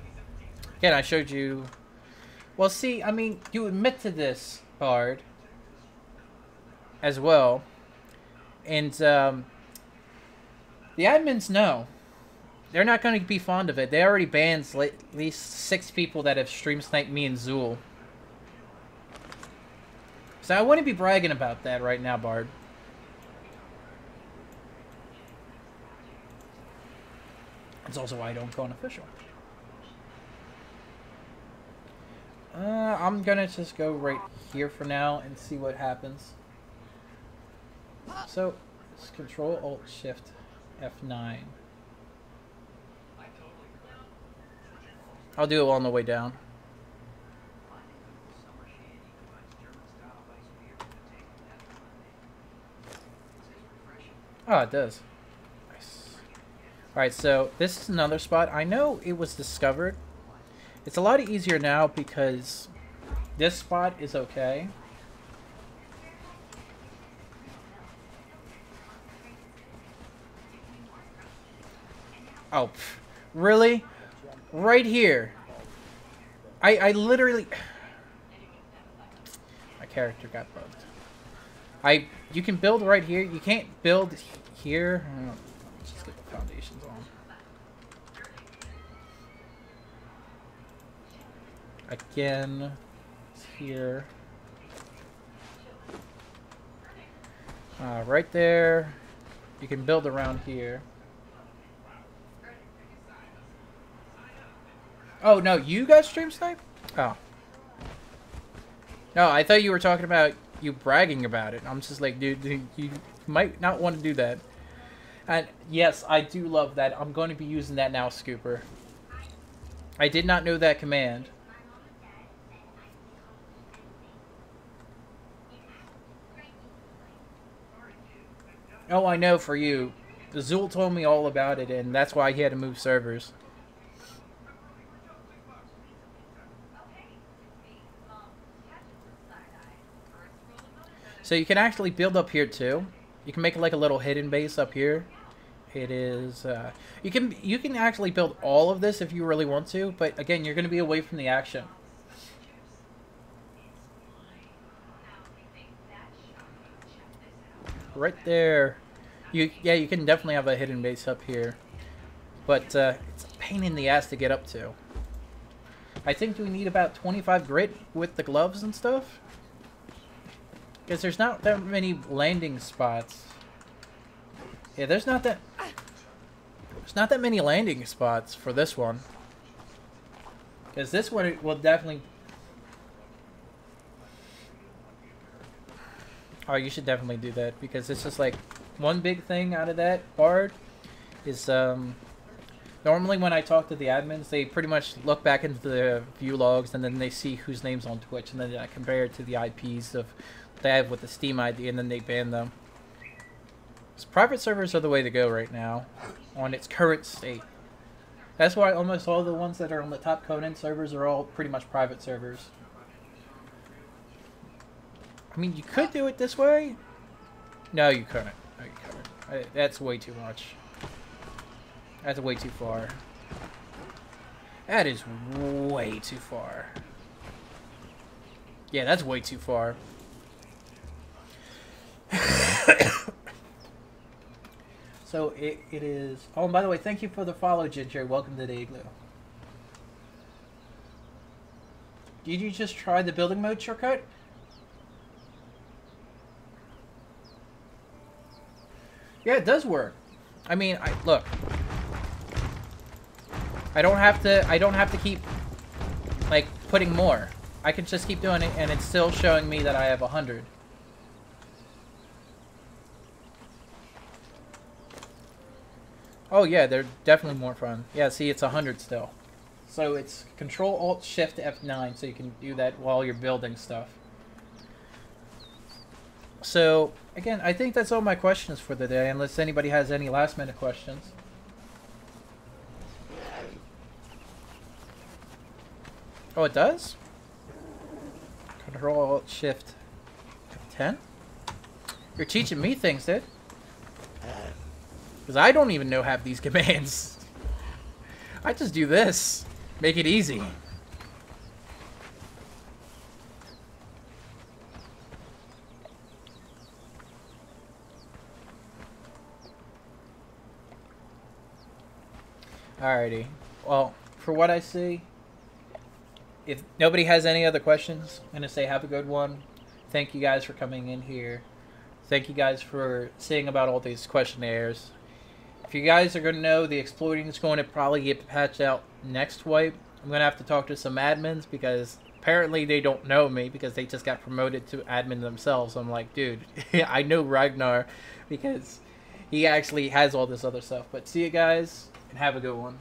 Again, I showed you. Well, see, I mean, you admit to this, Bard, as well, and the admins know. They're not going to be fond of it. They already banned at least 6 people that have stream sniped me and Zool. So I wouldn't be bragging about that right now, Bard. That's also why I don't go on official. I'm gonna just go right here for now and see what happens. So, it's Control Alt Shift F9. I'll do it on the way down. Oh, it does. Nice. Alright, so this is another spot. I know it was discovered. It's a lot easier now because this spot is okay. Oh, really? Right here. I literally... My character got bugged. You can build right here. You can't build here. Let's just get the foundations on. Again, it's here. Right there. You can build around here. Oh, no, you got stream snipe? Oh. No, I thought you were talking about you bragging about it. I'm just like, dude, you might not want to do that. And yes, I do love that. I'm going to be using that now, Scooper. I did not know that command. Oh, I know for you. The Zool told me all about it, and that's why he had to move servers. So you can actually build up here too. You can make like a little hidden base up here. It is you can actually build all of this if you really want to, but again, you're going to be away from the action. Right there. You can definitely have a hidden base up here. But it's a pain in the ass to get up to. I think we need about 25 grit with the gloves and stuff. Because there's not that many landing spots. Yeah, there's not that many landing spots for this one. Because this one will definitely... Oh, you should definitely do that. Because it's just like one big thing out of that Bard is Normally when I talk to the admins, they pretty much look back into the view logs and then they see whose name's on Twitch, and then I compare it to the IPs of they have with the Steam ID, and then they ban them. So private servers are the way to go right now on its current state. That's why almost all the ones that are on the top Conan servers are all pretty much private servers. I mean, you could do it this way. No, you couldn't. No, you couldn't. That's way too much. That's way too far. That is way too far. Yeah, that's way too far. So it is... Oh, and by the way, thank you for the follow, Ginger. Welcome to the Igloo. Did you just try the building mode shortcut? Yeah, it does work. I mean, look. I don't have to keep like putting more. I can just keep doing it and it's still showing me that I have 100. Oh yeah, they're definitely more fun. Yeah, see, it's 100 still. So it's Control Alt Shift F9, so you can do that while you're building stuff. So again, I think that's all my questions for the day, unless anybody has any last minute questions. Oh, it does? Control Alt Shift F10? You're teaching me things, dude. Because I don't even know half these commands. I just do this. Make it easy. Alrighty. Well, for what I see, if nobody has any other questions, I'm going to say have a good one. Thank you guys for coming in here. Thank you guys for seeing about all these questionnaires. If you guys are going to know, the exploiting is going to probably get patched out next wipe. I'm going to have to talk to some admins because apparently they don't know me because they just got promoted to admin themselves. I'm like, dude, I know Ragnar because he actually has all this other stuff. But see you guys and have a good one.